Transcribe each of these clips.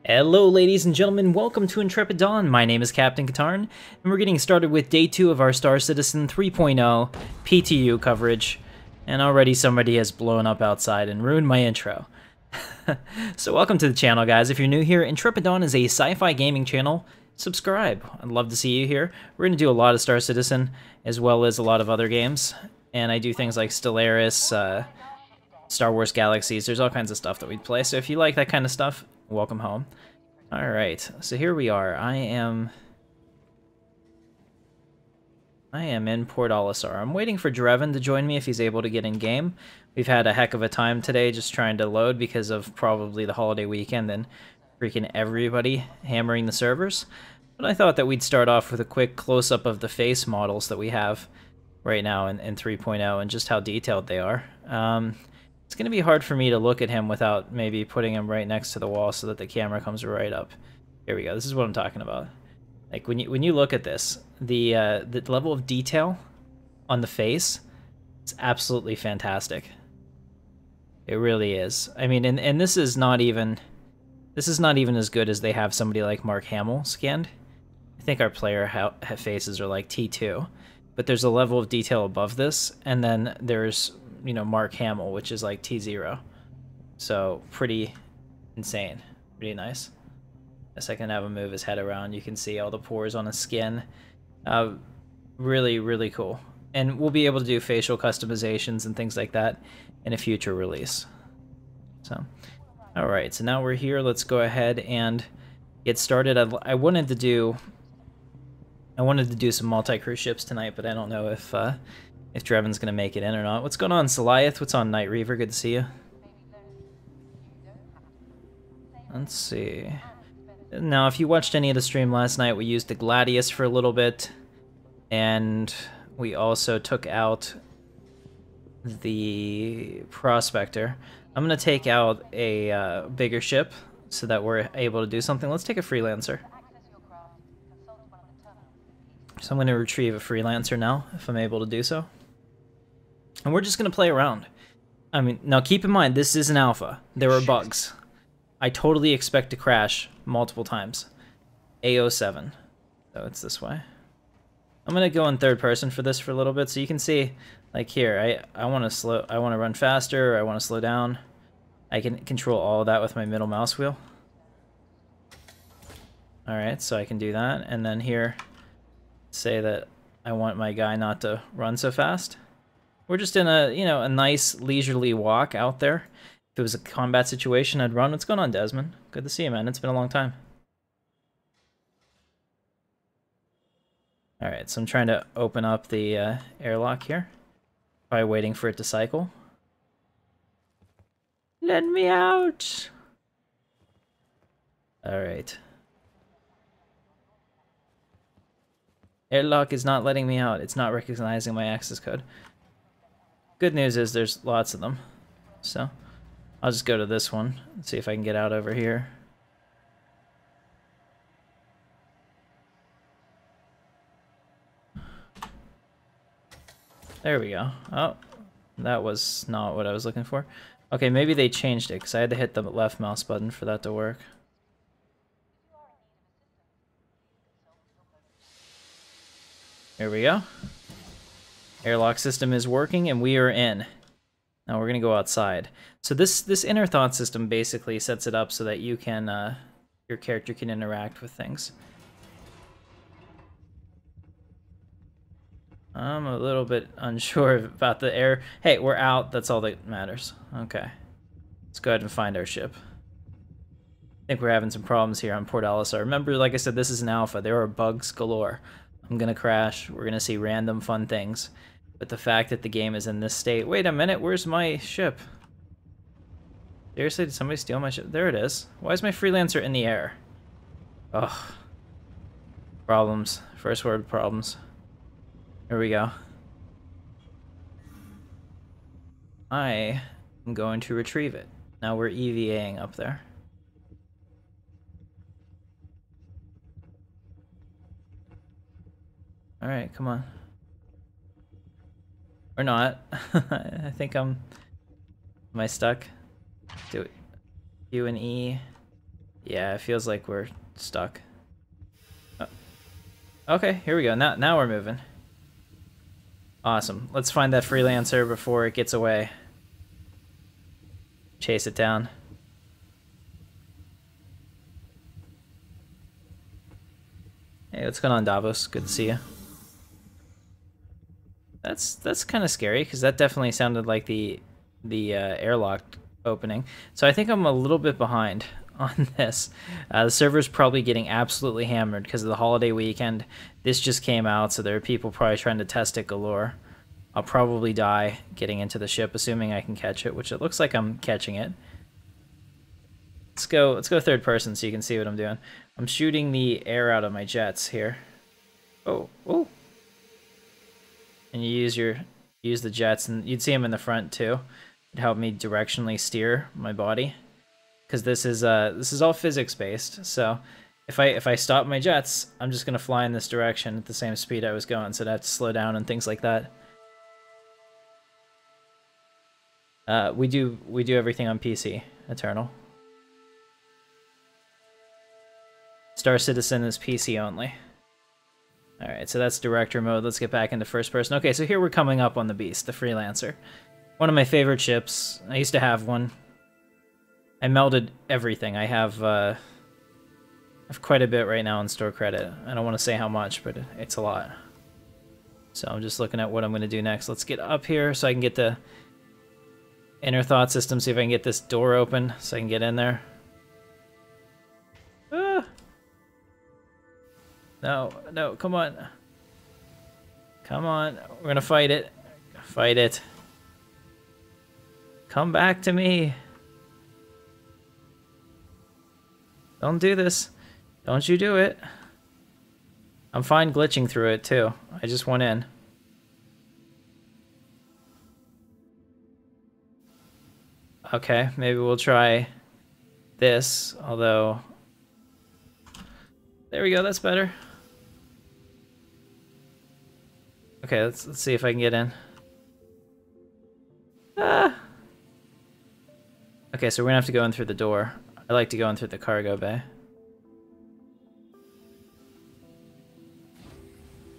Hello ladies and gentlemen, welcome to Intrepid Dawn. My name is Captain Katarn, and we're getting started with Day 2 of our Star Citizen 3.0 PTU coverage. And already somebody has blown up outside and ruined my intro. So welcome to the channel, guys. If you're new here, Intrepid Dawn is a sci-fi gaming channel. Subscribe. I'd love to see you here. We're going to do a lot of Star Citizen, as well as a lot of other games. And I do things like Stellaris, Star Wars Galaxies. There's all kinds of stuff that we play, so if you like that kind of stuff, welcome home. Alright, so here we are. I am in Port Olisar. I'm waiting for Drevin to join me if he's able to get in game. We've had a heck of a time today just trying to load because of probably the holiday weekend and freaking everybody hammering the servers. But I thought that we'd start off with a quick close-up of the face models that we have right now in 3.0 and just how detailed they are. It's going to be hard for me to look at him without maybe putting him right next to the wall so that the camera comes right up. Here we go. This is what I'm talking about. Like when you look at this, the level of detail on the face, it's absolutely fantastic. It really is. I mean, and this is not even as good as they have somebody like Mark Hamill scanned. I think our player faces are like T2, but there's a level of detail above this, and then there's, you know, Mark Hamill, which is like T0. So pretty insane, pretty nice. Yes, I can have him move his head around. You can see all the pores on his skin. Really, really cool. And we'll be able to do facial customizations and things like that in a future release. So, all right, so now we're here. Let's go ahead and get started. I wanted to do some multi-crew ships tonight, but I don't know if Drevin's gonna make it in or not. What's going on, Goliath? What's on, Night Reaver? Good to see you. Let's see. Now, if you watched any of the stream last night, we used the Gladius for a little bit, and we also took out the Prospector. I'm gonna take out a bigger ship so that we're able to do something. Let's take a Freelancer. So I'm gonna retrieve a Freelancer now, if I'm able to do so. And we're just going to play around. I mean, now keep in mind, this is an alpha. There are bugs. I totally expect to crash multiple times. A07. So it's this way. I'm going to go in third person for this for a little bit, so you can see, like here, I want to run faster, or I want to slow down. I can control all of that with my middle mouse wheel. Alright, so I can do that. And then here, say that I want my guy not to run so fast. We're just in a, you know, a nice leisurely walk out there. If it was a combat situation, I'd run. What's going on, Desmond? Good to see you, man. It's been a long time. Alright, so I'm trying to open up the airlock here. Probably waiting for it to cycle. Let me out! Alright. Airlock is not letting me out. It's not recognizing my access code. Good news is there's lots of them, so I'll just go to this one and see if I can get out over here. There we go. Oh, that was not what I was looking for. Okay, maybe they changed it because I had to hit the left mouse button for that to work. Here we go. Airlock system is working, and we are in. Now we're gonna go outside. So this inner thought system basically sets it up so that you can, your character can interact with things. I'm a little bit unsure about the air. Hey, we're out. That's all that matters. Okay. Let's go ahead and find our ship. I think we're having some problems here on Port Olisar. Remember, like I said, this is an alpha. There are bugs galore. I'm gonna crash. We're gonna see random fun things. But the fact that the game is in this state... Wait a minute, where's my ship? Seriously, did somebody steal my ship? There it is. Why is my Freelancer in the air? Ugh. Problems. First word, problems. Here we go. I am going to retrieve it. Now we're EVAing up there. Alright, come on. Or not. I think I'm... Am I stuck? Do it. Q and E. Yeah, it feels like we're stuck. Oh, okay, here we go. Now we're moving. Awesome. Let's find that freelancer before it gets away. Chase it down. Hey, what's going on, Davos? Good to see you. That's kind of scary because that definitely sounded like the airlock opening. So I think I'm a little bit behind on this. The server's probably getting absolutely hammered because of the holiday weekend. This just came out, so there are people probably trying to test it galore. I'll probably die getting into the ship, assuming I can catch it, which it looks like I'm catching it. Let's go third person so you can see what I'm doing. I'm shooting the air out of my jets here. Oh. And you use the jets, and you'd see them in the front too. It helped me directionally steer my body, because this is all physics based. So if I stop my jets, I'm just gonna fly in this direction at the same speed I was going, so I'd have to slow down and things like that. We do everything on PC, Eternal. Star Citizen is PC only. Alright, so that's director mode. Let's get back into first person. Okay, so here we're coming up on the Beast, the Freelancer. One of my favorite ships. I used to have one. I melded everything. I have quite a bit right now in store credit. I don't want to say how much, but it's a lot. So I'm just looking at what I'm going to do next. Let's get up here so I can get the inner thought system, see if I can get this door open so I can get in there. No, come on. Come on, we're gonna fight it. Fight it. Come back to me. Don't do this. Don't you do it. I'm fine glitching through it too. I just went in. Okay, maybe we'll try this, although... There we go, that's better. Okay, let's see if I can get in. Ah! Okay, so we're gonna have to go in through the door. I like to go in through the cargo bay.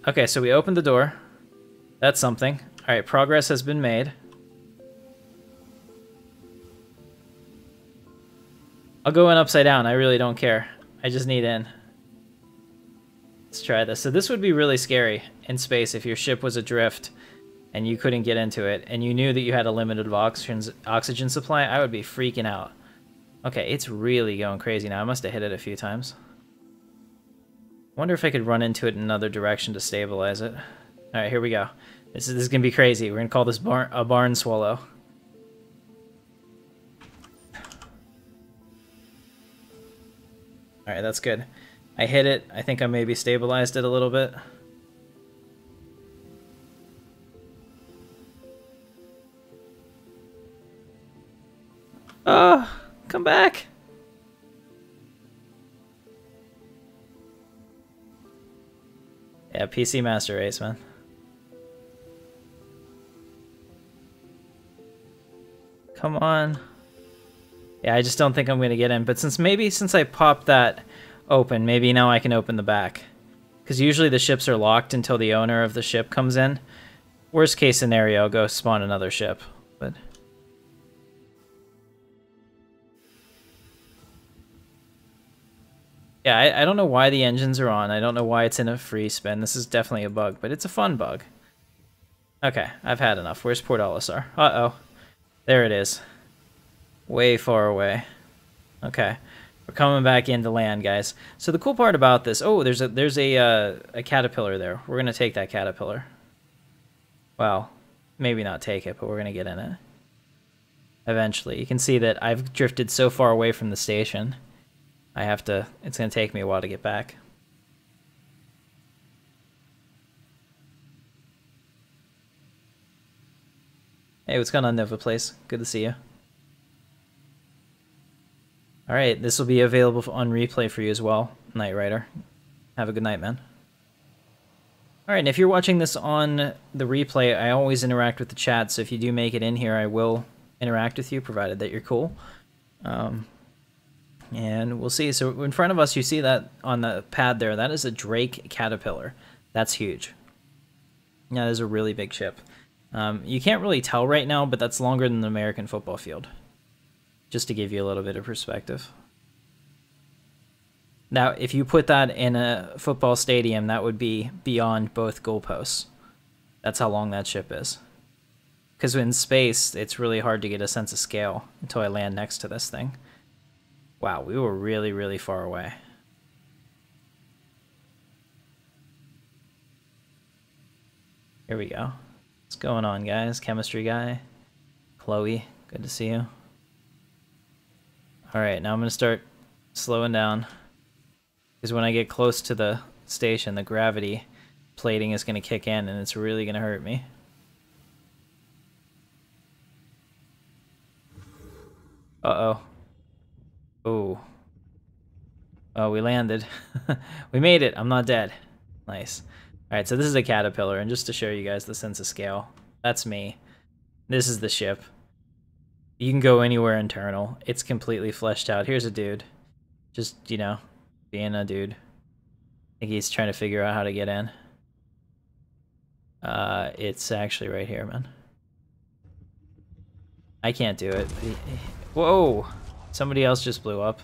Okay, so we opened the door. That's something. Alright, progress has been made. I'll go in upside down, I really don't care. I just need in. Let's try this. So this would be really scary in space if your ship was adrift and you couldn't get into it and you knew that you had a limited oxygen supply. I would be freaking out. Okay, it's really going crazy now. I must have hit it a few times. Wonder if I could run into it in another direction to stabilize it. Alright, here we go. This is gonna be crazy. We're gonna call this a barn swallow. Alright, that's good. I hit it. I think I maybe stabilized it a little bit. Oh, come back. Yeah, PC Master Race, man. Come on. Yeah, I just don't think I'm going to get in. But since I popped that open, maybe now I can open the back. Because usually the ships are locked until the owner of the ship comes in. Worst case scenario, I'll go spawn another ship. But yeah, I don't know why the engines are on. I don't know why it's in a free spin. This is definitely a bug, but it's a fun bug. Okay, I've had enough. Where's Port Olisar? Uh-oh. There it is. Way far away. Okay. We're coming back into land, guys. So the cool part about this... Oh, there's a caterpillar there. We're going to take that caterpillar. Well, maybe not take it, but we're going to get in it. Eventually. You can see that I've drifted so far away from the station. It's going to take me a while to get back. Hey, what's going on, Nova Place? Good to see you. Alright, this will be available on replay for you as well, Knight Rider. Have a good night, man. Alright, and if you're watching this on the replay, I always interact with the chat, so if you do make it in here, I will interact with you, provided that you're cool. And we'll see. So in front of us, you see that on the pad there. That is a Drake Caterpillar. That's huge. Yeah, that is a really big ship. You can't really tell right now, but that's longer than the American football field. Just to give you a little bit of perspective. Now, if you put that in a football stadium, that would be beyond both goalposts. That's how long that ship is. Because in space, it's really hard to get a sense of scale until I land next to this thing. Wow, we were really, really far away. Here we go. What's going on, guys? Chemistry guy. Chloe, good to see you. Alright, now I'm going to start slowing down. Because when I get close to the station, the gravity plating is going to kick in and it's really going to hurt me. Uh-oh. Oh. Oh, we landed. We made it. I'm not dead. Nice. Alright, so this is a Caterpillar, and just to show you guys the sense of scale, that's me. This is the ship. You can go anywhere internal. It's completely fleshed out. Here's a dude. Just, you know, being a dude. I think he's trying to figure out how to get in. It's actually right here, man. I can't do it. Whoa! Somebody else just blew up.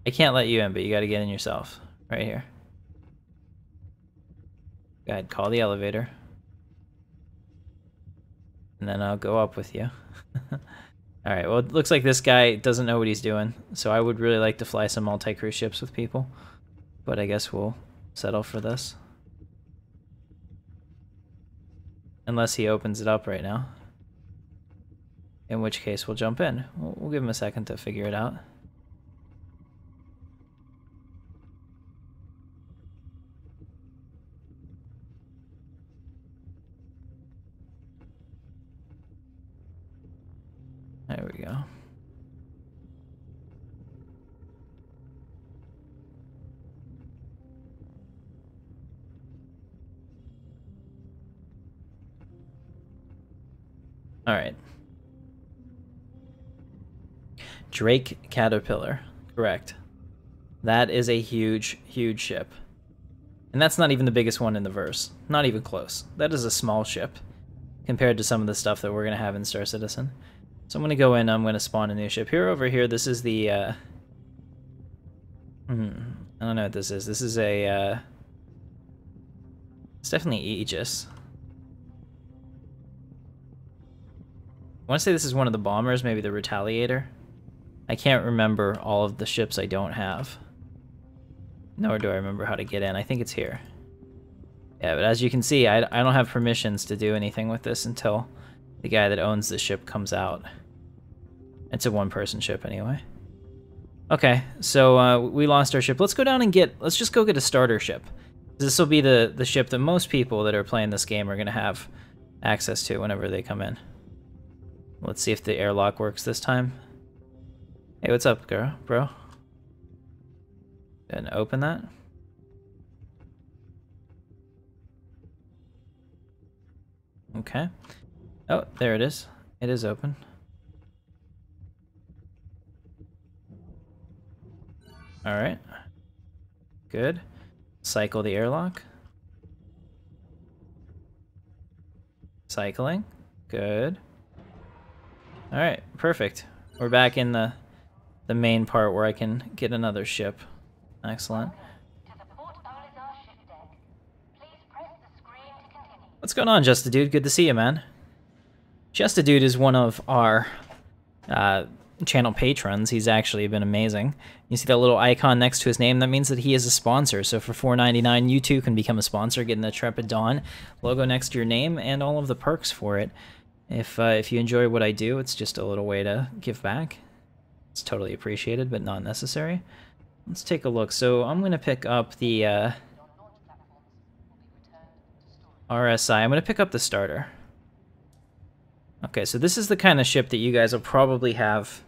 I can't let you in, but you gotta get in yourself. Right here. Go ahead, call the elevator. And then I'll go up with you. Alright, well, it looks like this guy doesn't know what he's doing, so I would really like to fly some multi-cruise ships with people. But I guess we'll settle for this. Unless he opens it up right now. In which case, we'll jump in. We'll give him a second to figure it out. There we go. All right. Drake Caterpillar, correct. That is a huge, huge ship. And that's not even the biggest one in the verse. Not even close. That is a small ship compared to some of the stuff that we're going to have in Star Citizen. So I'm going to go in, I'm going to spawn a new ship. Here over here, this is the, I don't know what this is. This is a, it's definitely Aegis. I want to say this is one of the bombers, maybe the Retaliator. I can't remember all of the ships I don't have. Nor do I remember how to get in. I think it's here. Yeah, but as you can see, I don't have permissions to do anything with this until the guy that owns the ship comes out. It's a one-person ship anyway. Okay, so we lost our ship. Let's go down and let's just go get a starter ship. This will be the ship that most people that are playing this game are going to have access to whenever they come in. Let's see if the airlock works this time. Hey, what's up, girl, bro? And open that. Okay. Oh, there it is. It is open. All right. Good. Cycle the airlock. Cycling. Good. All right, perfect. We're back in the main part where I can get another ship. Excellent. What's going on, Just a Dude? Good to see you, man. Just a Dude is one of our channel patrons. He's actually been amazing. You see that little icon next to his name? That means that he is a sponsor. So for $4.99, you too can become a sponsor, get an Intrepid Dawn logo next to your name and all of the perks for it. If you enjoy what I do, it's just a little way to give back. It's totally appreciated, but not necessary. Let's take a look. So I'm going to pick up the RSI. I'm going to pick up the starter. Okay, so this is the kind of ship that you guys will probably have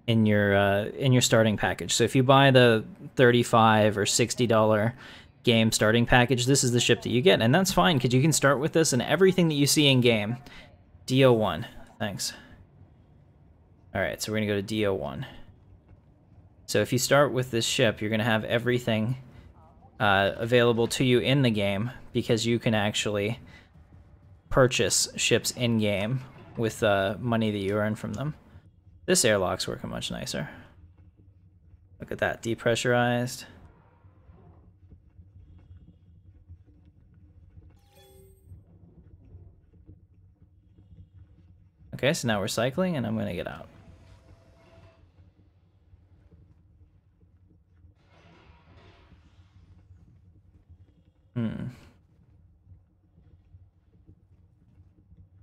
in your starting package. So if you buy the $35 or $60 game starting package, this is the ship that you get, and that's fine because you can start with this and everything that you see in game. DO1, thanks. Alright, so we're gonna go to DO1. So if you start with this ship, you're gonna have everything available to you in the game, because you can actually purchase ships in-game with money that you earn from them. This airlock's working much nicer. Look at that, depressurized. Okay, so now we're cycling, and I'm gonna get out.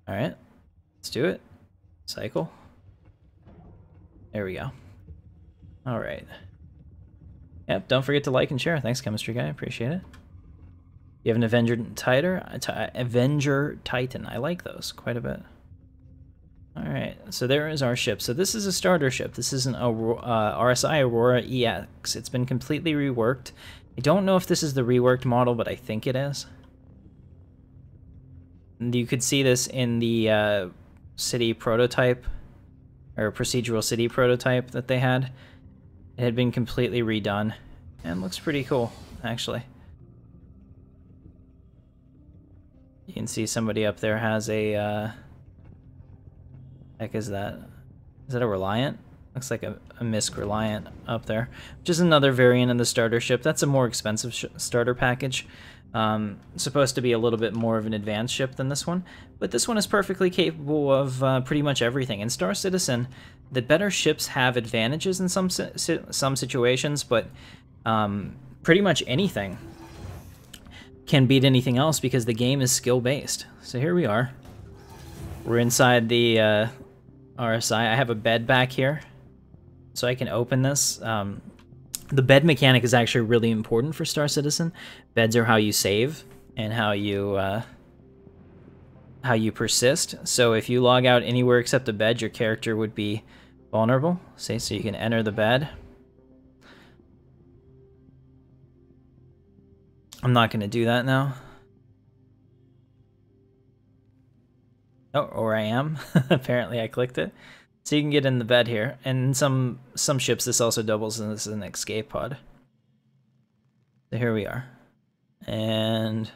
Alright, let's do it. Cycle. There we go. Alright. Yep, don't forget to like and share. Thanks, Chemistry Guy. Appreciate it. You have an Avenger Titan. I like those quite a bit. Alright, so there is our ship. So this is a starter ship. This is an RSI Aurora EX. It's been completely reworked. I don't know if this is the reworked model, but I think it is. And you could see this in the city prototype, or procedural city prototype that they had. It had been completely redone, and looks pretty cool, actually. You can see somebody up there has a, heck is that? Is that a Reliant? Looks like a Misk Reliant up there, which is another variant of the starter ship. That's a more expensive starter package. Supposed to be a little bit more of an advanced ship than this one, but this one is perfectly capable of pretty much everything. In Star Citizen, the better ships have advantages in some situations, but pretty much anything can beat anything else because the game is skill-based. So here we are. We're inside the RSI. I have a bed back here, so I can open this. The bed mechanic is actually really important for Star Citizen. Beds are how you save and how you persist. So if you log out anywhere except a bed, your character would be vulnerable. See, so you can enter the bed. I'm not going to do that now. Oh, or I am. Apparently I clicked it. So you can get in the bed here, and some ships this also doubles as an escape pod. So here we are, and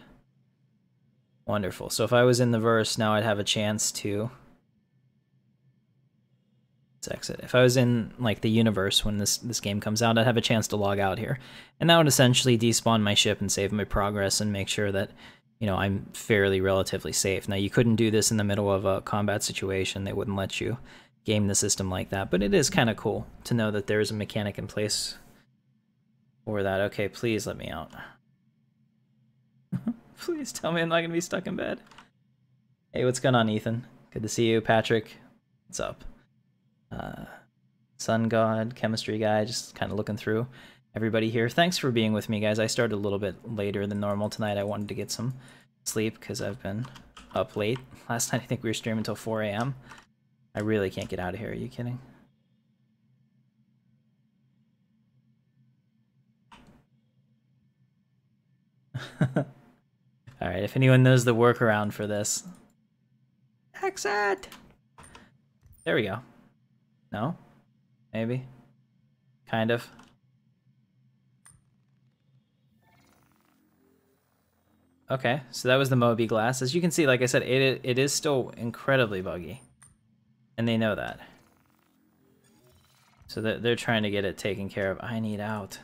wonderful. So if I was in the verse now, I'd have a chance to. Let's exit. If I was in like the universe when this game comes out, I'd have a chance to log out here, and that would essentially despawn my ship and save my progress and make sure that, you know, I'm fairly relatively safe. Now you couldn't do this in the middle of a combat situation; they wouldn't let you game the system like that, but it is kind of cool to know that there is a mechanic in place for that. Okay, please let me out. Please tell me I'm not gonna be stuck in bed. Hey, what's going on, Ethan? Good to see you. Patrick, what's up? Sun God, Chemistry Guy, just kind of looking through everybody here. Thanks for being with me, guys. I started a little bit later than normal tonight. I wanted to get some sleep because I've been up late. Last night I think we were streaming until 4 a.m. I really can't get out of here. Are you kidding? Alright, if anyone knows the workaround for this. Exit! There we go. No? Maybe? Kind of. Okay, so that was the Moby glass. As you can see, like I said, it is still incredibly buggy. And they know that. So they're trying to get it taken care of. I need out.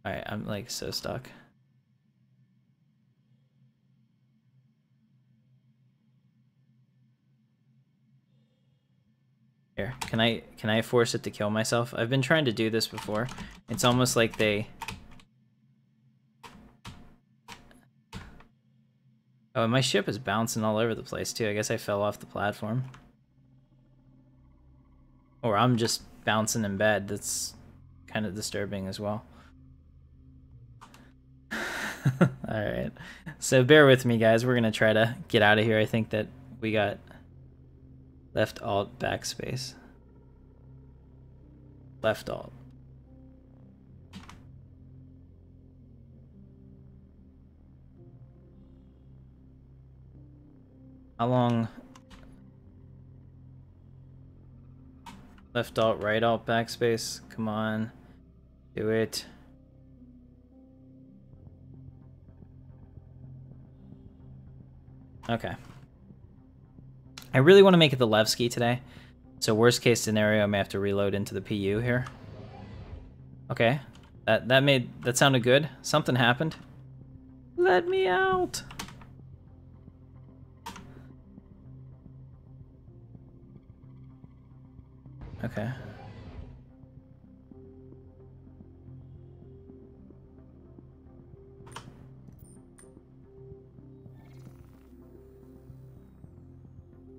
Alright, I'm like so stuck. Here, can I force it to kill myself? I've been trying to do this before. It's almost like they... Oh, my ship is bouncing all over the place too. I guess I fell off the platform. Or I'm just bouncing in bed. That's kind of disturbing as well. Alright. So bear with me, guys. We're going to try to get out of here. I think that we got left alt backspace. Left alt. How long? Left alt, right alt, backspace. Come on. Do it. Okay. I really want to make it the Levski today. So worst case scenario, I may have to reload into the PU here. Okay. That sounded good. Something happened. Let me out. Okay.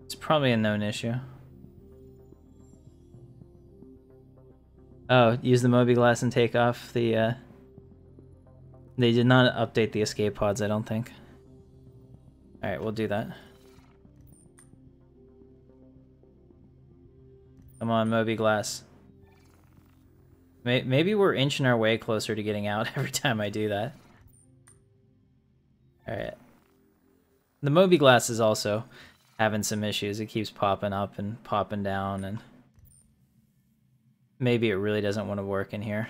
It's probably a known issue. Oh, use the Moby Glass and take off the, They did not update the escape pods, I don't think. Alright, we'll do that. Come on, Moby Glass. Maybe we're inching our way closer to getting out every time I do that. Alright. The Moby Glass is also having some issues. It keeps popping up and popping down, and maybe it really doesn't want to work in here.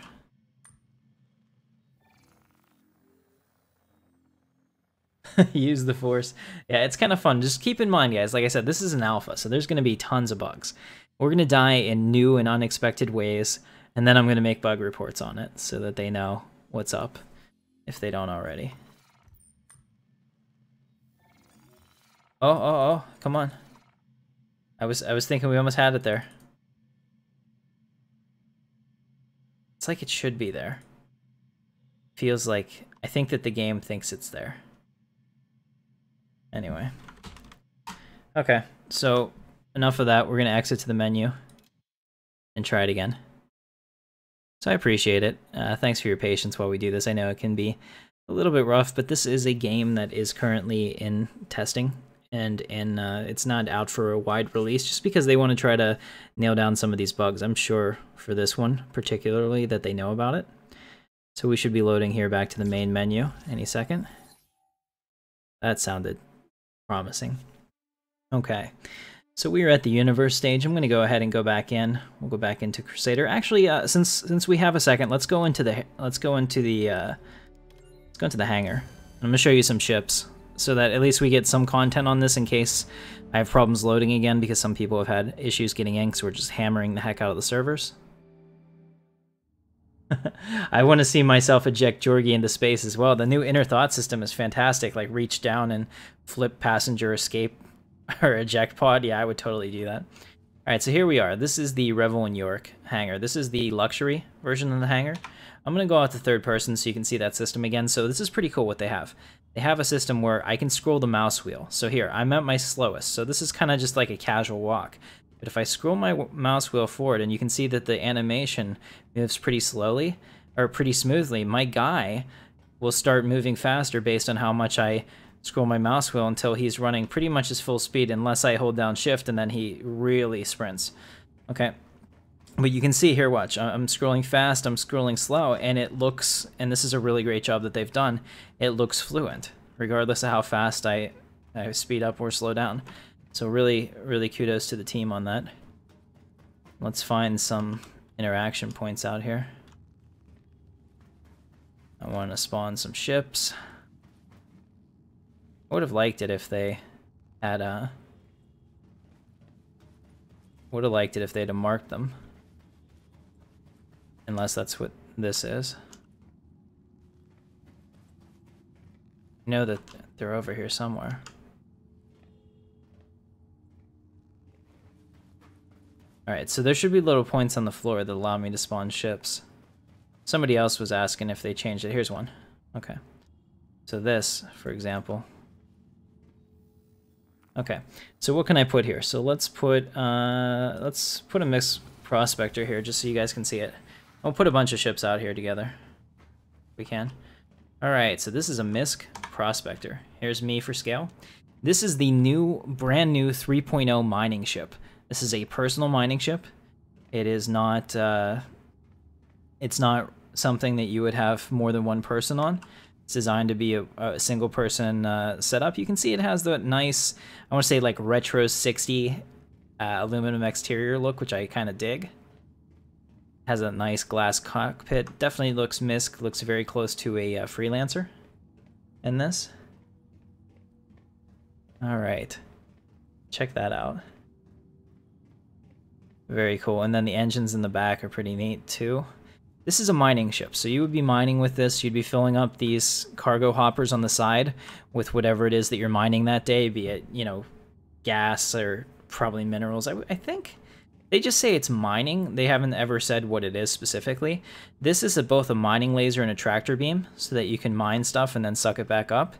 Use the Force. Yeah, it's kind of fun. Just keep in mind, guys, like I said, this is an alpha, so there's going to be tons of bugs. We're going to die in new and unexpected ways, and then I'm going to make bug reports on it so that they know what's up, if they don't already. Oh, come on. I was thinking we almost had it there. It's like it should be there. Feels like, I think that the game thinks it's there. Anyway. Okay, so enough of that. We're going to exit to the menu and try it again. So I appreciate it. Thanks for your patience while we do this. I know it can be a little bit rough, but this is a game that is currently in testing, and it's not out for a wide release just because they want to try to nail down some of these bugs. I'm sure for this one particularly that they know about it. So we should be loading here back to the main menu any second. That sounded promising. Okay, so we are at the universe stage. I'm going to go ahead and go back in. We'll go back into Crusader. Actually, since we have a second, let's go into the hangar. I'm going to show you some ships so that at least we get some content on this in case I have problems loading again, because some people have had issues getting in because we're just hammering the heck out of the servers. I want to see myself eject Georgi into space as well. The new inner thought system is fantastic. Like reach down and flip passenger escape or eject pod. Yeah, I would totally do that. All right, so here we are. This is the Revel in York hangar. This is the luxury version of the hangar. I'm going to go out to third person so you can see that system again. So this is pretty cool what they have. They have a system where I can scroll the mouse wheel. So here, I'm at my slowest. So this is kind of just like a casual walk. But if I scroll my mouse wheel forward, and you can see that the animation moves pretty slowly, or pretty smoothly, my guy will start moving faster based on how much I scroll my mouse wheel until he's running pretty much his full speed, unless I hold down shift and then he really sprints. Okay, but you can see here, watch, I'm scrolling fast, I'm scrolling slow, and it looks, and this is a really great job that they've done, it looks fluent, regardless of how fast I speed up or slow down. So really, really kudos to the team on that. Let's find some interaction points out here. I want to spawn some ships. I would have liked it if they had would have liked it if they'd have marked them. Unless that's what this is. I know that they're over here somewhere. Alright, so there should be little points on the floor that allow me to spawn ships. Somebody else was asking if they changed it. Here's one. Okay. So this, for example. Okay. So what can I put here? So let's put a mixed prospector here just so you guys can see it. I'll put a bunch of ships out here together. If we can. Alright, so this is a MISC prospector. Here's me for scale. This is the brand new 3.0 mining ship. This is a personal mining ship. It is not, it's not something that you would have more than one person on. It's designed to be a single person setup. You can see it has the nice, I want to say like retro 60 aluminum exterior look, which I kind of dig. Has a nice glass cockpit. Definitely looks MISC, looks very close to a Freelancer in this. All right, check that out. Very cool. And then the engines in the back are pretty neat too. This is a mining ship, so you would be mining with this. You'd be filling up these cargo hoppers on the side with whatever it is that you're mining that day, be it, you know, gas or probably minerals. I think they just say it's mining. They haven't ever said what it is specifically. This is both a mining laser and a tractor beam, so that you can mine stuff and then suck it back up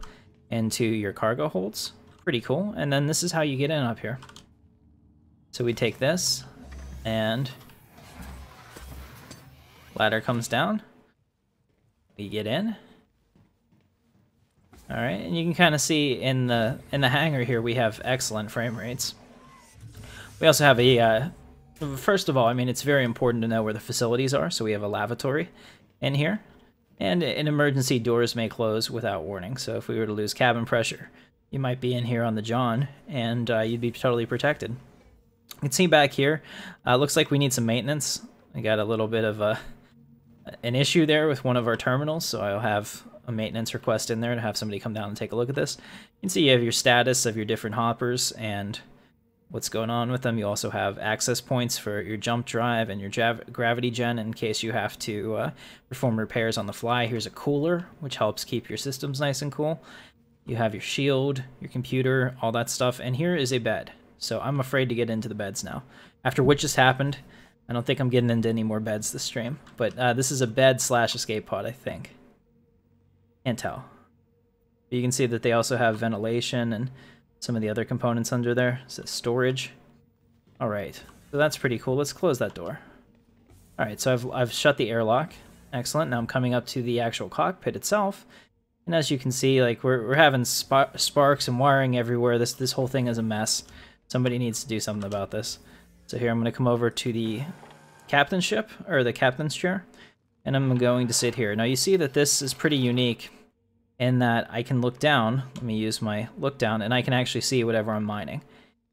into your cargo holds. Pretty cool. And then this is how you get in up here. So we take this, and ladder comes down. We get in. All right, and you can kind of see in the hangar here we have excellent frame rates. We also have a first of all, I mean, it's very important to know where the facilities are. So we have a lavatory in here, and an emergency doors may close without warning. So if we were to lose cabin pressure, you might be in here on the John, and you'd be totally protected. You can see back here, looks like we need some maintenance. I got a little bit of an issue there with one of our terminals, so I'll have a maintenance request in there to have somebody come down and take a look at this. You can see you have your status of your different hoppers and what's going on with them. You also have access points for your jump drive and your gravity gen in case you have to perform repairs on the fly. Here's a cooler, which helps keep your systems nice and cool. You have your shield, your computer, all that stuff, and here is a bed. So I'm afraid to get into the beds now. After what just happened, I don't think I'm getting into any more beds this stream, but this is a bed slash escape pod, I think. Can't tell. But you can see that they also have ventilation and some of the other components under there. It says storage. All right, so that's pretty cool. Let's close that door. All right, so I've shut the airlock. Excellent. Now I'm coming up to the actual cockpit itself, and as you can see, like we're having sparks and wiring everywhere. This whole thing is a mess. Somebody needs to do something about this. So here I'm going to come over to the captain's ship, or the captain's chair, and I'm going to sit here. Now you see that this is pretty unique in that I can look down. Let me use my look down, and I can actually see whatever I'm mining.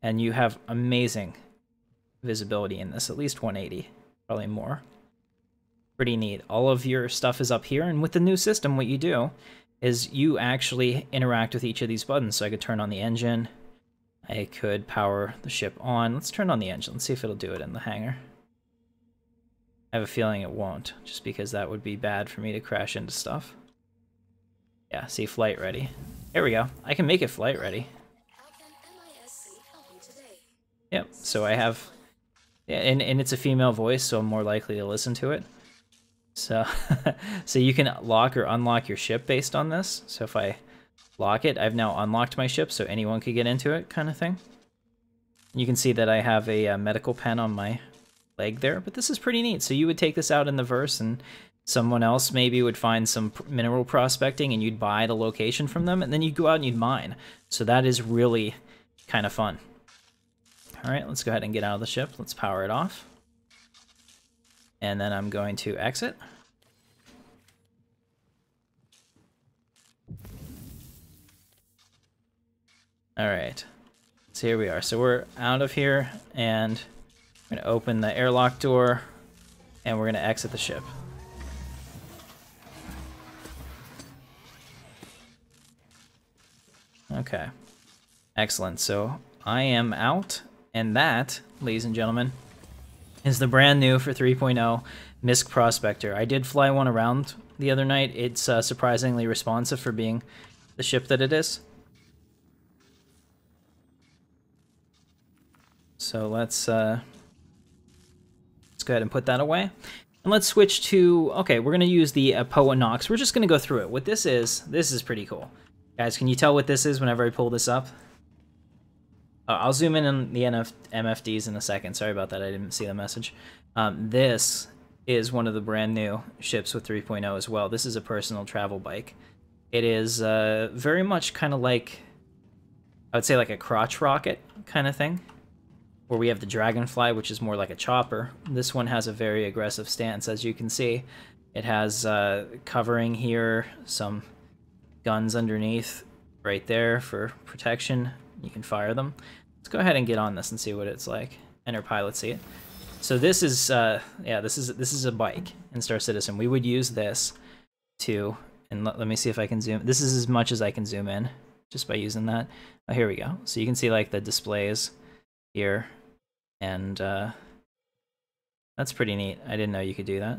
And you have amazing visibility in this, at least 180, probably more. Pretty neat. All of your stuff is up here, and with the new system, what you do is you actually interact with each of these buttons. So I could turn on the engine. I could power the ship on. Let's turn on the engine. Let's see if it'll do it in the hangar. I have a feeling it won't, just because that would be bad for me to crash into stuff. Yeah, see, flight ready. There we go. I can make it flight ready. Yep, so I have... Yeah, and it's a female voice, so I'm more likely to listen to it. So, so you can lock or unlock your ship based on this. So if I lock it, I've now unlocked my ship, so anyone could get into it, kind of thing. You can see that I have a medical pen on my leg there, but this is pretty neat. So you would take this out in the verse, and someone else maybe would find some mineral prospecting, and you'd buy the location from them, and then you'd go out and you'd mine. So that is really kind of fun. All right, let's go ahead and get out of the ship. Let's power it off. And then I'm going to exit. All right, so here we are. So we're out of here, and I'm gonna open the airlock door, and we're gonna exit the ship. Okay, excellent. So I am out, and that, ladies and gentlemen, is the brand new for 3.0 MISC Prospector. I did fly one around the other night. It's surprisingly responsive for being the ship that it is. So let's go ahead and put that away. And let's switch to, okay, we're going to use the POA Nox. We're just going to go through it. What this is pretty cool. Guys, can you tell what this is whenever I pull this up? I'll zoom in on the MFDs in a second. Sorry about that. I didn't see the message. This is one of the brand new ships with 3.0 as well. This is a personal travel bike. It is very much kind of like, I would say like a crotch rocket kind of thing, where we have the Dragonfly, which is more like a chopper. This one has a very aggressive stance, as you can see. It has covering here, some guns underneath right there for protection. You can fire them. Let's go ahead and get on this and see what it's like. Enter pilot seat. So this is yeah, this is a bike in Star Citizen. We would use this to, and let me see if I can zoom. This is as much as I can zoom in just by using that. Oh, here we go. So you can see like the displays here, and that's pretty neat. I didn't know you could do that.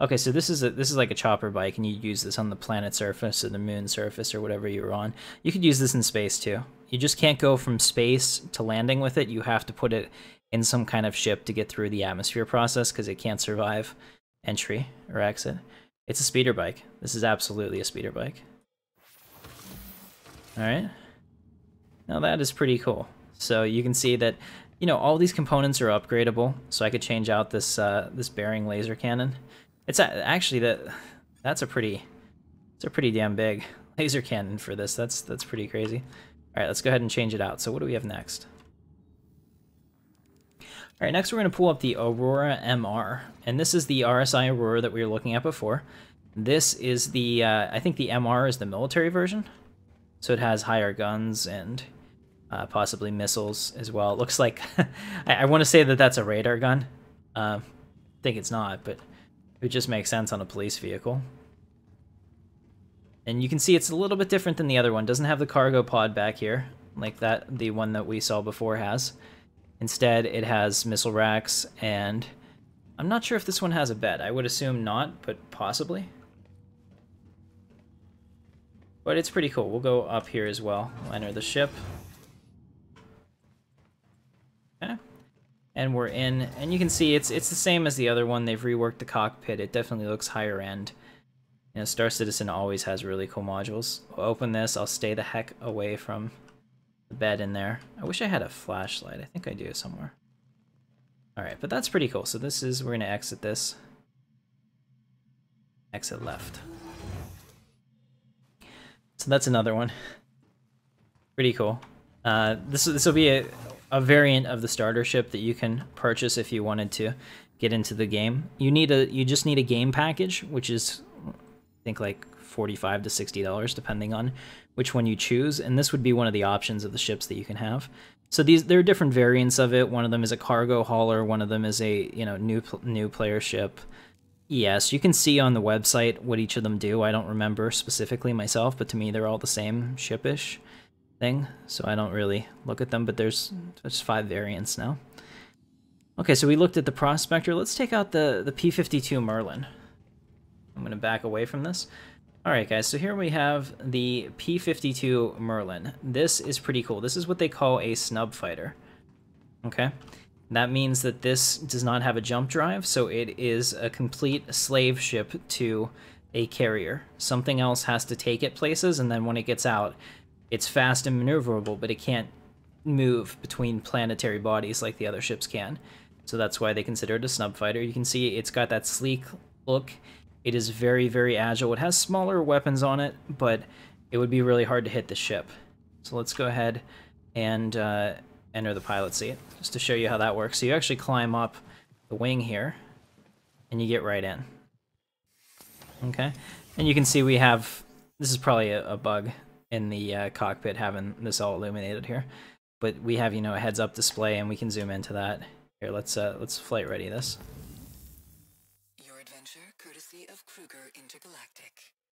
Okay, so this is like a chopper bike, and you use this on the planet surface or the moon surface or whatever you're on. You could use this in space too. You just can't go from space to landing with it. You have to put it in some kind of ship to get through the atmosphere process because it can't survive entry or exit. It's a speeder bike. This is absolutely a speeder bike. All right. Now that is pretty cool. So you can see that, you know, all these components are upgradable. So I could change out this this bearing laser cannon. It's actually that's a pretty damn big laser cannon for this. That's pretty crazy. All right, let's go ahead and change it out. So what do we have next? All right, next we're going to pull up the Aurora MR, and this is the RSI Aurora that we were looking at before. This is the I think the MR is the military version, so it has higher guns and possibly missiles as well. It looks like I want to say that that's a radar gun. I think it's not, but it just makes sense on a police vehicle. And you can see it's a little bit different than the other one. Doesn't have the cargo pod back here, like that the one that we saw before has. Instead, it has missile racks, and I'm not sure if this one has a bed. I would assume not, but possibly. But it's pretty cool. We'll go up here as well. We'll enter the ship. Okay. And we're in, and you can see it's the same as the other one. They've reworked the cockpit. It definitely looks higher end. You know, Star Citizen always has really cool modules. We'll open this. I'll stay the heck away from the bed in there. I wish I had a flashlight. I think I do somewhere. Alright, but that's pretty cool. So this is, we're going to exit this. Exit left. So that's another one. Pretty cool. This will be a variant of the starter ship that you can purchase if you wanted to get into the game. You just need a game package, which is I think like $45 to $60 depending on which one you choose, and this would be one of the options of the ships that you can have. So there are different variants of it. One of them is a cargo hauler, one of them is a, you know, new player ship. Yes, you can see on the website what each of them do. I don't remember specifically myself, but to me they're all the same ship-ish thing, so I don't really look at them, but there's 5 variants now. Okay, so we looked at the Prospector. Let's take out the P-52 Merlin. I'm going to back away from this. Alright guys, so here we have the P-52 Merlin. This is pretty cool. This is what they call a snub fighter. Okay? That means that this does not have a jump drive, so it is a complete slave ship to a carrier. Something else has to take it places, and then when it gets out, it's fast and maneuverable, but it can't move between planetary bodies like the other ships can. So that's why they consider it a snub fighter. You can see it's got that sleek look. It is very, very agile. It has smaller weapons on it, but it would be really hard to hit the ship. So let's go ahead and enter the pilot seat, just to show you how that works. So you actually climb up the wing here, and you get right in. Okay? And you can see we have, this is probably a bug in the cockpit having this all illuminated here. But we have, you know, a heads-up display, and we can zoom into that. Here, let's flight ready this.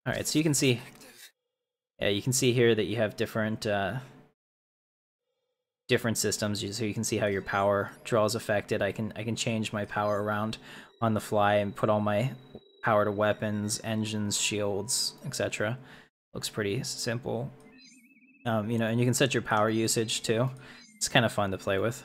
All right, so you can see, yeah, you can see here that you have different different systems, so you can see how your power draw is affected. I can change my power around on the fly and put all my power to weapons, engines, shields, etc. Looks pretty simple. You know, and you can set your power usage too. It's kind of fun to play with.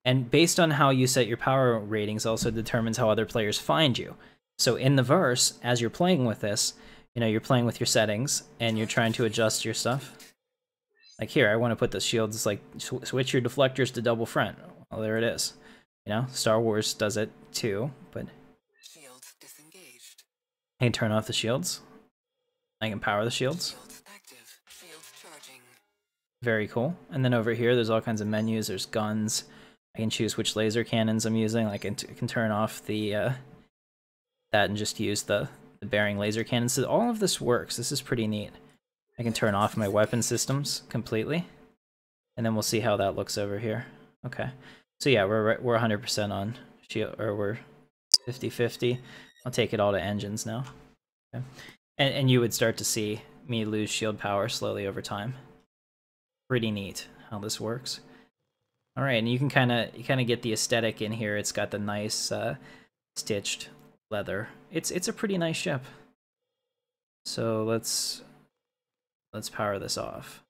And based on how you set your power ratings also determines how other players find you. So in the verse, as you're playing with this, you know, you're playing with your settings and you're trying to adjust your stuff. Like here, I want to put the shields, like switch your deflectors to double front. Well, there it is. You know, Star Wars does it too, but shields disengaged. I can turn off the shields. I can power the shields. Shields active. Shields charging. Very cool. And then over here, there's all kinds of menus. There's guns. I can choose which laser cannons I'm using. I can turn off the that and just use the the bearing laser cannons. So all of this works. This is pretty neat. I can turn off my weapon systems completely, and then we'll see how that looks over here. Okay, so yeah, we're 100% on shield, or we're 50-50. I'll take it all to engines now. Okay. And you would start to see me lose shield power slowly over time. Pretty neat how this works. All right, and you can kind of get the aesthetic in here. It's got the nice stitched leather. It's a pretty nice ship. So let's power this off.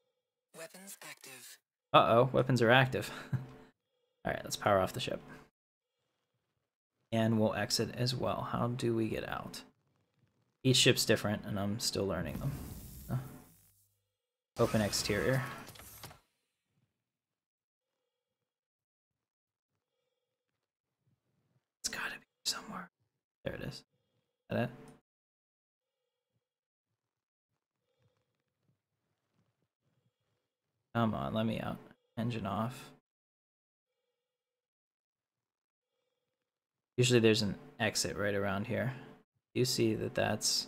Weapons active. Uh-oh, weapons are active. All right, let's power off the ship. And we'll exit as well. How do we get out? Each ship's different, and I'm still learning them. Open exterior. It's gotta be somewhere. There it is. Is that it? Come on, let me out. Engine off. Usually there's an exit right around here. You see that that's...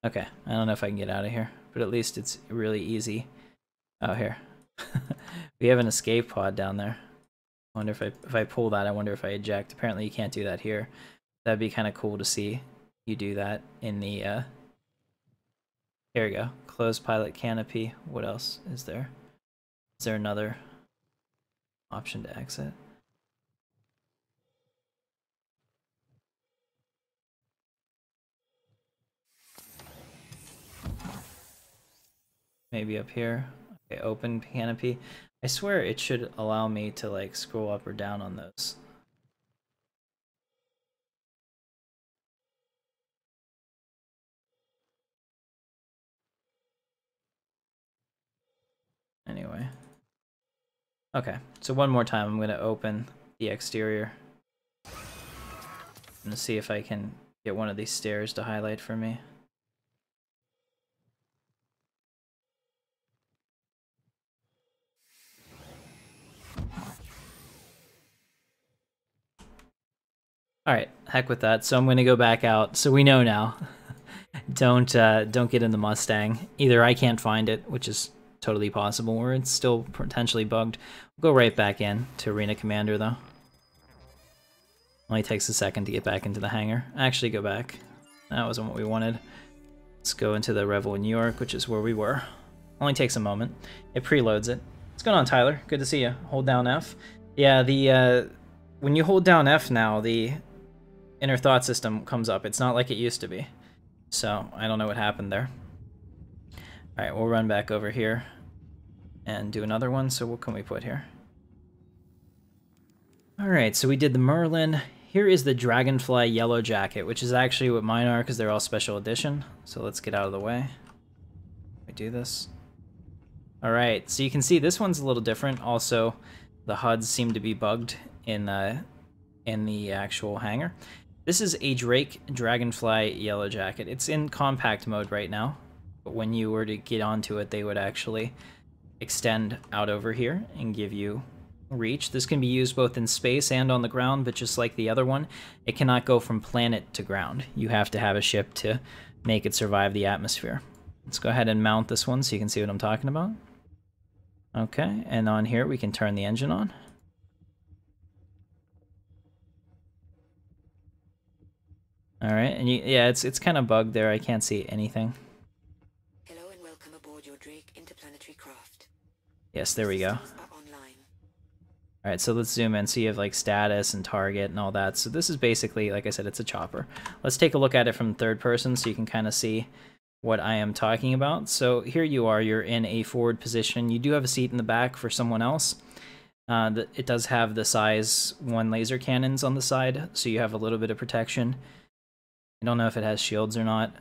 Okay, I don't know if I can get out of here, but at least it's really easy. Oh, here. We have an escape pod down there. I wonder if I pull that, I wonder if I eject. Apparently you can't do that here. That'd be kind of cool to see you do that in the... Here we go. Close pilot canopy. What else is there? Is there another option to exit? Maybe up here. Okay, open canopy. I swear it should allow me to like scroll up or down on those. Anyway. Okay, so one more time I'm going to open the exterior. I'm going to see if I can get one of these stairs to highlight for me. Alright, heck with that. So I'm going to go back out. So we know now. Don't get in the Mustang. Either I can't find it, which is totally possible, or it's still potentially bugged. We'll go right back in to Arena Commander, though. Only takes a second to get back into the hangar. Actually, go back. That wasn't what we wanted. Let's go into the Revel in New York, which is where we were. Only takes a moment. It preloads it. What's going on, Tyler? Good to see you. Hold down F. Yeah, the when you hold down F now, the inner thought system comes up. It's not like it used to be. So, I don't know what happened there. Alright, we'll run back over here and do another one. So what can we put here? Alright, so we did the Merlin. Here is the Dragonfly Yellow Jacket, which is actually what mine are because they're all special edition. So let's get out of the way. We do this. Alright, so you can see this one's a little different. Also, the HUDs seem to be bugged in the actual hangar. This is a Drake Dragonfly Yellow Jacket. It's in compact mode right now, but when you were to get onto it, they would actually extend out over here and give you reach. This can be used both in space and on the ground, but just like the other one, it cannot go from planet to ground. You have to have a ship to make it survive the atmosphere. Let's go ahead and mount this one so you can see what I'm talking about. Okay, and on here we can turn the engine on. Alright, and yeah, it's kind of bugged there. I can't see anything. Hello and welcome aboard your Drake interplanetary craft. Yes, there we go. Systems are online. Alright, so let's zoom in so you have like status and target and all that. So this is basically, like I said, it's a chopper. Let's take a look at it from third person so you can kind of see what I am talking about. So here you are, you're in a forward position. You do have a seat in the back for someone else. It does have the size 1 laser cannons on the side, so you have a little bit of protection. I don't know if it has shields or not.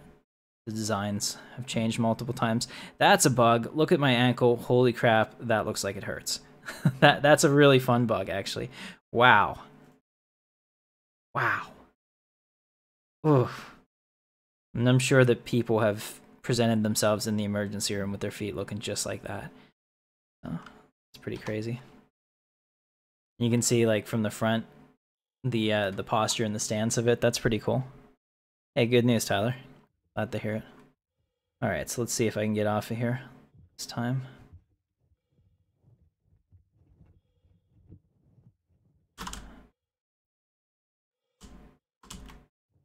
The designs have changed multiple times. That's a bug. Look at my ankle. Holy crap, that looks like it hurts. That's a really fun bug, actually. Wow. Wow. Oof. And I'm sure that people have presented themselves in the emergency room with their feet looking just like that. So, it's pretty crazy. You can see, like, from the front, the posture and the stance of it. That's pretty cool. Hey, good news, Tyler. Glad to hear it. Alright, so let's see if I can get off of here this time.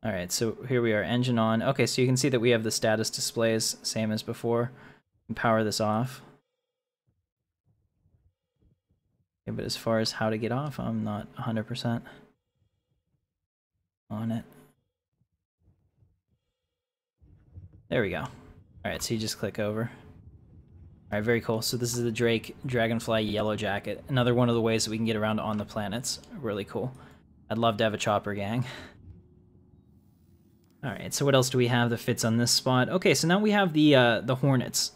Alright, so here we are, engine on. Okay, so you can see that we have the status displays, same as before. You can power this off. Okay, but as far as how to get off, I'm not 100% on it. There we go. Alright, so you just click over. Alright, very cool. So this is the Drake Dragonfly Yellow Jacket. Another one of the ways that we can get around on the planets. Really cool. I'd love to have a chopper gang. Alright, so what else do we have that fits on this spot? Okay, so now we have the Hornets.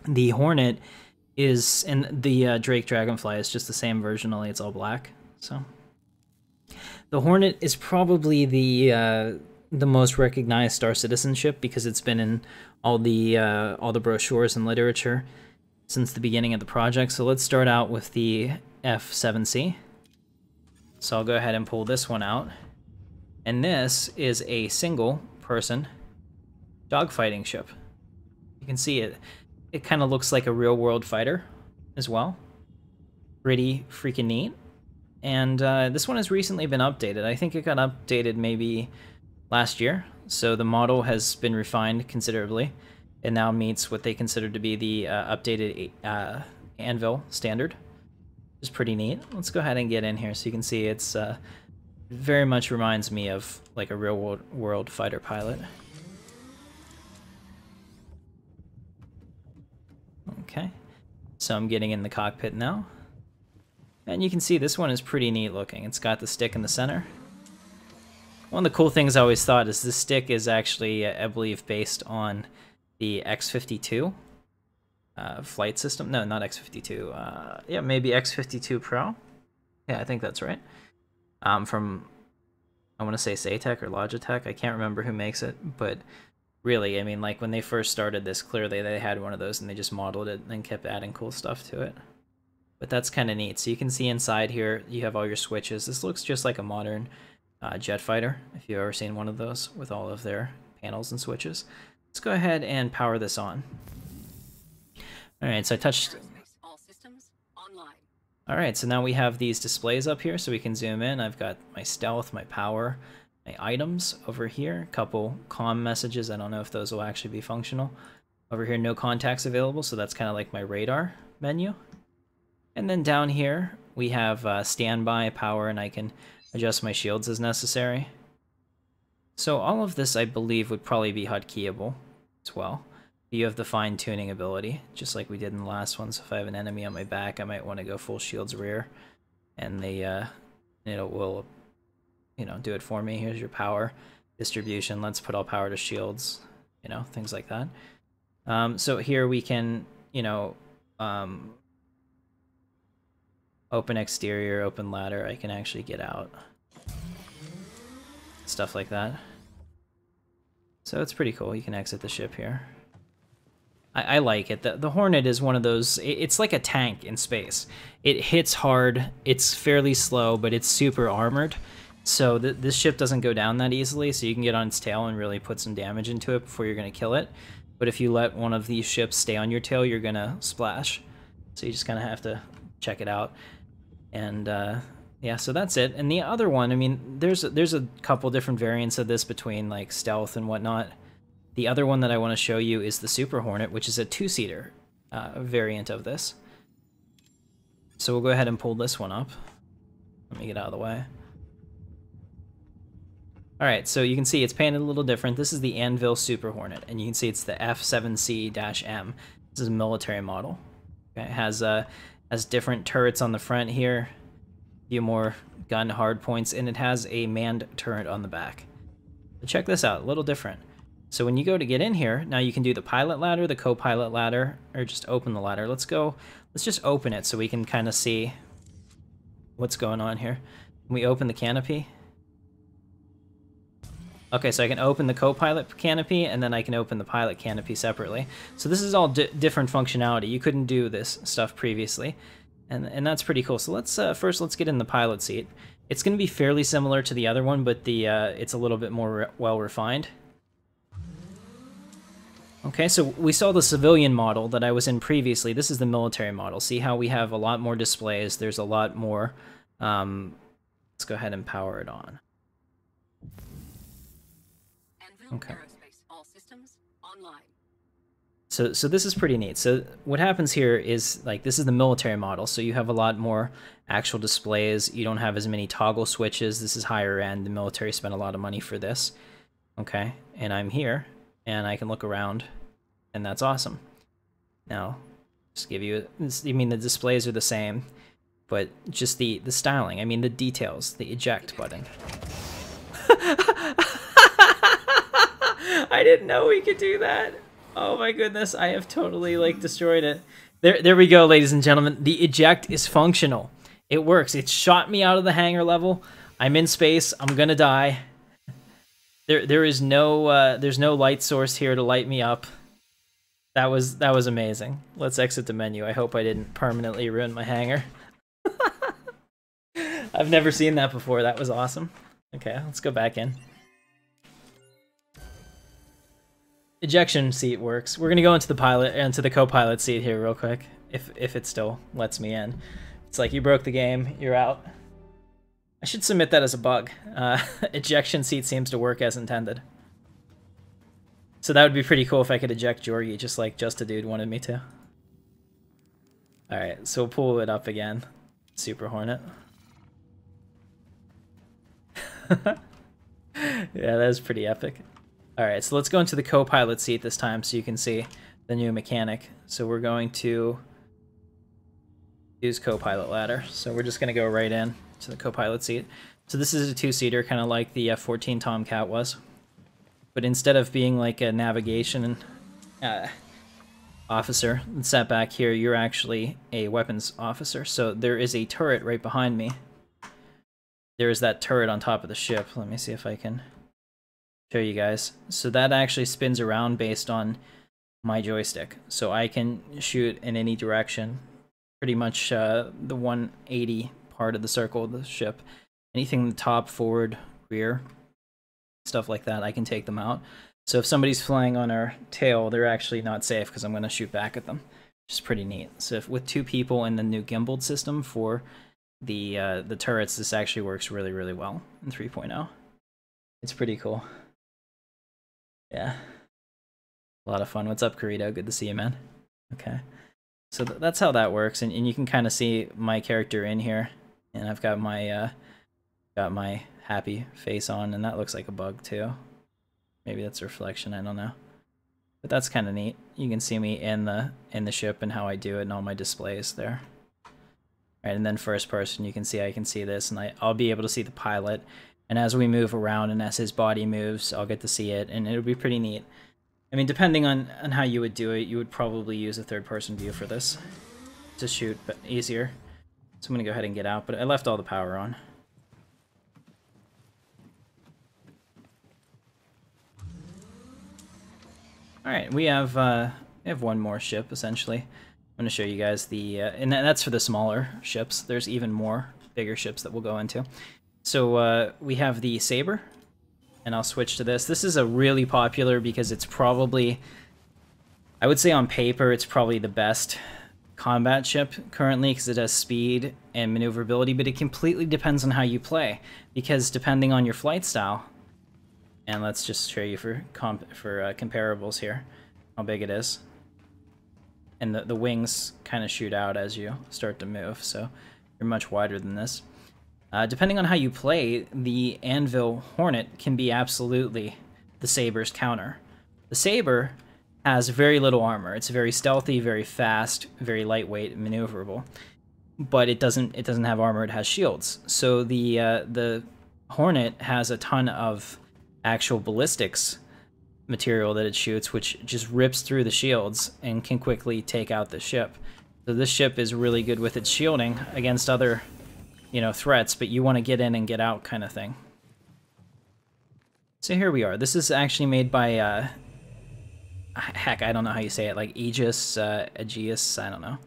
The Hornet is, and the Drake Dragonfly is just the same version, only it's all black. So the Hornet is probably the most recognized Star Citizen ship because it's been in all the brochures and literature since the beginning of the project. So let's start out with the F7C. So I'll go ahead and pull this one out. And this is a single-person dogfighting ship. You can see it. It kind of looks like a real-world fighter as well. Pretty freaking neat. And this one has recently been updated. I think it got updated maybe last year. So the model has been refined considerably. It now meets what they consider to be the updated Anvil standard, which is pretty neat. Let's go ahead and get in here so you can see it's very much reminds me of like a real world fighter pilot. Okay, so I'm getting in the cockpit now. And you can see this one is pretty neat looking. It's got the stick in the center. One of the cool things I always thought is this stick is actually, I believe, based on the X-52 flight system. No, not X-52. Yeah, maybe X-52 Pro. Yeah, I think that's right. From, I want to say Saytech or Logitech. I can't remember who makes it, but really, I mean, like when they first started this, clearly they had one of those and they just modeled it and kept adding cool stuff to it. But that's kind of neat. So you can see inside here, you have all your switches. This looks just like a modern jet fighter, if you've ever seen one of those with all of their panels and switches. Let's go ahead and power this on. All right, so I touched... All systems online. All right, so now we have these displays up here so we can zoom in. I've got my stealth, my power, my items over here, a couple comm messages. I don't know if those will actually be functional. Over here, no contacts available, so that's kind of like my radar menu. And then down here, we have standby, power, and I can adjust my shields as necessary. So all of this, I believe, would probably be hotkeyable as well. You have the fine-tuning ability, just like we did in the last one. So if I have an enemy on my back, I might want to go full shields rear, and it will, do it for me. Here's your power distribution. Let's put all power to shields, things like that. So here we can, open exterior, open ladder. I can actually get out. Stuff like that. So it's pretty cool. You can exit the ship here. I like it. The Hornet is one of those... It's like a tank in space. It hits hard. It's fairly slow, but it's super armored. So this ship doesn't go down that easily, so you can get on its tail and really put some damage into it before you're going to kill it. But if you let one of these ships stay on your tail, you're going to splash. So you just kind of have to check it out. And yeah, so that's it. And the other one, I mean, there's a couple different variants of this between like stealth and whatnot. The other one that I want to show you is the Super Hornet, which is a two-seater variant of this. So we'll go ahead and pull this one up. Let me get out of the way. All right, so you can see it's painted a little different. This is the Anvil Super Hornet, and you can see it's the F7C-M. This is a military model. Okay, it has different turrets on the front here, a few more gun hard points, and it has a manned turret on the back. So check this out, a little different. So when you go to get in here, now you can do the pilot ladder, the co-pilot ladder, or just open the ladder. Let's just open it so we can kind of see what's going on here. When we open the canopy, Okay, so I can open the co-pilot canopy, and then I can open the pilot canopy separately. So this is all different functionality. You couldn't do this stuff previously, and that's pretty cool. So let's first let's get in the pilot seat. It's going to be fairly similar to the other one, but the it's a little bit more well refined. Okay, so we saw the civilian model that I was in previously. This is the military model. See how we have a lot more displays. There's a lot more. Let's go ahead and power it on. Okay. All systems online. So this is pretty neat. So what happens here is, like, this is the military model, so you have a lot more actual displays. You don't have as many toggle switches. This is higher end. The military spent a lot of money for this. Okay, and I'm here, and I can look around, and that's awesome. Now, just give you, I mean, the displays are the same, but just the styling, I mean, the details, the eject button. I didn't know we could do that. Oh my goodness, I have totally, like, destroyed it. There we go, ladies and gentlemen. The eject is functional. It works. It shot me out of the hangar level. I'm in space. I'm gonna die. There's no light source here to light me up. That was amazing. Let's exit the menu. I hope I didn't permanently ruin my hangar. I've never seen that before. That was awesome. Okay, let's go back in. Ejection seat works. We're gonna go into the co-pilot seat here real quick, if it still lets me in. It's like, you broke the game, you're out. I should submit that as a bug. Ejection seat seems to work as intended. So that would be pretty cool if I could eject Jorgie, just like Just a Dude wanted me to. Alright, so we'll pull it up again. Super Hornet. Yeah, that is pretty epic. Alright, so let's go into the co-pilot seat this time so you can see the new mechanic. So we're going to use co-pilot ladder. So we're just going to go right in to the co-pilot seat. So this is a two-seater, kind of like the F-14 Tomcat was. But instead of being like a navigation officer sat back here, you're actually a weapons officer. So there is a turret right behind me. There is that turret on top of the ship. Let me see if I can show you guys. So that actually spins around based on my joystick. So I can shoot in any direction. Pretty much the 180 part of the circle of the ship. Anything in the top, forward, rear, stuff like that, I can take them out. So if somebody's flying on our tail, they're actually not safe because I'm going to shoot back at them, which is pretty neat. So if, with two people in the new gimbaled system for the turrets, this actually works really, really well in 3.0. It's pretty cool. Yeah. A lot of fun. What's up, Corito? Good to see you, man. Okay. So that's how that works, and you can kind of see my character in here, and I've got my happy face on, and that looks like a bug too. Maybe that's a reflection, I don't know. But that's kind of neat. You can see me in the ship and how I do it and all my displays there. Right, and then first person, you can see I can see this, and I'll be able to see the pilot. And as we move around and as his body moves, I'll get to see it, and it'll be pretty neat. I mean, depending on how you would do it, you would probably use a third-person view for this to shoot, but easier. So I'm going to go ahead and get out, but I left all the power on. Alright, we have one more ship, essentially. I'm going to show you guys the... and that's for the smaller ships. There's even more bigger ships that we'll go into. So we have the Saber, and I'll switch to this. This is a really popular because it's probably... I would say on paper it's probably the best combat ship currently because it has speed and maneuverability, but it completely depends on how you play. Because depending on your flight style... And let's just show you for comparables here, how big it is. And the wings kind of shoot out as you start to move, so you're much wider than this. Depending on how you play, the Anvil Hornet can be absolutely the Saber's counter. The Saber has very little armor. It's very stealthy, very fast, very lightweight, and maneuverable. But it doesn't have armor. It has shields. So the Hornet has a ton of actual ballistics material that it shoots, which just rips through the shields and can quickly take out the ship. So this ship is really good with its shielding against other, threats, but you want to get in and get out kind of thing. So here we are. This is actually made by, heck, I don't know how you say it, like Aegis, Aegeus, I don't know.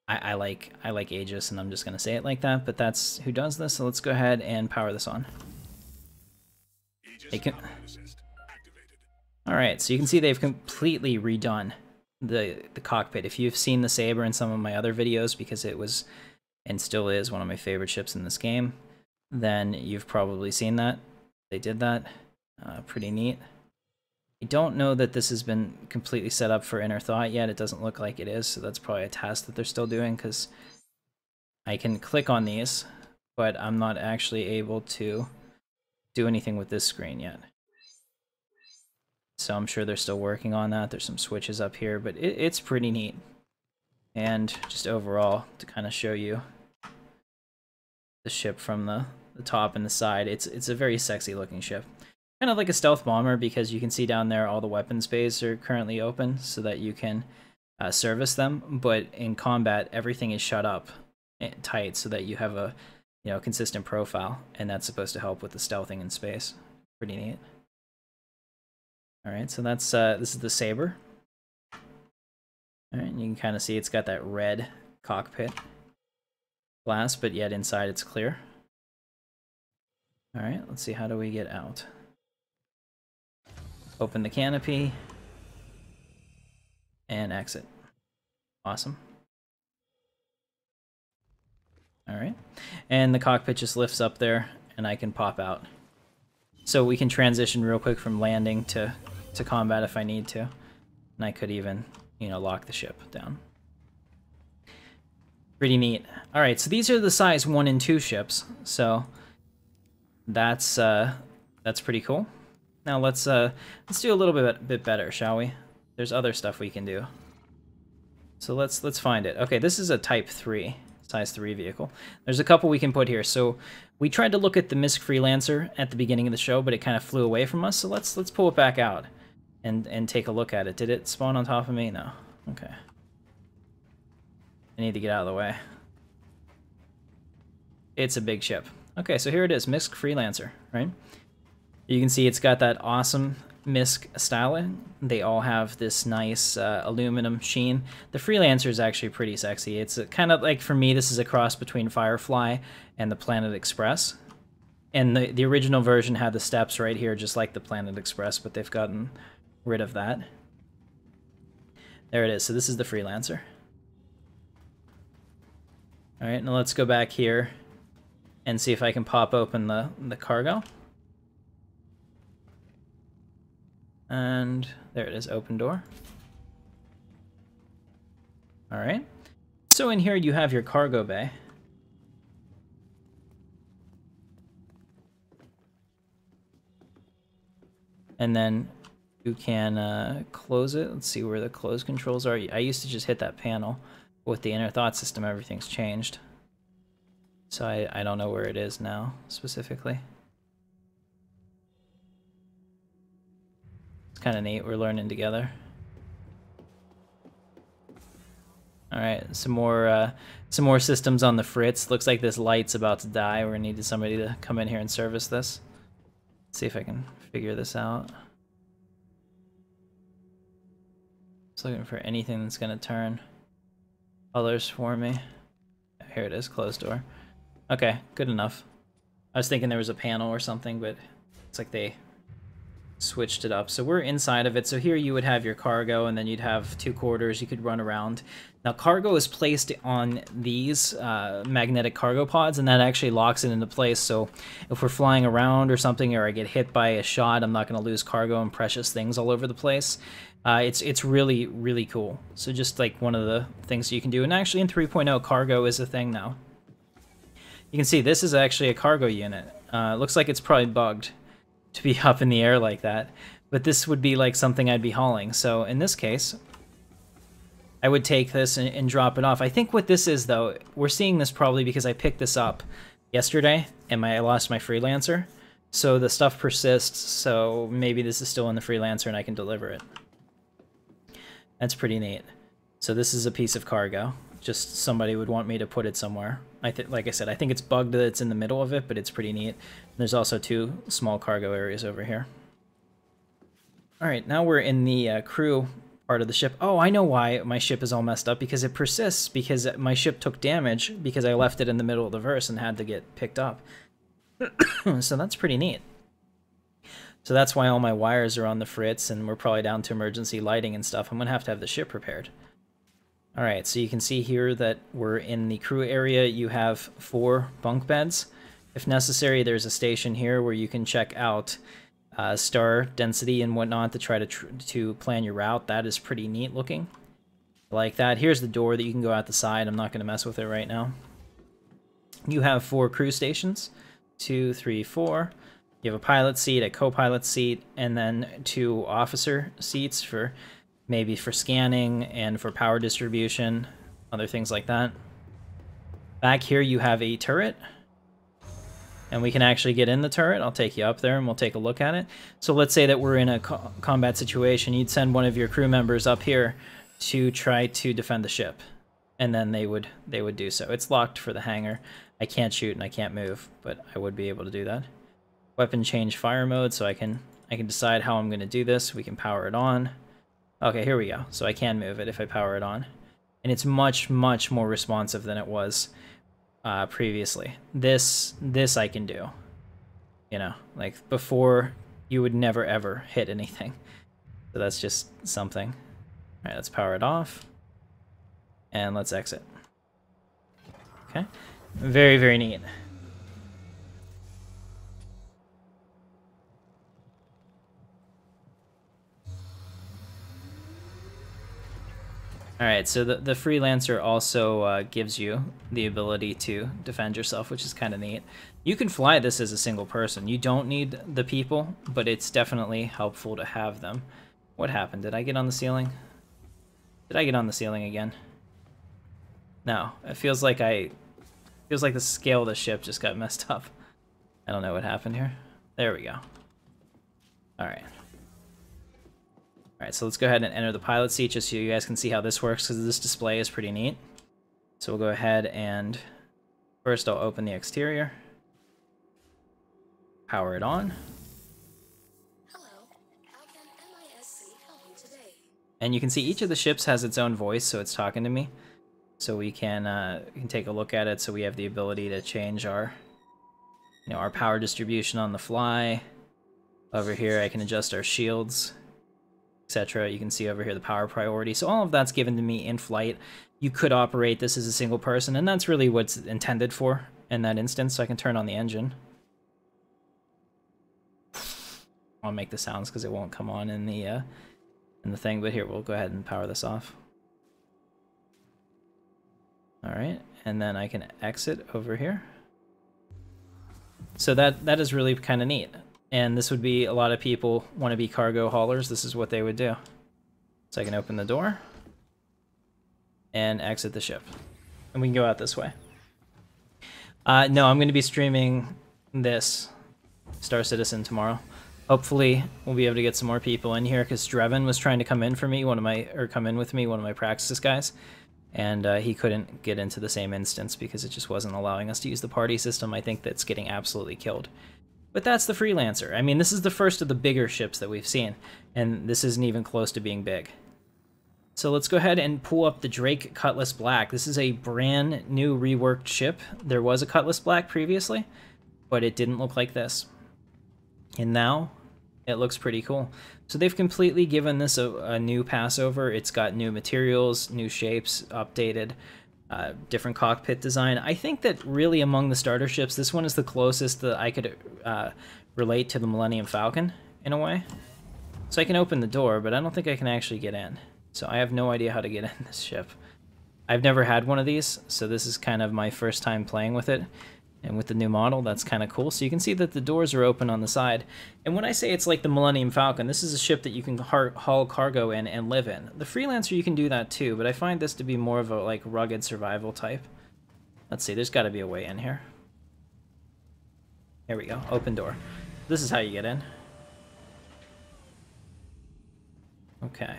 I like Aegis, and I'm just gonna say it like that, but that's who does this, so let's go ahead and power this on. Alright, so you can see they've completely redone the cockpit. If you've seen the Saber in some of my other videos, because it was, and still is, one of my favorite ships in this game, then you've probably seen that. They did that. Pretty neat. I don't know that this has been completely set up for Inner Thought yet. It doesn't look like it is, so that's probably a task that they're still doing, because I can click on these, but I'm not actually able to do anything with this screen yet. So I'm sure they're still working on that. There's some switches up here, but it's pretty neat. And just overall, to kind of show you the ship from the top and the side, it's a very sexy looking ship. Kind of like a stealth bomber, because you can see down there all the weapons bays are currently open so that you can service them, but in combat everything is shut up tight so that you have a consistent profile, and that's supposed to help with the stealthing in space. Pretty neat. Alright, so that's this is the Saber. Alright, and you can kind of see it's got that red cockpit glass, but yet inside it's clear. Alright, let's see, how do we get out? Open the canopy and exit. Awesome. Alright, and the cockpit just lifts up there and I can pop out. So we can transition real quick from landing to combat if I need to. And I could even, lock the ship down. Pretty neat. Alright, so these are the size 1 and 2 ships, so that's pretty cool. Now let's do a little bit better, shall we? There's other stuff we can do. So let's find it. Okay, this is a Type 3, size 3 vehicle. There's a couple we can put here. So we tried to look at the MISC Freelancer at the beginning of the show, but it kind of flew away from us. So let's pull it back out and take a look at it. Did it spawn on top of me? No. Okay. I need to get out of the way. It's a big ship. Okay, so here it is, MISC Freelancer, right? You can see it's got that awesome MISC styling. They all have this nice aluminum sheen. The Freelancer is actually pretty sexy. It's kind of like, for me, this is a cross between Firefly and the Planet Express. And the original version had the steps right here, just like the Planet Express, but they've gotten rid of that. There it is. So this is the Freelancer. All right, now let's go back here and see if I can pop open the cargo. And there it is, open door. All right. So in here you have your cargo bay. And then you can close it. Let's see where the close controls are. I used to just hit that panel. With the Inner Thought system, everything's changed. So I don't know where it is now, specifically. It's kind of neat, we're learning together. Alright, some more systems on the fritz. Looks like this light's about to die. We're gonna need somebody to come in here and service this. Let's see if I can figure this out. Just looking for anything that's gonna turn colors for me. Here it is, closed door. Okay, good enough. I was thinking there was a panel or something, but it's like they switched it up. So we're inside of it. So here you would have your cargo, and then you'd have 2 quarters you could run around. Now cargo is placed on these magnetic cargo pods, and that actually locks it into place. So if we're flying around or something, or I get hit by a shot, I'm not going to lose cargo and precious things all over the place. It's really, really cool. So just like one of the things you can do. And actually in 3.0, cargo is a thing now. You can see this is actually a cargo unit. Looks like it's probably bugged to be up in the air like that. But this would be like something I'd be hauling. So in this case, I would take this and drop it off. I think what this is, though, we're seeing this probably because I picked this up yesterday and I lost my Freelancer. So the stuff persists, so maybe this is still in the Freelancer and I can deliver it. That's pretty neat. So this is a piece of cargo. Just somebody would want me to put it somewhere. Like I said, I think it's bugged that it's in the middle of it, but it's pretty neat. There's also 2 small cargo areas over here. Alright, now we're in the crew part of the ship. Oh, I know why my ship is all messed up, because it persists, because my ship took damage, because I left it in the middle of the verse and had to get picked up. So that's pretty neat. So that's why all my wires are on the fritz, and we're probably down to emergency lighting and stuff. I'm going to have the ship repaired. Alright, so you can see here that we're in the crew area. You have 4 bunk beds. If necessary, there's a station here where you can check out star density and whatnot to try to plan your route. That is pretty neat looking. Like that. Here's the door that you can go out the side. I'm not going to mess with it right now. You have 4 crew stations. 2, 3, 4. You have a pilot seat, a co-pilot seat, and then 2 officer seats for maybe for scanning and for power distribution, other things like that. Back here you have a turret, and we can actually get in the turret. I'll take you up there and we'll take a look at it. So let's say that we're in a combat situation. You'd send one of your crew members up here to try to defend the ship, and then they would do so. It's locked for the hangar. I can't shoot and I can't move, but I would be able to do that. Weapon change fire mode, so I can decide how I'm going to do this. We can power it on. Okay, here we go. So I can move it if I power it on. And it's much, much more responsive than it was previously. This I can do. You know, like before, you would never ever hit anything. So that's just something. All right, let's power it off. And let's exit. Okay. Very, very neat. Alright, so the Freelancer also gives you the ability to defend yourself, which is kind of neat. You can fly this as a single person. You don't need the people, but it's definitely helpful to have them. What happened? Did I get on the ceiling? Did I get on the ceiling again? No. It feels like the scale of the ship just got messed up. I don't know what happened here. There we go. Alright. Alright, so let's go ahead and enter the pilot seat just so you guys can see how this works, because this display is pretty neat. So we'll go ahead and first I'll open the exterior. Power it on. Hello. How can MISC help you today? And you can see each of the ships has its own voice, so it's talking to me. So we can take a look at it, so we have the ability to change our power distribution on the fly. Over here I can adjust our shields, etc. You can see over here the power priority. So all of that's given to me in flight. You could operate this as a single person, and that's really what's intended for in that instance. So I can turn on the engine. I'll make the sounds because it won't come on in the thing, but here we'll go ahead and power this off. Alright, and then I can exit over here. So that is really kind of neat. And this would be, a lot of people want to be cargo haulers. This is what they would do. So I can open the door and exit the ship. And we can go out this way. No, I'm going to be streaming this Star Citizen tomorrow. Hopefully we'll be able to get some more people in here, because Dreven was trying to come in with me, one of my Praxis guys. And he couldn't get into the same instance because it just wasn't allowing us to use the party system. I think that's getting absolutely killed. But that's the Freelancer. I mean, this is the first of the bigger ships that we've seen, and this isn't even close to being big. So let's go ahead and pull up the Drake Cutlass Black. This is a brand new reworked ship. There was a Cutlass Black previously, but it didn't look like this. And now it looks pretty cool. So they've completely given this a new passover. It's got new materials, new shapes, updated, different cockpit design. I think that really among the starter ships, this one is the closest that I could relate to the Millennium Falcon in a way. So I can open the door, but I don't think I can actually get in. So I have no idea how to get in this ship. I've never had one of these, so this is kind of my first time playing with it. And with the new model, that's kind of cool. So you can see that the doors are open on the side. And when I say it's like the Millennium Falcon, this is a ship that you can haul cargo in and live in. The Freelancer, you can do that too, but I find this to be more of a like rugged survival type. Let's see, there's got to be a way in here. Here we go, open door. This is how you get in. Okay.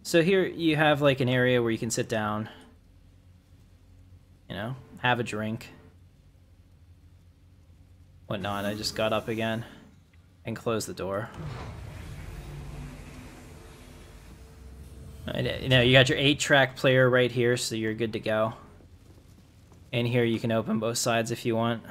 So here you have like an area where you can sit down, you know, have a drink, whatnot. I just got up again and closed the door. You know, you got your 8-track player right here, so you're good to go. And here you can open both sides if you want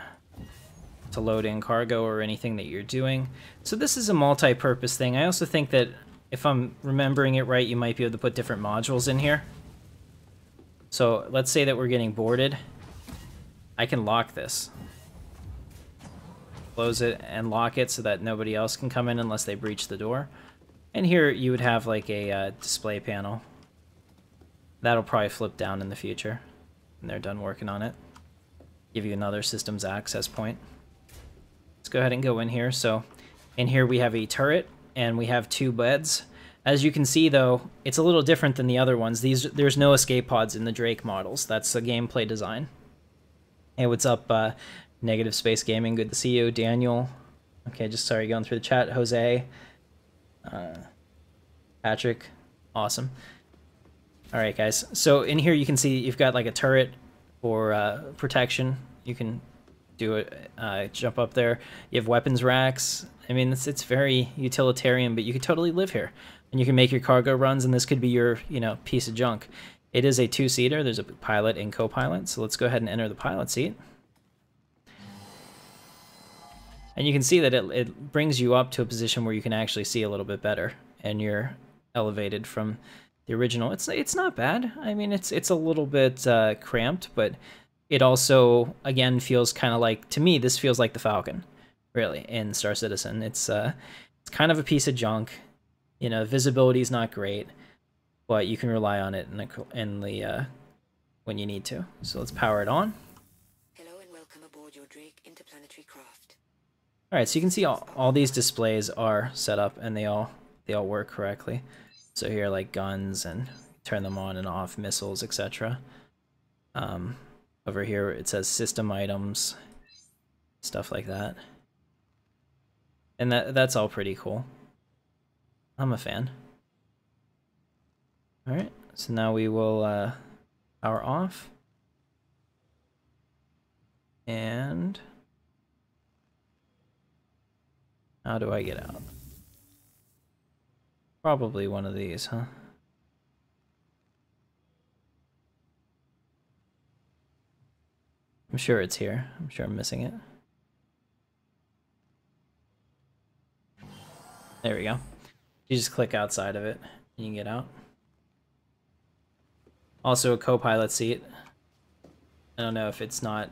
to load in cargo or anything that you're doing. So this is a multi-purpose thing. I also think that if I'm remembering it right, you might be able to put different modules in here. So let's say that we're getting boarded. I can lock this. Close it and lock it so that nobody else can come in unless they breach the door. And here you would have like a display panel. That'll probably flip down in the future when they're done working on it. Give you another systems access point. Let's go ahead and go in here. So in here we have a turret and we have 2 beds. As you can see though, it's a little different than the other ones. There's no escape pods in the Drake models. That's a gameplay design. Hey, what's up, Negative Space Gaming? Good to see you. Daniel. Okay, just sorry, going through the chat. Jose. Patrick. Awesome. All right, guys. So in here you can see you've got like a turret for protection. You can do it, jump up there. You have weapons racks. I mean, it's very utilitarian, but you could totally live here. And you can make your cargo runs, and this could be your, you know, piece of junk. It is a 2-seater. There's a pilot and co-pilot. So let's go ahead and enter the pilot seat. And you can see that it brings you up to a position where you can actually see a little bit better, and you're elevated from the original. It's not bad. I mean, it's a little bit cramped, but it also again feels kind of like, to me, this feels like the Falcon, really, in Star Citizen. It's kind of a piece of junk. You know, visibility is not great, but you can rely on it in the when you need to. So let's power it on. Hello and welcome aboard your Drake interplanetary craft. All right, so you can see all these displays are set up and they all work correctly. So here, like guns, and turn them on and off, missiles, etc. Over here it says system items, stuff like that, and that's all pretty cool. I'm a fan. All right, so now we will power off, and how do I get out? Probably one of these, huh? I'm sure it's here. I'm sure I'm missing it. There we go. You just click outside of it and you can get out. Also a co-pilot seat. I don't know if it's not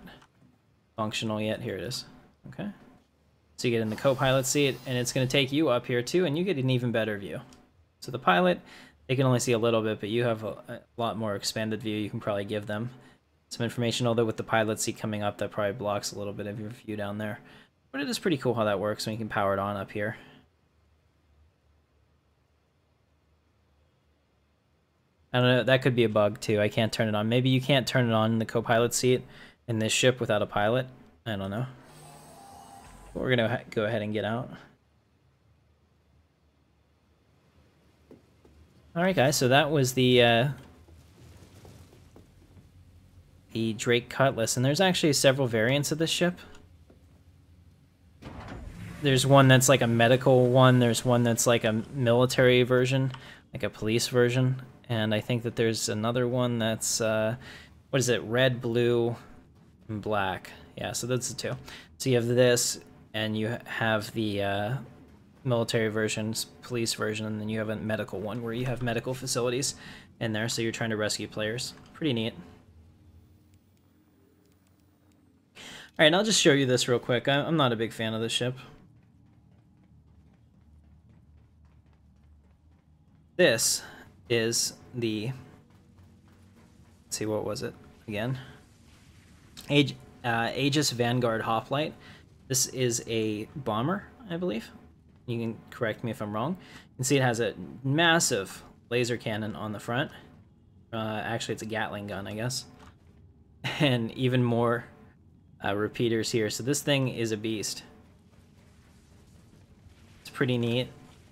functional yet. Here it is. Okay. So you get in the co-pilot seat and it's going to take you up here too, and you get an even better view. So the pilot, they can only see a little bit, but you have a lot more expanded view. You can probably give them some information, although with the pilot seat coming up, that probably blocks a little bit of your view down there. But it is pretty cool how that works when you can power it on up here. I don't know, that could be a bug too. I can't turn it on. Maybe you can't turn it on in the co-pilot seat in this ship without a pilot. I don't know. But we're gonna go ahead and get out. Alright guys, so that was the Drake Cutlass, and there's actually several variants of this ship. There's one that's like a medical one, there's one that's like a military version, like a police version, and I think that there's another one that's, what is it, red, blue, and black. Yeah, so that's the two. So you have this, and you have the military versions, police version, and then you have a medical one where you have medical facilities in there, so you're trying to rescue players. Pretty neat. Alright, I'll just show you this real quick. I'm not a big fan of this ship. This is the, let's see, what was it again? Aegis Vanguard Hoplite. This is a bomber, I believe. You can correct me if I'm wrong. You can see it has a massive laser cannon on the front. Actually, it's a Gatling gun, I guess. And even more repeaters here. So this thing is a beast. It's pretty neat.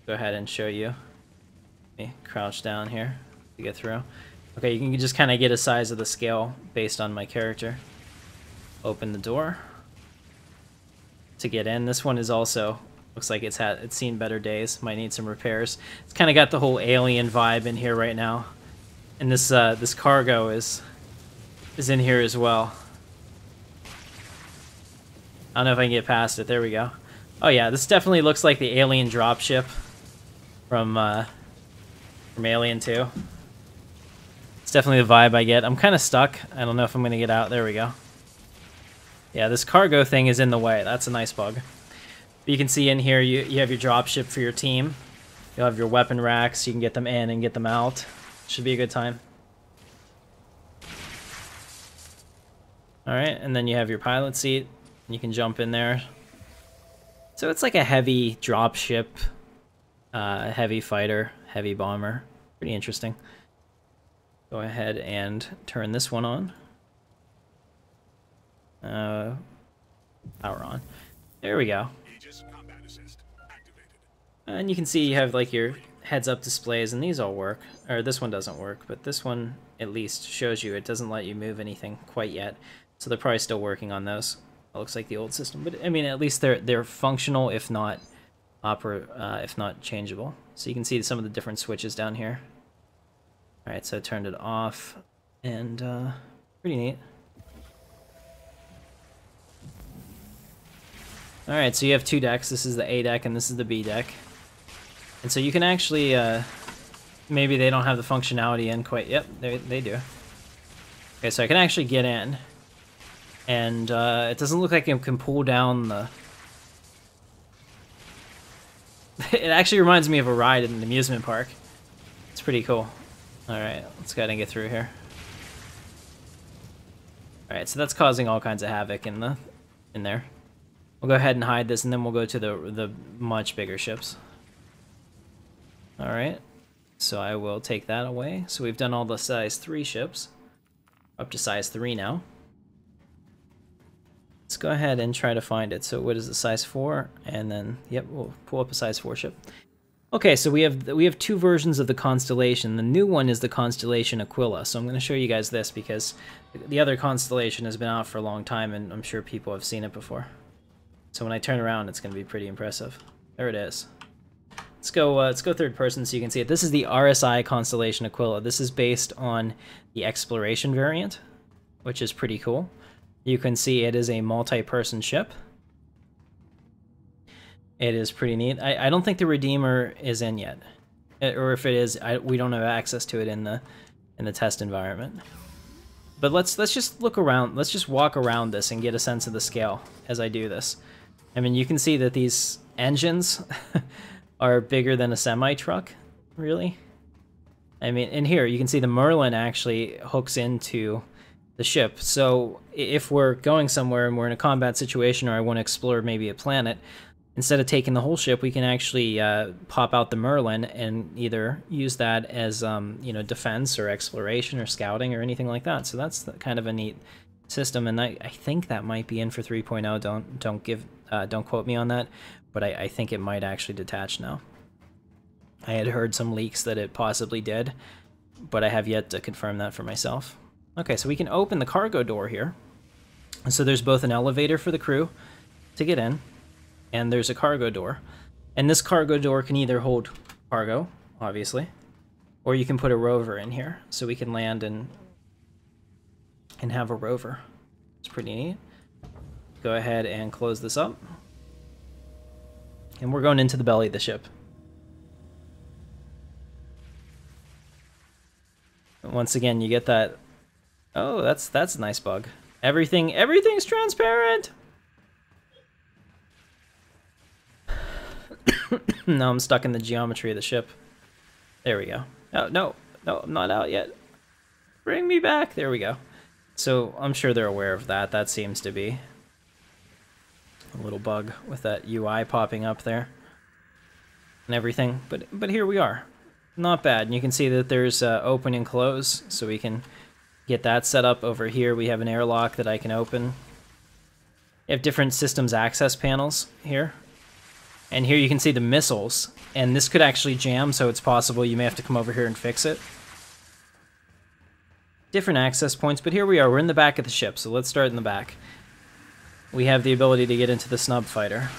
Go ahead and show you. Let me crouch down here to get through. Okay, you can just kind of get a size of the scale based on my character. Open the door to get in. This one is also Looks like it's seen better days. Might need some repairs. It's kind of got the whole alien vibe in here right now. And this this cargo is in here as well. I don't know if I can get past it. There we go. Oh yeah, this definitely looks like the alien dropship from Alien 2. It's definitely the vibe I get. I'm kind of stuck. I don't know if I'm gonna get out. There we go. Yeah, this cargo thing is in the way. That's a nice bug. But you can see in here you have your dropship for your team. You'll have your weapon racks. You can get them in and get them out. Should be a good time. Alright, and then you have your pilot seat. You can jump in there. So it's like a heavy dropship, heavy fighter, heavy bomber. Pretty interesting. Go ahead and turn this one on. Power on. There we go. And you can see you have like your heads-up displays, and these all work. Or this one doesn't work, but this one at least shows you. It doesn't let you move anything quite yet. So they're probably still working on those. It looks like the old system, but I mean, at least they're functional, if not changeable. So you can see some of the different switches down here. All right, so I turned it off, and pretty neat. All right, so you have two decks. This is the A deck, and this is the B deck. And so you can actually, maybe they don't have the functionality in quite. Yep, they do. Okay, so I can actually get in. And it doesn't look like it can pull down the... It actually reminds me of a ride in an amusement park. It's pretty cool. Alright, let's go ahead and get through here. Alright, so that's causing all kinds of havoc in there. We'll go ahead and hide this, and then we'll go to the much bigger ships. Alright, so I will take that away. So we've done all the size 3 ships. Up to size 3 now. Let's go ahead and try to find it. So what is the size 4? And then, yep, we'll pull up a size 4 ship. Okay, so we have 2 versions of the Constellation. The new one is the Constellation Aquila. So I'm going to show you guys this because the other Constellation has been out for a long time, and I'm sure people have seen it before. So when I turn around, it's going to be pretty impressive. There it is. Let's go third person so you can see it. This is the RSI Constellation Aquila. This is based on the Exploration variant, which is pretty cool. You can see it is a multi-person ship. It is pretty neat. I don't think the Redeemer is in yet, or if it is, we don't have access to it in the test environment. But let's just look around. Let's just walk around this and get a sense of the scale as I do this. I mean, you can see that these engines are bigger than a semi-truck, really. I mean, in here you can see the Merlin actually hooks into the ship. So if we're going somewhere and we're in a combat situation, or I want to explore maybe a planet, instead of taking the whole ship, we can actually pop out the Merlin and either use that as you know, defense or exploration or scouting or anything like that. So that's kind of a neat system, and I think that might be in for 3.0. Don't quote me on that, but I think it might actually detach now. I had heard some leaks that it possibly did, but I have yet to confirm that for myself. Okay, so we can open the cargo door here. So there's both an elevator for the crew to get in, and there's a cargo door. And this cargo door can either hold cargo, obviously, or you can put a rover in here, so we can land and have a rover. It's pretty neat. Go ahead and close this up. And we're going into the belly of the ship. Once again, you get that. Oh, that's a nice bug. Everything's transparent. No, I'm stuck in the geometry of the ship. There we go. Oh, no, I'm not out yet. Bring me back. There we go. So I'm sure they're aware of that. That seems to be a little bug with that UI popping up there and everything. But here we are. Not bad. And you can see that there's open and close, so we can get that set up. Over here we have an airlock that I can open. You have different systems access panels here. And here you can see the missiles. And this could actually jam, so it's possible you may have to come over here and fix it. Different access points, but here we are. We're in the back of the ship, so let's start in the back. We have the ability to get into the snub fighter.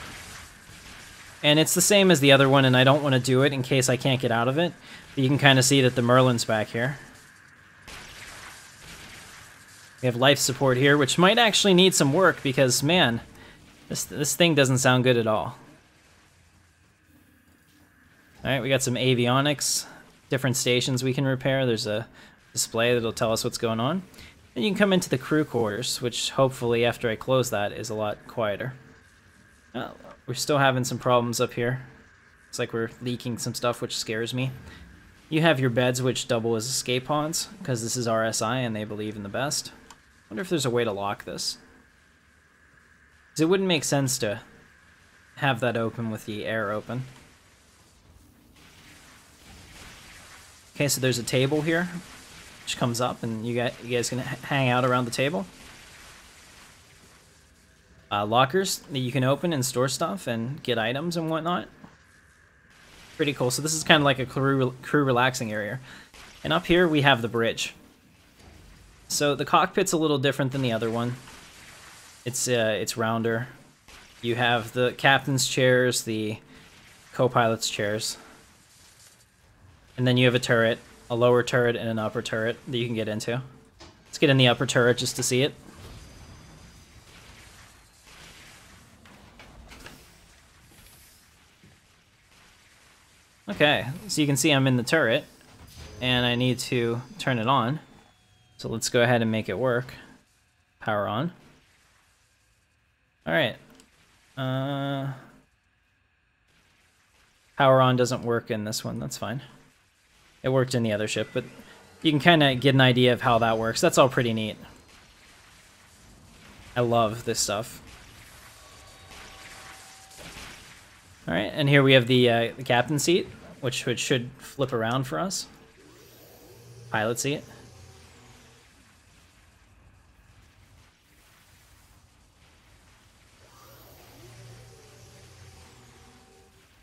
And it's the same as the other one, and I don't want to do it in case I can't get out of it. But you can kind of see that the Merlin's back here. We have life support here, which might actually need some work because, man, this thing doesn't sound good at all. Alright, we got some avionics, different stations we can repair. There's a display that'll tell us what's going on. And you can come into the crew quarters, which hopefully after I close that is a lot quieter. We're still having some problems up here. It's like we're leaking some stuff, which scares me. You have your beds, which double as escape pods, because this is RSI and they believe in the best. I wonder if there's a way to lock this. Because it wouldn't make sense to have that open with the air open. Okay, so there's a table here, which comes up, and you guys can hang out around the table. Lockers that you can open and store stuff and get items and whatnot. Pretty cool. So this is kind of like a crew relaxing area. And up here we have the bridge. So the cockpit's a little different than the other one. It's rounder. You have the captain's chairs, the co-pilot's chairs. And then you have a turret, a lower turret and an upper turret that you can get into. Let's get in the upper turret just to see it. Okay, so you can see I'm in the turret, and I need to turn it on. So let's go ahead and make it work. Power on. Alright. Power on doesn't work in this one, that's fine. It worked in the other ship, but you can kind of get an idea of how that works. That's all pretty neat. I love this stuff. Alright, and here we have the captain seat, which should flip around for us. Pilot seat.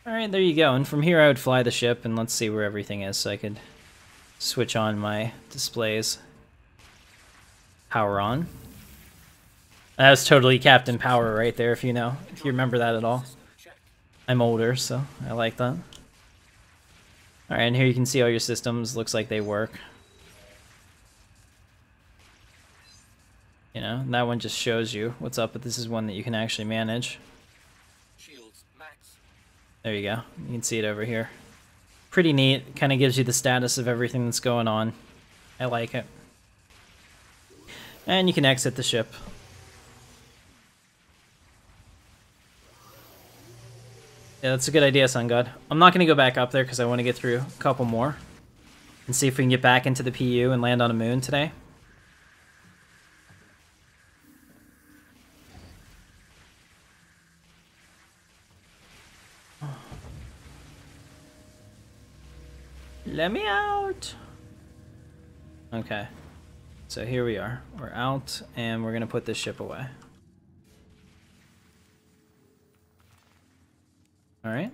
Alright, there you go. And from here I would fly the ship, and let's see where everything is so I could switch on my displays. Power on. That was totally Captain Power right there, if you remember that at all. I'm older, so I like that. Alright, and here you can see all your systems. Looks like they work. You know, and that one just shows you what's up, but this is one that you can actually manage. There you go. You can see it over here. Pretty neat. Kind of gives you the status of everything that's going on. I like it. And you can exit the ship. Yeah, that's a good idea, Sun God. I'm not going to go back up there because I want to get through a couple more. And see if we can get back into the PU and land on a moon today. Let me out! Okay. So here we are. We're out, and we're going to put this ship away. Alright.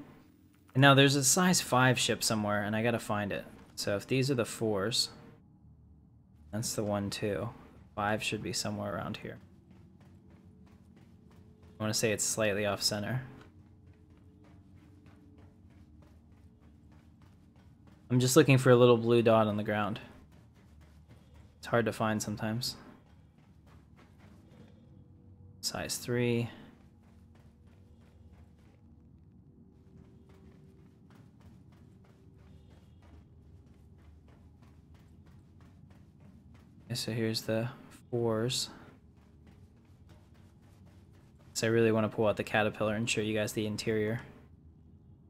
And now there's a size 5 ship somewhere, and I gotta find it. So if these are the 4s, that's the 1, 2. 5 should be somewhere around here. I want to say it's slightly off center. I'm just looking for a little blue dot on the ground. It's hard to find sometimes. Size 3. Okay, so here's the 4s. So I really want to pull out the caterpillar and show you guys the interior.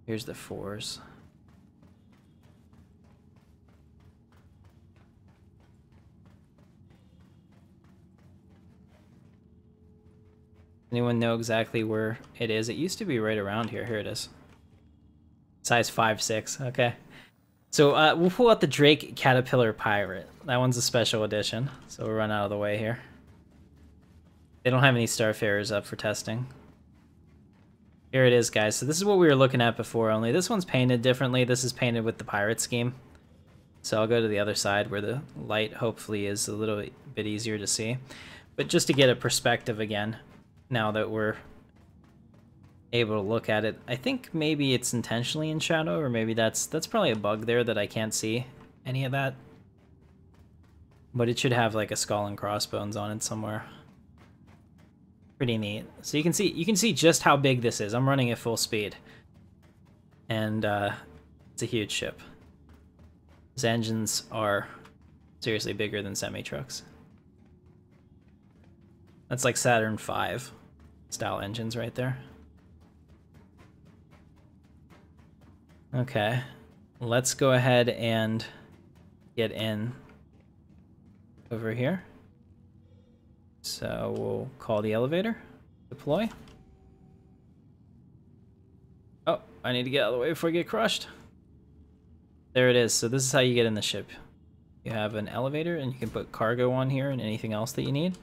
Here's the 4s. Anyone know exactly where it is? It used to be right around here. Here it is. Size 5, 6. Okay. So we'll pull out the Drake Caterpillar Pirate. That one's a special edition, so we'll run out of the way here. They don't have any Starfarers up for testing. Here it is, guys. So this is what we were looking at before, only this one's painted differently. This is painted with the pirate scheme. So I'll go to the other side where the light hopefully is a little bit easier to see. But just to get a perspective again, now that we're able to look at it. I think maybe it's intentionally in shadow, or maybe that's probably a bug there that I can't see any of that. But it should have like a skull and crossbones on it somewhere. Pretty neat. So you can see just how big this is. I'm running at full speed. And it's a huge ship. These engines are seriously bigger than semi-trucks. That's like Saturn V style engines right there. Okay, let's go ahead and get in over here. So we'll call the elevator, deploy. Oh, I need to get out of the way before I get crushed. There it is. So this is how you get in the ship. You have an elevator and you can put cargo on here and anything else that you need.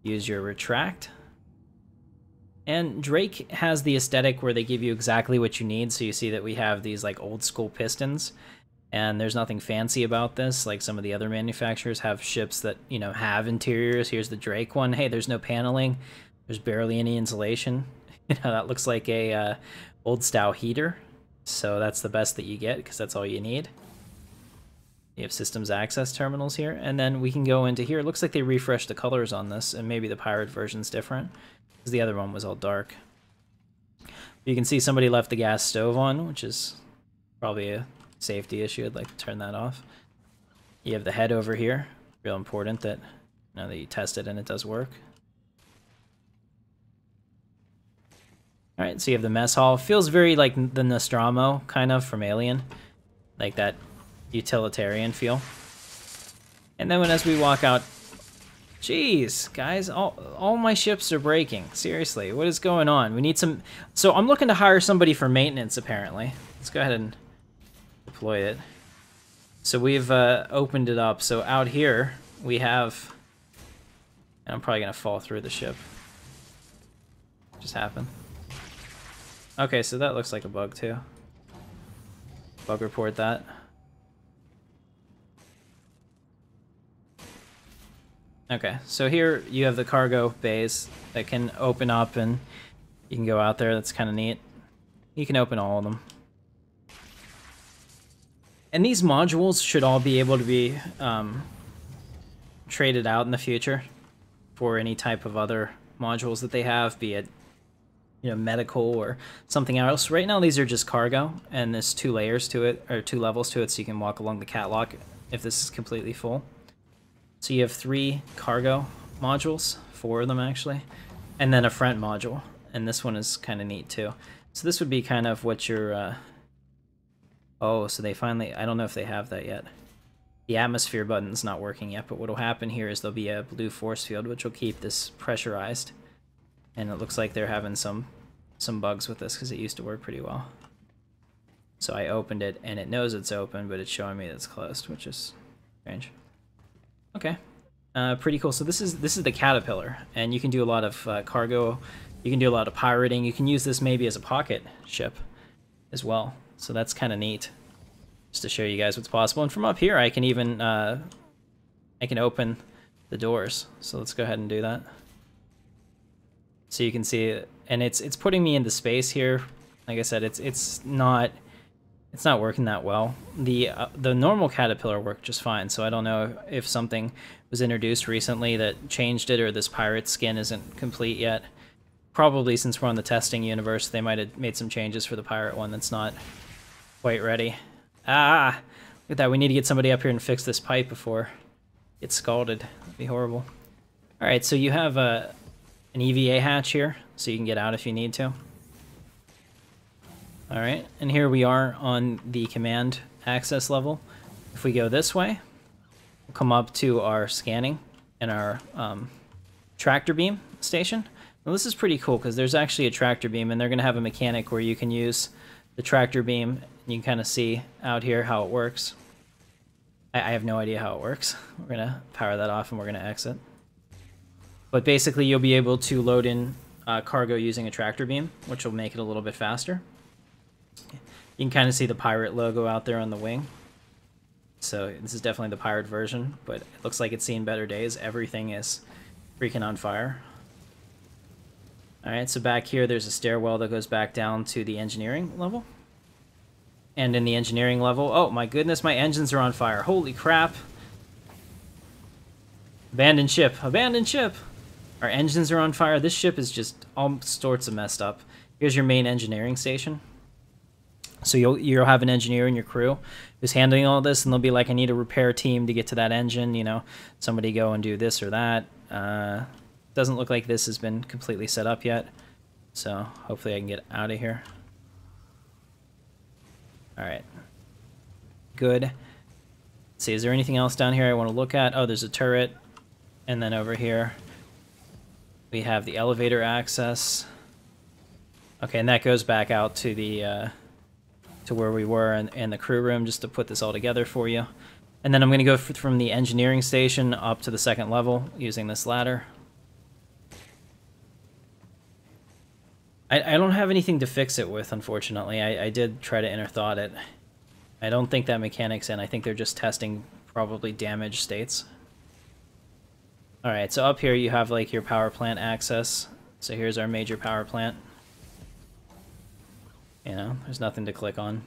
Use your retract. And Drake has the aesthetic where they give you exactly what you need. So you see that we have these like old school pistons. And there's nothing fancy about this, like some of the other manufacturers have ships that, you know, have interiors. Here's the Drake one. Hey, there's no paneling. There's barely any insulation. You know, that looks like a old style heater. So that's the best that you get because that's all you need. You have systems access terminals here. And then we can go into here. It looks like they refreshed the colors on this, and maybe the pirate version's different because the other one was all dark. You can see somebody left the gas stove on, which is probably a safety issue. I'd like to turn that off. You have the head over here. Real important that, you know, that you test it and it does work. All right, so you have the mess hall. Feels very like the Nostromo kind of from Alien, like that utilitarian feel. And then as we walk out, jeez, guys, all my ships are breaking. Seriously, what is going on? We need some. So I'm looking to hire somebody for maintenance. Apparently, let's go ahead and deploy it. So we've opened it up. So out here we have, and I'm probably gonna fall through the ship. Just happened. Okay, so that looks like a bug too. Bug report that. Okay, so here you have the cargo bays that can open up and you can go out there. That's kind of neat. You can open all of them. And these modules should all be able to be traded out in the future for any type of other modules that they have, be it, you know, medical or something else. Right now these are just cargo, and there's 2 layers to it, or 2 levels to it, so you can walk along the catwalk if this is completely full. So you have 3 cargo modules, 4 of them actually, and then a front module, and this one is kind of neat too. So this would be kind of what your oh, so they finally, I don't know if they have that yet. The atmosphere button's not working yet, but what will happen here is there'll be a blue force field which will keep this pressurized. And it looks like they're having some bugs with this because it used to work pretty well. So I opened it and it knows it's open, but it's showing me that it's closed, which is strange. Okay, pretty cool. So this is the Caterpillar, and you can do a lot of cargo. You can do a lot of pirating. You can use this maybe as a pocket ship as well. So that's kind of neat, just to show you guys what's possible. And from up here, I can even I can open the doors. So let's go ahead and do that. So you can see it, and it's putting me into space here. Like I said, it's not working that well. The normal Caterpillar worked just fine. So I don't know if something was introduced recently that changed it, or this pirate skin isn't complete yet. Probably since we're on the testing universe, they might have made some changes for the pirate one that's not quite ready. Ah, look at that. We need to get somebody up here and fix this pipe before it gets scalded. That'd be horrible. All right, so you have an EVA hatch here, so you can get out if you need to. All right, and here we are on the command access level. If we go this way, we'll come up to our scanning and our tractor beam station. Now this is pretty cool because there's actually a tractor beam, and they're going to have a mechanic where you can use the tractor beam, and you can kind of see out here how it works. I have no idea how it works. We're going to power that off and we're going to exit. But basically you'll be able to load in cargo using a tractor beam, which will make it a little bit faster. You can kind of see the pirate logo out there on the wing. So this is definitely the pirate version, but it looks like it's seen better days. Everything is freaking on fire. Alright, so back here there's a stairwell that goes back down to the engineering level. And in the engineering level... Oh my goodness, my engines are on fire. Holy crap. Abandoned ship. Abandoned ship! Our engines are on fire. This ship is just all sorts of messed up. Here's your main engineering station. So you'll have an engineer in your crew who's handling all this, and they'll be like, I need a repair team to get to that engine, you know, somebody go and do this or that. Doesn't look like this has been completely set up yet, so hopefully I can get out of here. Alright. Good. Let's see, is there anything else down here I want to look at? Oh, there's a turret, and then over here we have the elevator access. Okay, and that goes back out to the... to where we were in the crew room, just to put this all together for you. And then I'm going to go from the engineering station up to the second level using this ladder. I don't have anything to fix it with, unfortunately. I did try to inner thought it. I don't think that mechanic's in. I think they're just testing probably damaged states. Alright, so up here you have like your power plant access. So here's our major power plant. You know, there's nothing to click on.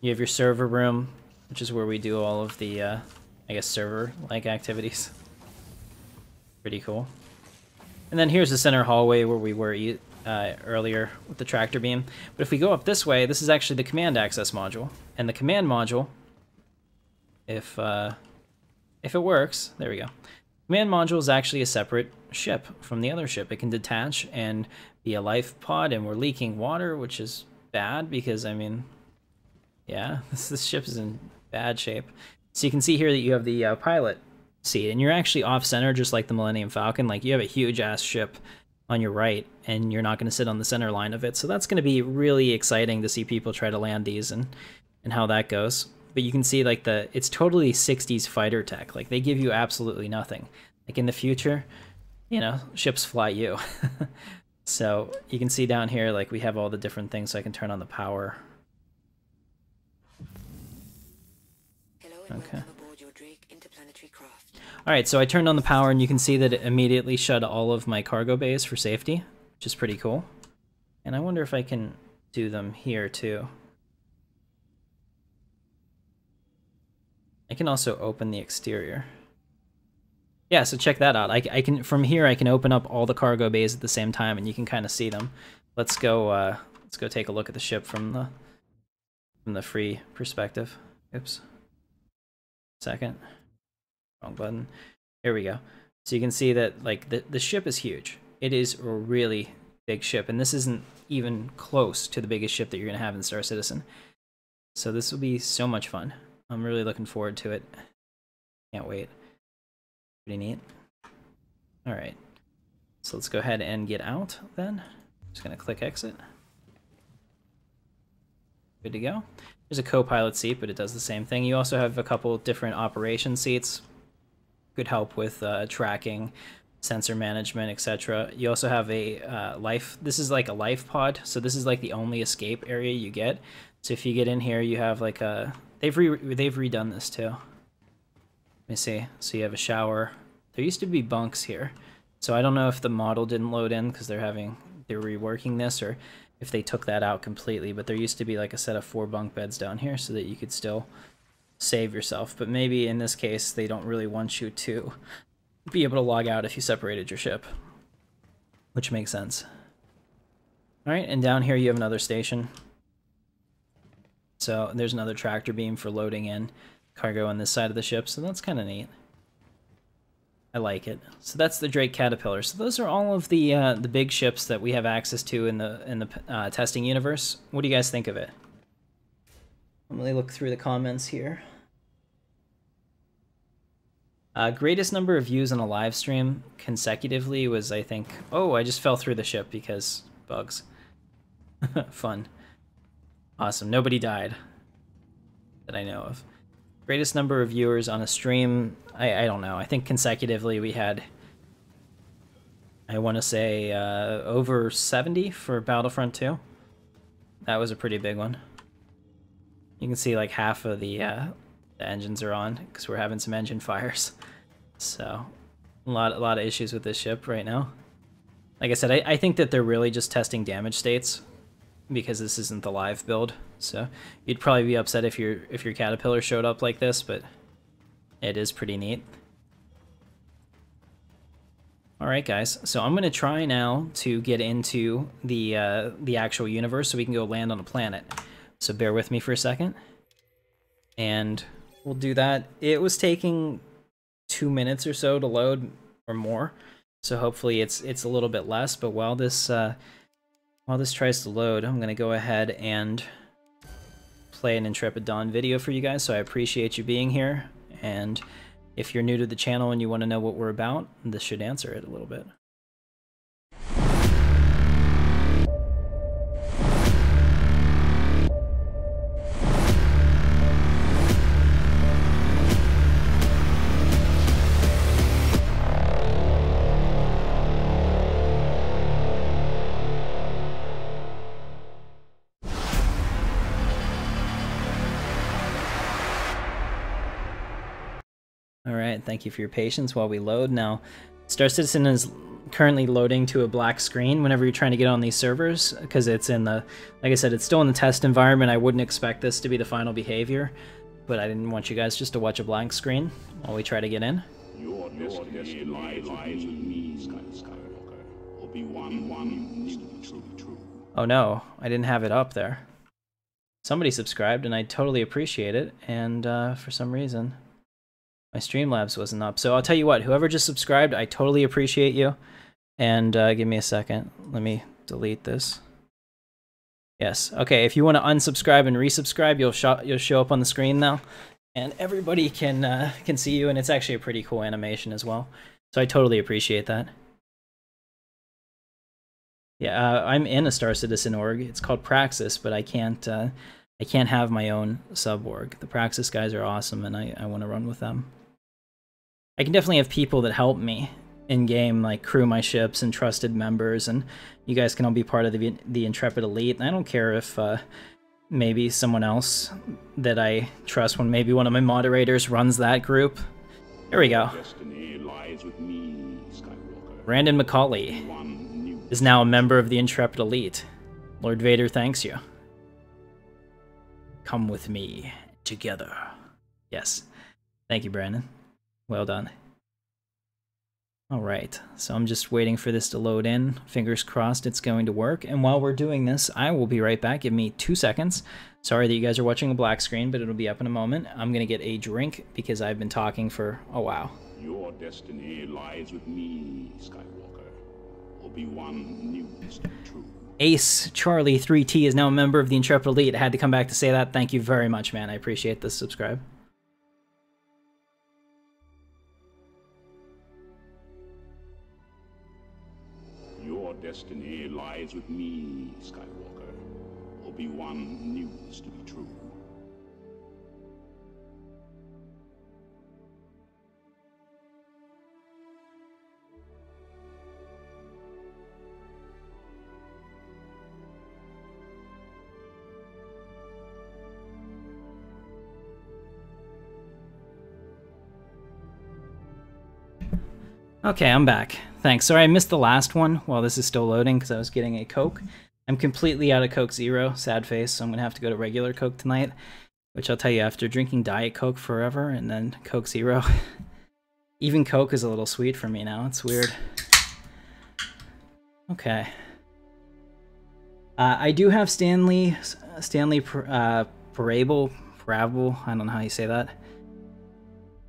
You have your server room, which is where we do all of the, I guess, server-like activities. Pretty cool. And then here's the center hallway where we were earlier with the tractor beam. But if we go up this way, this is actually the command access module. And the command module, if it works, there we go. Command module is actually a separate ship from the other ship. It can detach and be a life pod, and we're leaking water, which is bad because, I mean, yeah, this ship is in bad shape. So you can see here that you have the pilot seat, and you're actually off-center just like the Millennium Falcon. Like, you have a huge-ass ship on your right, and you're not going to sit on the center line of it. So that's going to be really exciting to see people try to land these and how that goes. But you can see, like, it's totally 60s fighter tech. Like, they give you absolutely nothing. Like, in the future, you know, ships fly you. So you can see down here, like, we have all the different things, so I can turn on the power. Okay. Alright, so I turned on the power, and you can see that it immediately shut all of my cargo bays for safety, which is pretty cool. And I wonder if I can do them here, too. I can also open the exterior. Yeah, so check that out. I can from here I can open up all the cargo bays at the same time, and you can kind of see them. Let's go take a look at the ship from the free perspective. Oops. Second. Wrong button. Here we go. So you can see that, like, the ship is huge. It is a really big ship, and this isn't even close to the biggest ship that you're gonna have in Star Citizen. So this will be so much fun. I'm really looking forward to it. Can't wait. Pretty neat. Alright. So let's go ahead and get out then. Just gonna click exit. Good to go. There's a co-pilot seat, but it does the same thing. You also have a couple different operation seats. Could help with tracking, sensor management, etc. You also have a life. This is like a life pod, so this is like the only escape area you get. So if you get in here, you have like a... They've redone this too. Let me see. So you have a shower. There used to be bunks here, so I don't know if the model didn't load in because they're reworking this, or if they took that out completely. But there used to be like a set of 4 bunk beds down here, so that you could still save yourself. But maybe in this case, they don't really want you to be able to log out if you separated your ship, which makes sense. All right, and down here you have another station. So there's another tractor beam for loading in cargo on this side of the ship, so that's kind of neat. I like it. So that's the Drake Caterpillar. So those are all of the big ships that we have access to in the testing universe. What do you guys think of it? Let me look through the comments here. Greatest number of views on a live stream consecutively was, I think... Oh, I just fell through the ship because bugs. Fun. Awesome. Nobody died that I know of. Greatest number of viewers on a stream, I don't know. I think consecutively we had, I want to say, over 70 for Battlefront 2. That was a pretty big one. You can see like half of the engines are on because we're having some engine fires. So a lot of issues with this ship right now. Like I said, I think that they're really just testing damage states because this isn't the live build. So you'd probably be upset if your Caterpillar showed up like this, but it is pretty neat. All right, guys. So I'm gonna try now to get into the actual universe so we can go land on a planet. So bear with me for a second, and we'll do that. It was taking 2 minutes or so to load, or more. So hopefully it's a little bit less. But while this tries to load, I'm gonna go ahead and play an Intrepid Dawn video for you guys. So I appreciate you being here, and if you're new to the channel and you want to know what we're about, this should answer it a little bit. Alright, thank you for your patience while we load. Now, Star Citizen is currently loading to a black screen whenever you're trying to get on these servers, because it's in the, like I said, it's still in the test environment. I wouldn't expect this to be the final behavior, but I didn't want you guys just to watch a blank screen while we try to get in. Your destiny lies with me, Skywalker. Obi-Wan needs to be true. Oh no, I didn't have it up there. Somebody subscribed, and I totally appreciate it, and for some reason my Streamlabs wasn't up. So I'll tell you what, whoever just subscribed, I totally appreciate you. And give me a second. Let me delete this. Yes. Okay, if you want to unsubscribe and resubscribe, you'll show up on the screen now. And everybody can see you, and it's actually a pretty cool animation as well. So I totally appreciate that. Yeah, I'm in a Star Citizen org. It's called Praxis, but I can't have my own sub-org. The Praxis guys are awesome, and I want to run with them. I can definitely have people that help me in-game, like crew my ships and trusted members, and you guys can all be part of the Intrepid Elite. And I don't care if maybe someone else that I trust, when maybe one of my moderators runs that group. There we go. Destiny lies with me, Skywalker. Brandon McCauley is now a member of the Intrepid Elite. Lord Vader thanks you. Come with me, together. Yes. Thank you, Brandon. Well done. Alright, so I'm just waiting for this to load in. Fingers crossed it's going to work. And while we're doing this, I will be right back. Give me 2 seconds. Sorry that you guys are watching a black screen, but it'll be up in a moment. I'm going to get a drink because I've been talking for a while. Your destiny lies with me, Skywalker. Obi-Wan needs to be true. Ace Charlie 3T is now a member of the Intrepid Elite. I had to come back to say that. Thank you very much, man. I appreciate this subscribe. Your destiny lies with me, Skywalker. Obi-Wan needs to be true. Okay, I'm back. Thanks. Sorry I missed the last one while this is still loading because I was getting a Coke. I'm completely out of Coke Zero, sad face, so I'm going to have to go to regular Coke tonight, which I'll tell you, after drinking Diet Coke forever and then Coke Zero, even Coke is a little sweet for me now. It's weird. Okay. I do have Stanley Parable, I don't know how you say that.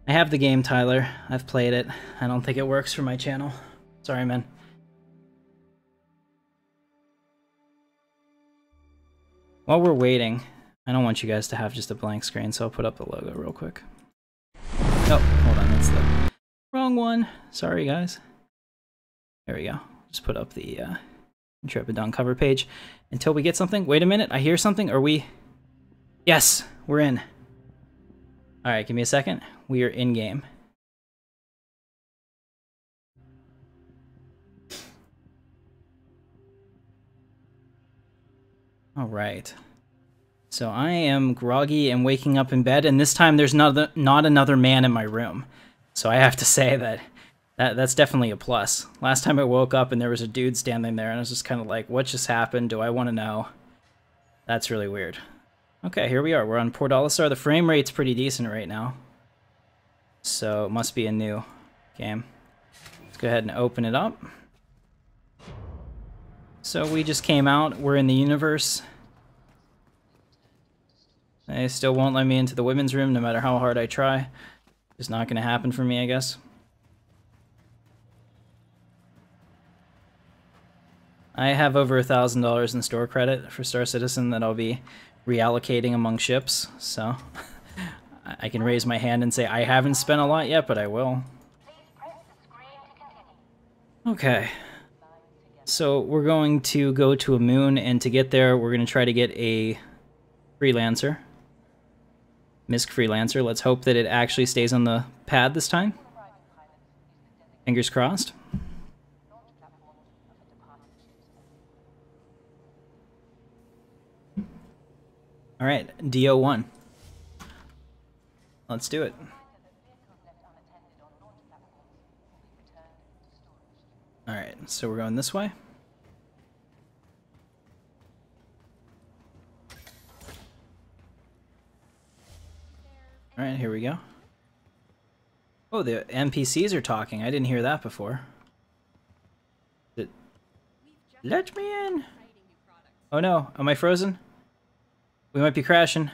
I have the game, Tyler. I've played it. I don't think it works for my channel. Sorry, man. While we're waiting, I don't want you guys to have just a blank screen, so I'll put up the logo real quick. Oh, hold on, that's the wrong one. Sorry, guys. There we go. Just put up the Intrepid Dawn cover page until we get something. Wait a minute, I hear something. Are we... Yes, we're in. Alright, give me a second. We are in-game. Alright. So I am groggy and waking up in bed, and this time there's not another man in my room. So I have to say that That's definitely a plus. Last time I woke up and there was a dude standing there and I was just kind of like, what just happened? Do I want to know? That's really weird. Okay, here we are. We're on Port Olisar. The frame rate's pretty decent right now. So it must be a new game. Let's go ahead and open it up. So we just came out. We're in the universe. They still won't let me into the women's room no matter how hard I try. It's not going to happen for me, I guess. I have over $1,000 in store credit for Star Citizen that I'll be reallocating among ships, so I can raise my hand and say I haven't spent a lot yet, but I will. Okay. So we're going to go to a moon, and to get there, we're going to try to get a freelancer. MISC freelancer. Let's hope that it actually stays on the pad this time. Fingers crossed. All right, DO1. Let's do it. All right, so we're going this way. All right, here we go. Oh, the NPCs are talking. I didn't hear that before. Let me in. Oh no, am I frozen? We might be crashing.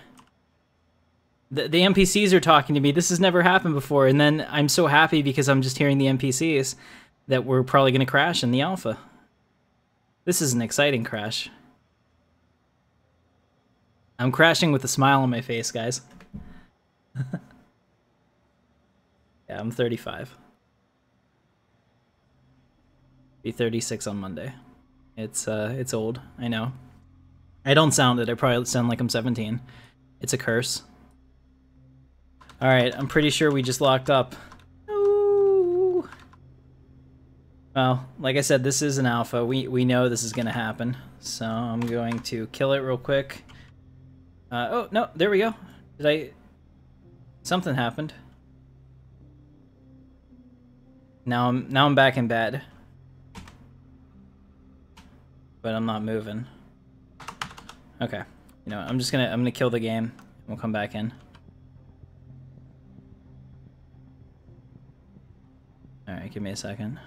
The NPCs are talking to me. This has never happened before, and then I'm so happy because I'm just hearing the NPCs that we're probably going to crash in the alpha. This is an exciting crash. I'm crashing with a smile on my face, guys. Yeah, I'm 35. Be 36 on Monday. It's old, I know. I don't sound it. I probably sound like I'm 17. It's a curse. Alright, I'm pretty sure we just locked up. Ooh. Well, like I said, this is an alpha. We know this is going to happen. So I'm going to kill it real quick. Oh, no, there we go. Did I... Something happened. Now I'm back in bed. But I'm not moving. Okay. You know, I'm gonna kill the game. We'll come back in. Alright, give me a second.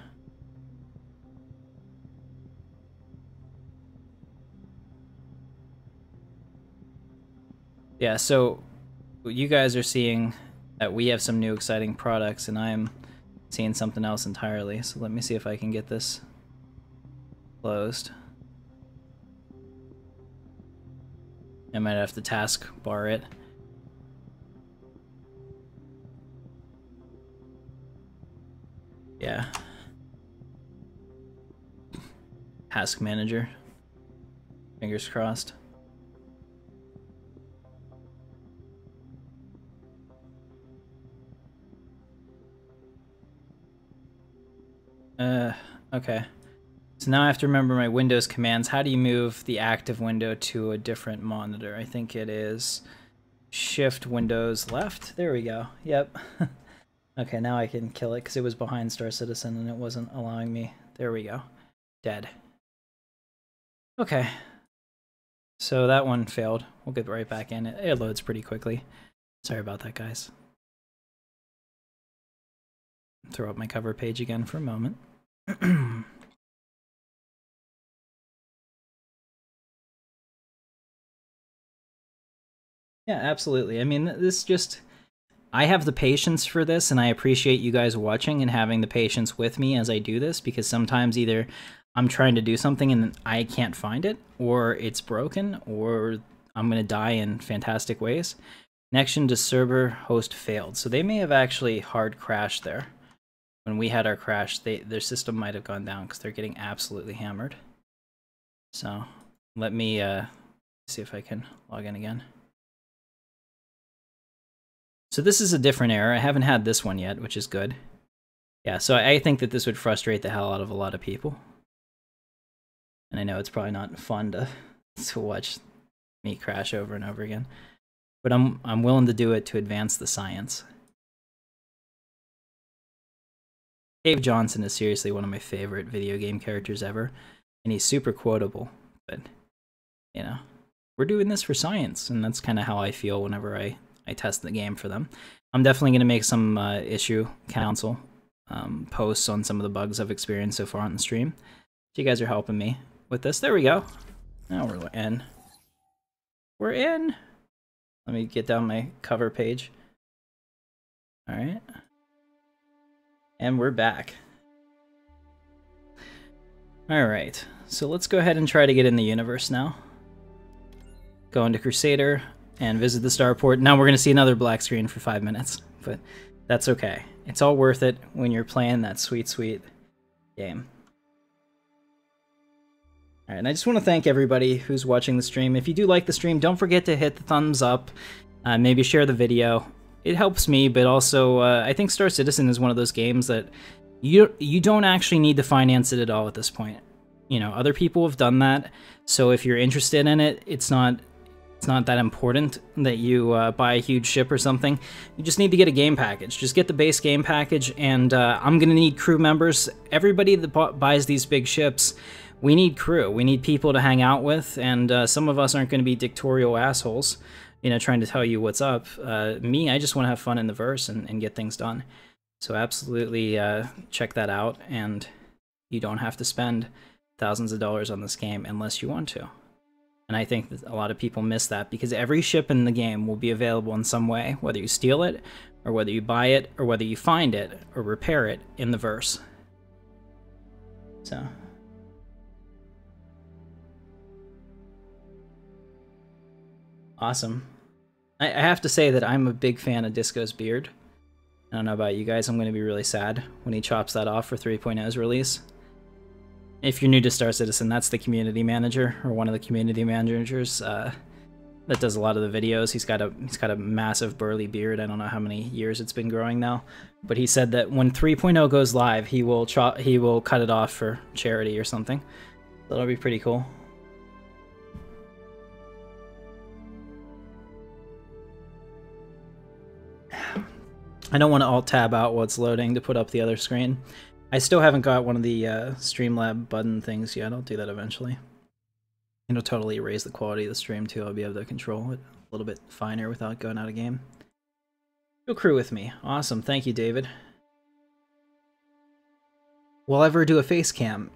Yeah, so you guys are seeing that we have some new exciting products, and I'm seeing something else entirely. So let me see if I can get this closed. I might have to task bar it. Yeah. Task manager. Fingers crossed. Okay. So now I have to remember my Windows commands. How do you move the active window to a different monitor? I think it is Shift Windows left. There we go. Yep. Okay, now I can kill it because it was behind Star Citizen and it wasn't allowing me. There we go. Dead. Okay. So that one failed. We'll get right back in. It loads pretty quickly. Sorry about that, guys. Throw up my cover page again for a moment. Yeah, absolutely. I mean, this just... I have the patience for this, and I appreciate you guys watching and having the patience with me as I do this, because sometimes either I'm trying to do something and I can't find it, or it's broken, or I'm going to die in fantastic ways. Connection to server host failed. So they may have actually hard crashed there. When we had our crash, their system might have gone down because they're getting absolutely hammered. So let me see if I can log in again. So this is a different error. I haven't had this one yet, which is good. Yeah, so I think that this would frustrate the hell out of a lot of people. And I know it's probably not fun to watch me crash over and over again. But I'm willing to do it to advance the science. Dave Johnson is seriously one of my favorite video game characters ever, and he's super quotable. But, you know, we're doing this for science, and that's kind of how I feel whenever I test the game for them. I'm definitely going to make some issue council posts on some of the bugs I've experienced so far on the stream. So you guys are helping me with this. There we go. Now we're in. We're in. Let me get down my cover page. All right. And we're back. All right. So let's go ahead and try to get in the universe now. Go into Crusader and visit the starport. Now we're going to see another black screen for 5 minutes, but that's okay. It's all worth it when you're playing that sweet, sweet game. All right, and I just want to thank everybody who's watching the stream. If you do like the stream, don't forget to hit the thumbs up. Maybe share the video. It helps me, but also I think Star Citizen is one of those games that you don't actually need to finance it at all at this point. You know, other people have done that, so if you're interested in it, it's not that important that you buy a huge ship or something. You just need to get a game package. Just get the base game package, and I'm going to need crew members. Everybody that buys these big ships, we need crew. We need people to hang out with, and some of us aren't going to be dictatorial assholes, you know, trying to tell you what's up. Me, I just want to have fun in the verse and get things done. So absolutely check that out, and you don't have to spend thousands of dollars on this game unless you want to. And I think that a lot of people miss that, because every ship in the game will be available in some way, whether you steal it, or whether you buy it, or whether you find it, or repair it in the verse. So. Awesome. I have to say that I'm a big fan of Disco's beard. I don't know about you guys, I'm going to be really sad when he chops that off for 3.0's release. If you're new to Star Citizen, that's the community manager, or one of the community managers that does a lot of the videos. He's got a massive burly beard. I don't know how many years it's been growing now, but he said that when 3.0 goes live, he will cut it off for charity or something. That'll be pretty cool. I don't want to alt-tab out while it's loading to put up the other screen. I still haven't got one of the Streamlab button things yet. I'll do that eventually. It'll totally raise the quality of the stream too. I'll be able to control it a little bit finer without going out of game. You'll crew with me. Awesome. Thank you, David. Will I ever do a face cam?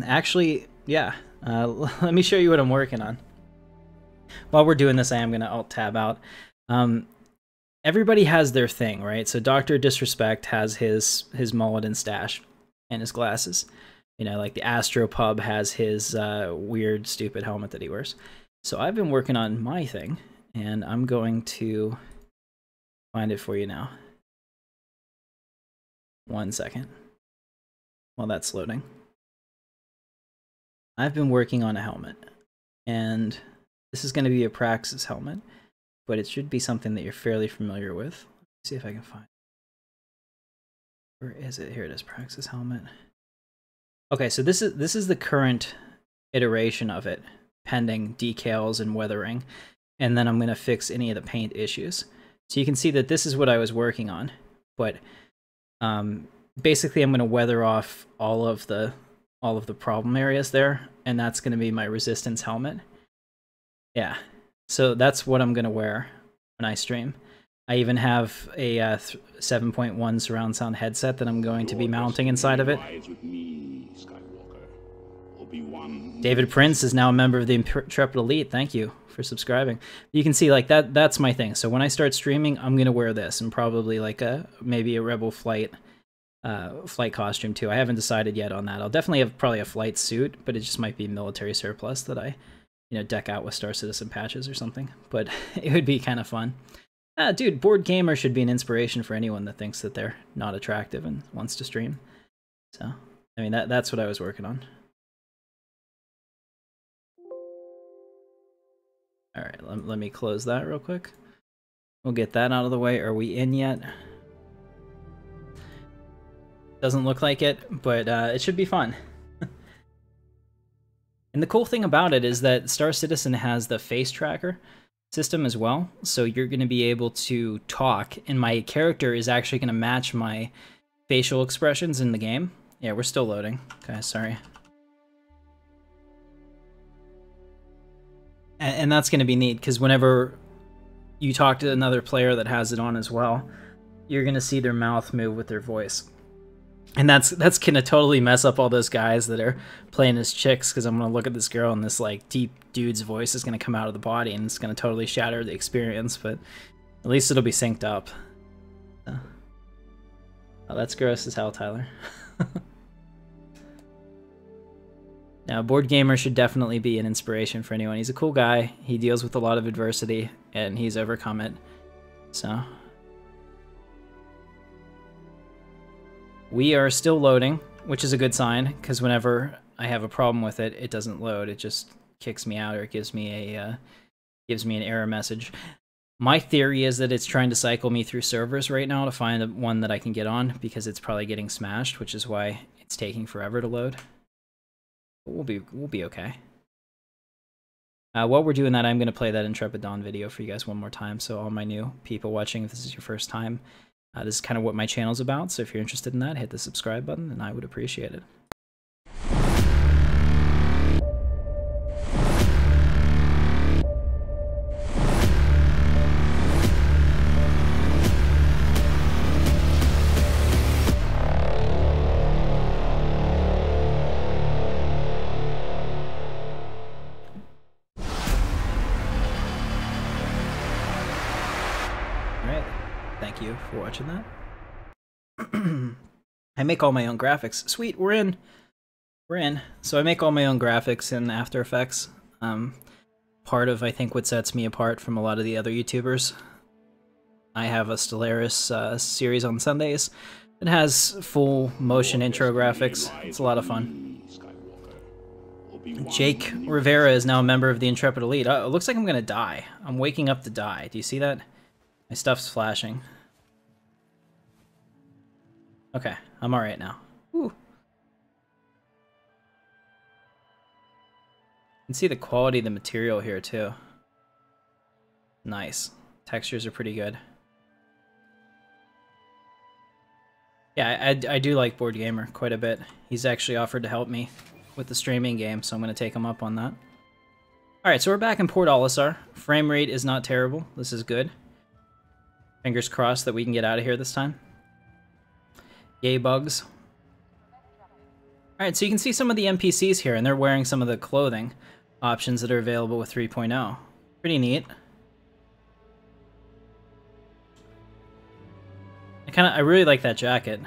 Actually, yeah. Let me show you what I'm working on. While we're doing this, I am going to alt-tab out. Everybody has their thing, right? So Dr. Disrespect has his mullet and stash and his glasses. You know, like the Astropub has his weird, stupid helmet that he wears. So I've been working on my thing, and I'm going to find it for you now. 1 second. While that's loading. I've been working on a helmet, and this is going to be a Praxis helmet. But it should be something that you're fairly familiar with. Let's see if I can find it. Where is it? Here it is, Praxis helmet. Okay, so this is the current iteration of it, pending decals and weathering, and then I'm going to fix any of the paint issues. So you can see that this is what I was working on, but basically I'm going to weather off all of the problem areas there, and that's going to be my resistance helmet. Yeah. So that's what I'm going to wear when I stream. I even have a 7.1 surround sound headset that I'm going to be mounting inside of it. David Prince is now a member of the Intrepid Elite. Thank you for subscribing. You can see like that's my thing. So when I start streaming, I'm going to wear this, and probably like maybe a Rebel flight costume too. I haven't decided yet on that. I'll definitely have probably a flight suit, but it just might be military surplus that I deck out with Star Citizen patches or something, but it would be kind of fun. Dude, Board Gamer should be an inspiration for anyone that thinks that they're not attractive and wants to stream. So, I mean, that's what I was working on. All right, let me close that real quick. We'll get that out of the way. Are we in yet? Doesn't look like it, but it should be fun. And the cool thing about it is that Star Citizen has the face tracker system as well, so you're going to be able to talk, and my character is actually going to match my facial expressions in the game. Yeah, we're still loading. Okay, sorry. And that's going to be neat, because whenever you talk to another player that has it on as well, you're going to see their mouth move with their voice. And that's going to totally mess up all those guys that are playing as chicks, because I'm going to look at this girl and this like deep dude's voice is going to come out of the body, and it's going to totally shatter the experience, but at least it'll be synced up. Oh, that's gross as hell, Tyler. Now, Board Gamer should definitely be an inspiration for anyone. He's a cool guy. He deals with a lot of adversity, and he's overcome it. So, we are still loading, which is a good sign, because whenever I have a problem with it, it doesn't load. It just kicks me out, or it gives me an error message. My theory is that it's trying to cycle me through servers right now to find one that I can get on, because it's probably getting smashed, which is why it's taking forever to load. We'll be okay. While we're doing that, I'm going to play that Intrepid Dawn video for you guys one more time. So all my new people watching, if this is your first time, this is kind of what my channel's about. So if you're interested in that, hit the subscribe button, and I would appreciate it. Thank you for watching that. I make all my own graphics. Sweet, we're in. We're in. So I make all my own graphics in After Effects. Part of, I think, what sets me apart from a lot of the other YouTubers. I have a Stellaris series on Sundays. It has full motion intro graphics. It's a lot of fun. Jake Rivera is now a member of the Intrepid Elite. It looks like I'm gonna die. I'm waking up to die. Do you see that? My stuff's flashing. Okay, I'm alright now. Whew. You can see the quality of the material here, too. Nice. Textures are pretty good. Yeah, I do like Board Gamer quite a bit. He's actually offered to help me with the streaming game, so I'm going to take him up on that. Alright, so we're back in Port Olisar. Frame rate is not terrible. This is good. Fingers crossed that we can get out of here this time. Yay, bugs. Alright, so you can see some of the NPCs here, and they're wearing some of the clothing options that are available with 3.0. Pretty neat. I really like that jacket.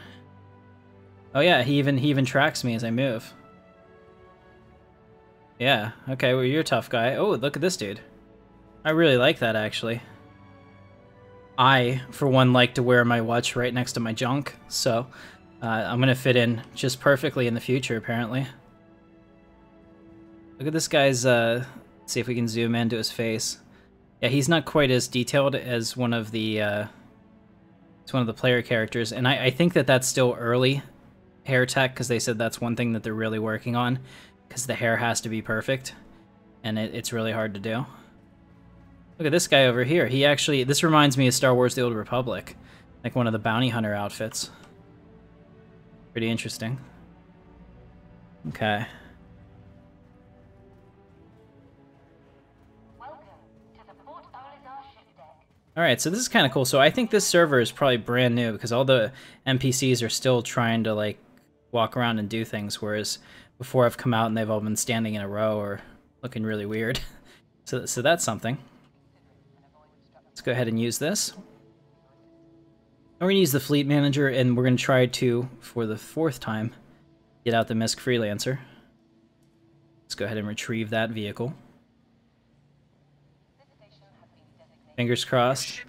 Oh yeah, he even tracks me as I move. Yeah, okay, well you're a tough guy. Oh, look at this dude. I really like that, actually. I, for one, like to wear my watch right next to my junk, so I'm gonna fit in just perfectly in the future, apparently. Look at this guy's, let's see if we can zoom into his face. Yeah, he's not quite as detailed as one of the player characters, and I think that that's still early hair tech, because they said that's one thing that they're really working on, because the hair has to be perfect, and it's really hard to do. Look at this guy over here. He actually, this reminds me of Star Wars: The Old Republic, like one of the bounty hunter outfits. Pretty interesting. Okay. Alright, so this is kind of cool. So I think this server is probably brand new, because all the NPCs are still trying to, like, walk around and do things, whereas before I've come out and they've all been standing in a row or looking really weird. So that's something. Let's go ahead and use this. We're going to use the Fleet Manager, and we're going to try to, for the 4th time, get out the Misk Freelancer. Let's go ahead and retrieve that vehicle. Fingers crossed.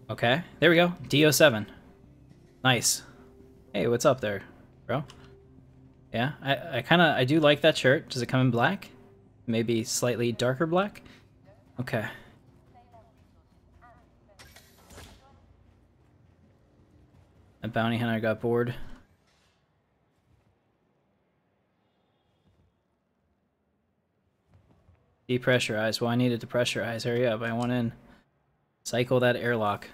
Okay, there we go. DO7. Nice. Hey, what's up there, bro? Yeah, I do like that shirt. Does it come in black? Maybe slightly darker black? Okay. A bounty hunter got bored. Depressurize. Well, I needed to pressurize. Hurry up. I want in. Cycle that airlock.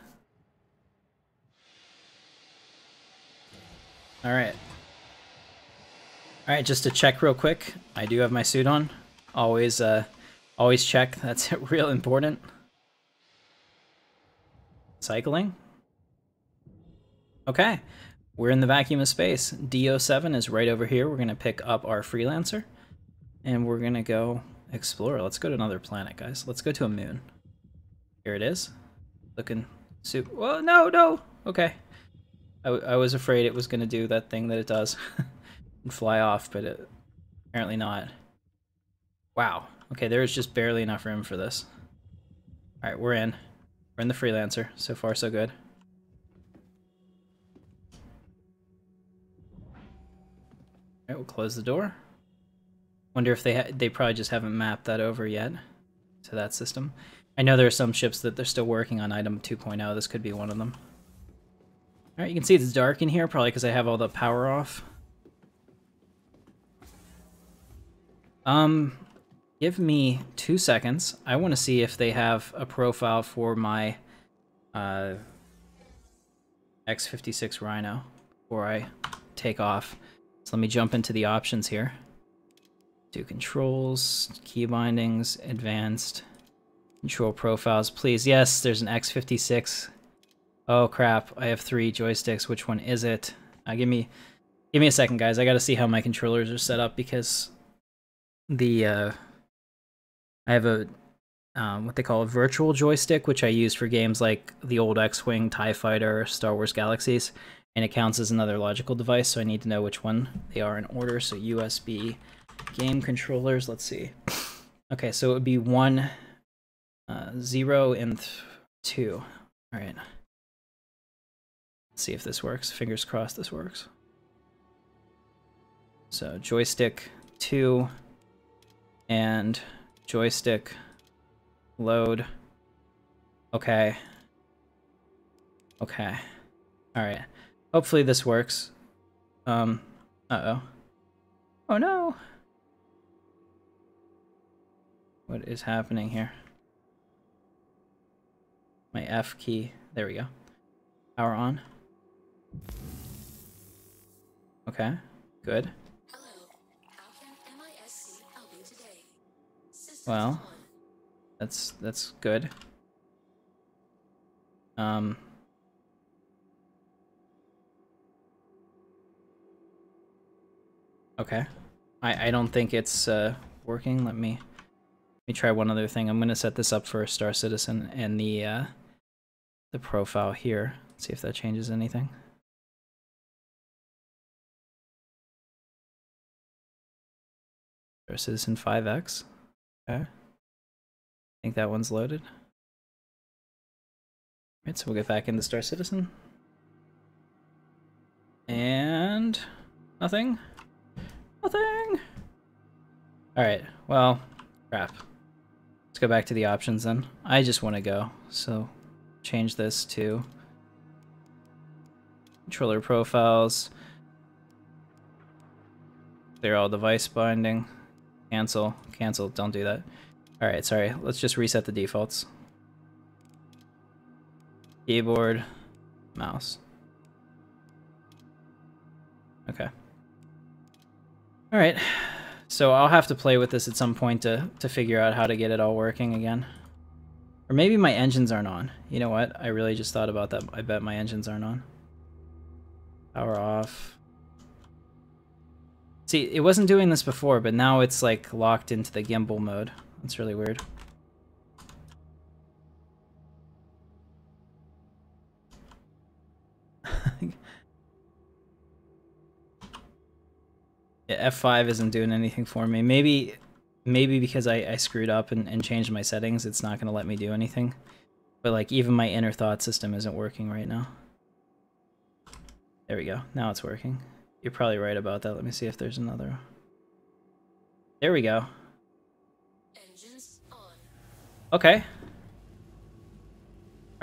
Alright. Alright, just to check real quick. I do have my suit on. Always, always check. That's real important. Cycling. Okay. We're in the vacuum of space. DO7 is right over here. We're going to pick up our freelancer. And we're going to go explore. Let's go to another planet, guys. Let's go to a moon. Here it is. Looking super... Whoa, no, no! Okay. I was afraid it was going to do that thing that it does. And fly off, but apparently not. Wow. Okay, there's just barely enough room for this. Alright, we're in. We're in the freelancer. So far, so good. Alright, we'll close the door. Wonder if they probably just haven't mapped that over yet to that system. I know there are some ships that they're still working on item 2.0. This could be one of them. Alright, you can see it's dark in here, probably because I have all the power off. Give me 2 seconds. I want to see if they have a profile for my X56 Rhino before I take off. So let me jump into the options here. Do controls, key bindings, advanced, control profiles, please. Yes, there's an X56. Oh crap, I have 3 joysticks. Which one is it? Give me a second, guys. I gotta see how my controllers are set up because I have a what they call a virtual joystick, which I use for games like the old X-Wing, TIE Fighter, Star Wars Galaxies, and it counts as another logical device, so I need to know which one they are in order. So USB game controllers, let's see. Okay, so it would be 1, 0, and 2. All right. Let's see if this works. Fingers crossed this works. So joystick 2 and joystick load. Okay. Okay. All right. Hopefully this works. Uh-oh. Oh no. What is happening here? My F key. There we go. Power on. Okay. Good. Hello. How can MISC help you today? Systems Well, on. that's good. Okay. I don't think it's working. Let me try one other thing. I'm gonna set this up for a Star Citizen and the profile here. See if that changes anything. Star Citizen 5X. Okay. I think that one's loaded. Right, so we'll get back into Star Citizen. And nothing. Nothing. Alright, well, crap. Let's go back to the options then. I just want to go, so change this to controller profiles. Clear all device binding. Cancel. Cancel. Don't do that. Alright, sorry. Let's just reset the defaults. Keyboard. Mouse. Okay. Alright. So I'll have to play with this at some point to figure out how to get it all working again. Or maybe my engines aren't on. You know what? I really just thought about that. I bet my engines aren't on. Power off. See, it wasn't doing this before, but now it's like locked into the gimbal mode. That's really weird. Yeah, F5 isn't doing anything for me. Maybe because I screwed up and changed my settings, it's not going to let me do anything. But like even my inner thought system isn't working right now. There we go. Now it's working. You're probably right about that. Let me see if there's another. There we go. Engines on. Okay.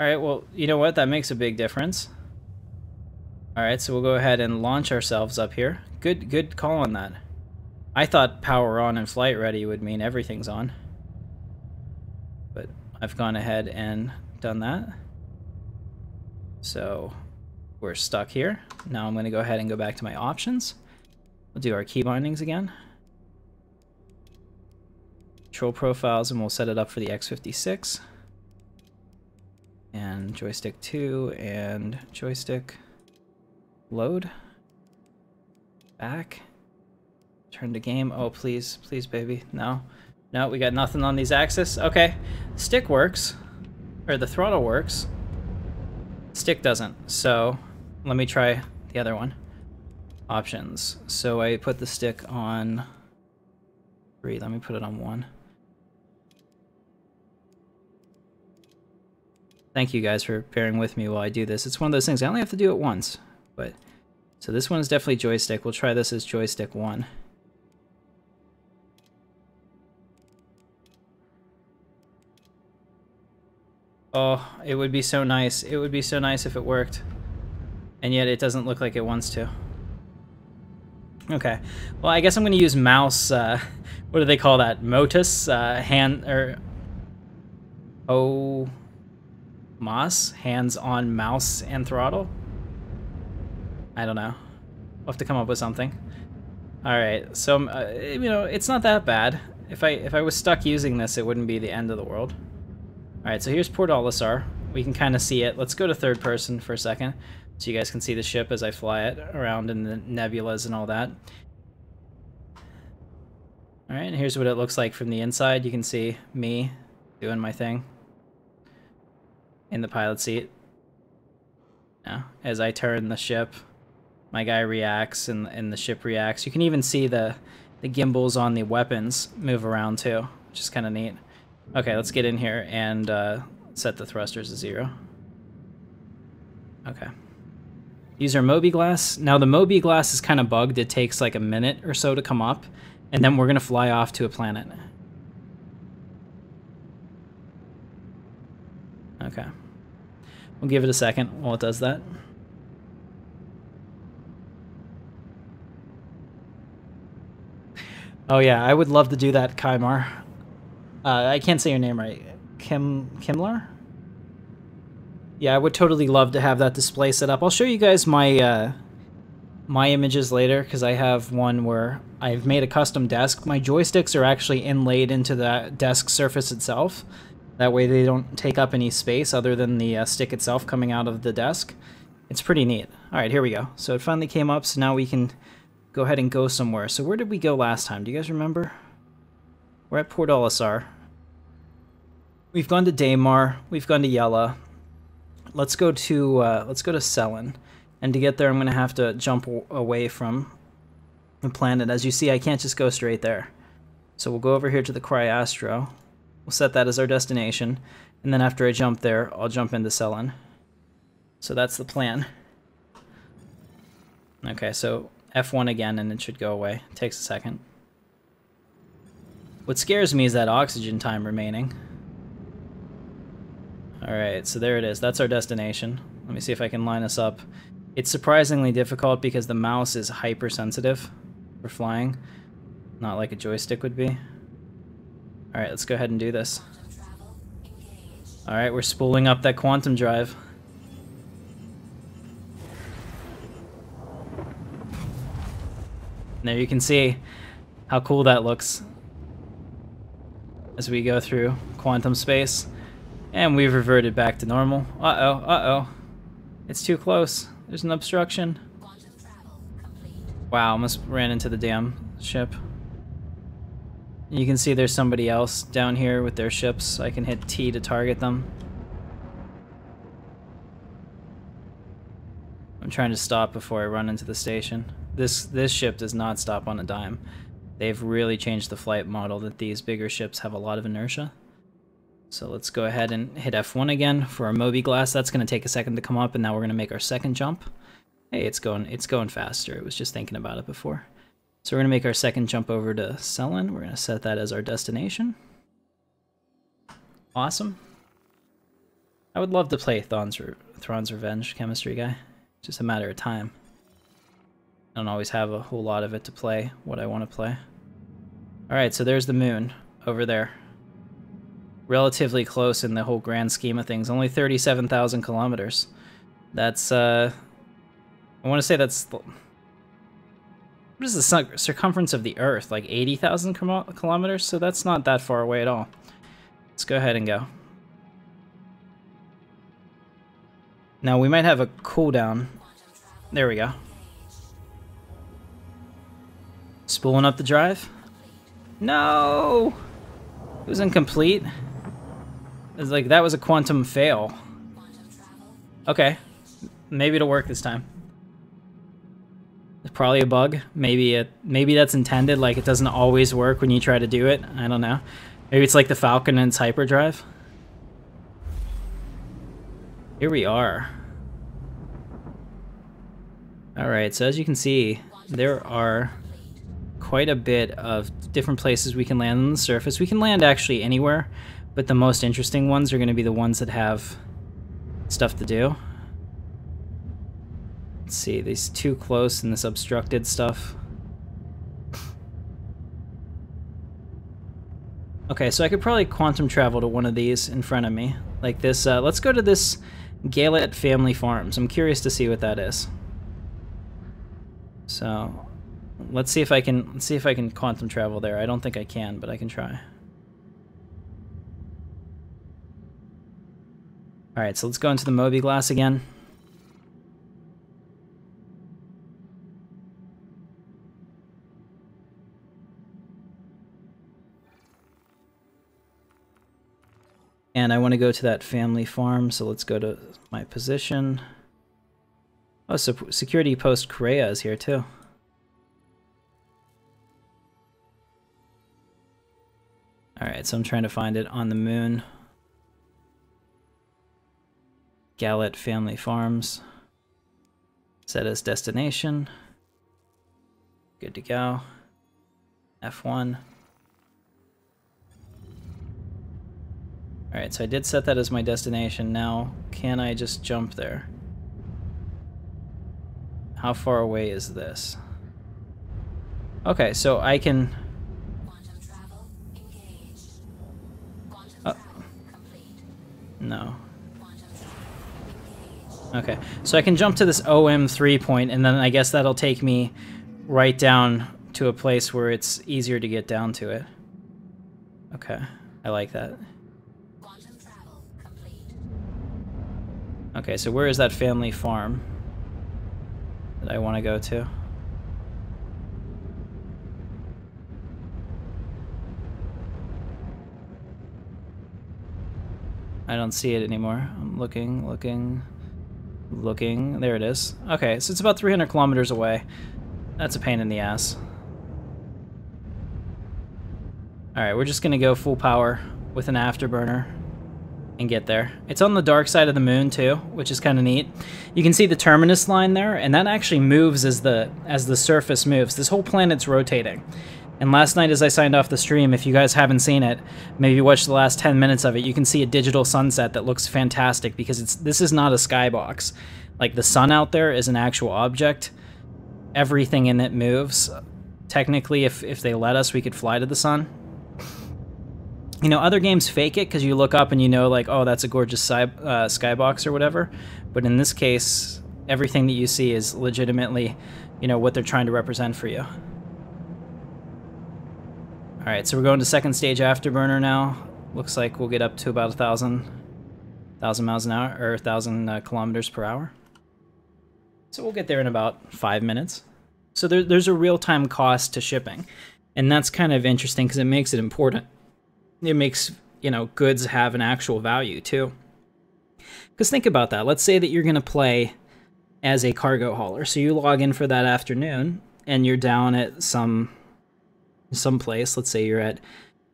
Alright, well, you know what? That makes a big difference. Alright, so we'll go ahead and launch ourselves up here. Good call on that. I thought power on and flight ready would mean everything's on. But I've gone ahead and done that. So We're stuck here. Now I'm going to go ahead and go back to my options. We'll do our key bindings again. Control profiles, and we'll set it up for the X56. And joystick 2 and joystick. Load. Back. Turn to game. Oh, please. Please, baby. No. No, we got nothing on these axes. Okay. Stick works. Or the throttle works. Stick doesn't. So let me try the other one. Options. So I put the stick on 3. Let me put it on 1. Thank you guys for bearing with me while I do this. It's one of those things, I only have to do it once. But so this one is definitely joystick. We'll try this as joystick 1. Oh, it would be so nice. It would be so nice if it worked. And yet it doesn't look like it wants to. Okay. Well, I guess I'm going to use mouse, what do they call that? Motus? Hand, or... Oh... Moss? Hands on mouse and throttle? I don't know. We'll have to come up with something. Alright, so, you know, it's not that bad. If I was stuck using this, it wouldn't be the end of the world. Alright, so here's Port Olisar. We can kind of see it. Let's go to third person for a second, so you guys can see the ship as I fly it around in the nebulas and all that. Alright, and here's what it looks like from the inside. You can see me doing my thing in the pilot seat. Now, as I turn the ship, my guy reacts and the ship reacts. You can even see the gimbals on the weapons move around too, which is kind of neat. Okay, let's get in here and set the thrusters to 0. Okay. Use our Moby glass. Now the Moby glass is kind of bugged. It takes like a minute or so to come up, and then we're gonna fly off to a planet. Okay. We'll give it a second while it does that. Oh yeah, I would love to do that, Kaimar. I can't say your name right. Kimlar? Yeah, I would totally love to have that display set up. I'll show you guys my my images later, because I have one where I've made a custom desk. My joysticks are actually inlaid into the desk surface itself. That way they don't take up any space other than the stick itself coming out of the desk. It's pretty neat. Alright, here we go. So it finally came up, so now we can go ahead and go somewhere. So where did we go last time? Do you guys remember? We're at Port Olisar. We've gone to Daymar. We've gone to Yella. Let's go to Selen. And to get there, I'm going to have to jump away from the planet. As you see, I can't just go straight there. So we'll go over here to the Cryastro. We'll set that as our destination, and then after I jump there, I'll jump into Selen. So that's the plan. Okay, so F1 again, and it should go away. It takes a second. What scares me is that oxygen time remaining. Alright, so there it is. That's our destination. Let me see if I can line us up. It's surprisingly difficult because the mouse is hypersensitive for flying. Not like a joystick would be. Alright, let's go ahead and do this. Alright, we're spooling up that quantum drive. And there you can see how cool that looks as we go through quantum space. And we've reverted back to normal. Uh-oh, uh-oh. It's too close. There's an obstruction. Wow, almost ran into the damn ship. You can see there's somebody else down here with their ships. I can hit T to target them. I'm trying to stop before I run into the station. This ship does not stop on a dime. They've really changed the flight model that these bigger ships have a lot of inertia. So let's go ahead and hit F1 again for our Moby glass. That's going to take a second to come up, and now we're going to make our second jump. Hey, it's going faster. It was just thinking about it before. So we're going to make our second jump over to Selen. We're going to set that as our destination. Awesome. I would love to play Thrawn's Revenge chemistry guy. It's just a matter of time. I don't always have a whole lot of it to play what I want to play. Alright, so there's the moon over there. Relatively close in the whole grand scheme of things. Only 37,000 kilometers. That's I want to say that's... What is the circumference of the Earth? Like 80,000 kilometers? So that's not that far away at all. Let's go ahead and go. Now we might have a cooldown. There we go. Spooling up the drive. No! It was incomplete. It was like, that was a quantum fail. Okay. Maybe it'll work this time. It's probably a bug. Maybe that's intended, like it doesn't always work when you try to do it. I don't know. Maybe it's like the Falcon and its hyperdrive. Here we are. Alright, so as you can see, there are quite a bit of different places we can land on the surface. We can land actually anywhere, but the most interesting ones are going to be the ones that have stuff to do. Let's see, these too close and this obstructed stuff. Okay, so I could probably quantum travel to one of these in front of me, like this. Let's go to this Galet Family Farms. I'm curious to see what that is. So, let's see if I can quantum travel there. I don't think I can, but I can try. All right, so let's go into the Moby Glass again. And I want to go to that family farm, so let's go to my position. Oh, so security post Korea is here too. Alright, so I'm trying to find it on the moon. Galet Family Farms. Set as destination. Good to go. F1. Alright, so I did set that as my destination. Now, can I just jump there? How far away is this? Okay, so I can... No. Okay, so I can jump to this OM3 point, and then I guess that'll take me right down to a place where it's easier to get down to it. Okay, I like that. Okay, so where is that family farm that I want to go to? I don't see it anymore. I'm looking. There it is. Okay, so it's about 300 kilometers away. That's a pain in the ass. Alright, we're just gonna go full power with an afterburner and get there. It's on the dark side of the moon too, which is kind of neat. You can see the terminus line there, and that actually moves as the surface moves. This whole planet's rotating. And last night as I signed off the stream, if you guys haven't seen it, maybe watch the last 10 minutes of it, you can see a digital sunset that looks fantastic because this is not a skybox. Like the sun out there is an actual object. Everything in it moves. Technically, if they let us, we could fly to the sun. You know, other games fake it because you look up and you know, like, oh, that's a gorgeous skybox or whatever. But in this case, everything that you see is legitimately, you know, what they're trying to represent for you. Alright, so we're going to second stage afterburner now. Looks like we'll get up to about 1,000 miles an hour, or 1,000 kilometers per hour. So we'll get there in about 5 minutes. So there's a real-time cost to shipping. And that's kind of interesting because it makes it important. It makes, you know, goods have an actual value too. Because think about that. Let's say that you're going to play as a cargo hauler. So you log in for that afternoon and you're down at some place. Let's say you're at,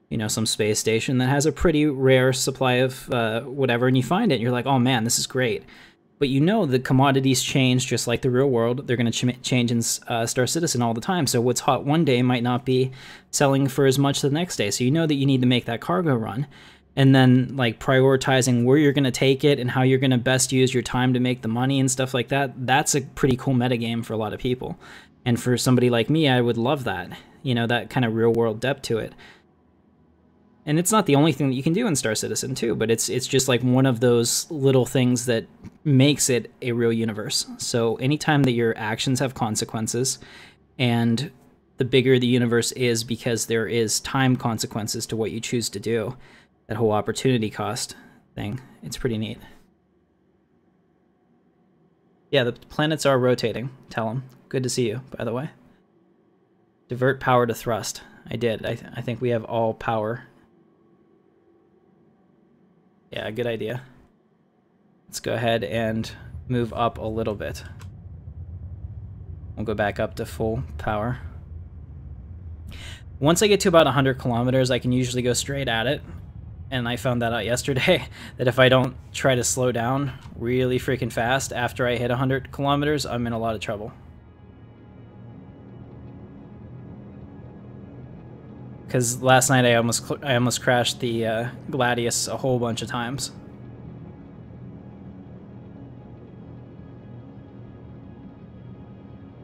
you know, some space station that has a pretty rare supply of whatever, and you find it and you're like, oh man, this is great. But you know the commodities change just like the real world. They're going to change in Star Citizen all the time. So what's hot one day might not be selling for as much the next day. So you know that you need to make that cargo run. And then like prioritizing where you're going to take it and how you're going to best use your time to make the money and stuff like that. That's a pretty cool metagame for a lot of people. And for somebody like me, I would love that. You know, that kind of real world depth to it. And it's not the only thing that you can do in Star Citizen too, but it's just like one of those little things that makes it a real universe. So anytime that your actions have consequences, and the bigger the universe is because there is time consequences to what you choose to do, that whole opportunity cost thing, it's pretty neat. Yeah, the planets are rotating. Tell them. Good to see you, by the way. Divert power to thrust. I did. I think we have all power. Yeah, good idea. Let's go ahead and move up a little bit. We'll go back up to full power. Once I get to about 100 kilometers, I can usually go straight at it. And I found that out yesterday, that if I don't try to slow down really freaking fast after I hit 100 kilometers, I'm in a lot of trouble. Because last night I almost crashed the Gladius a whole bunch of times.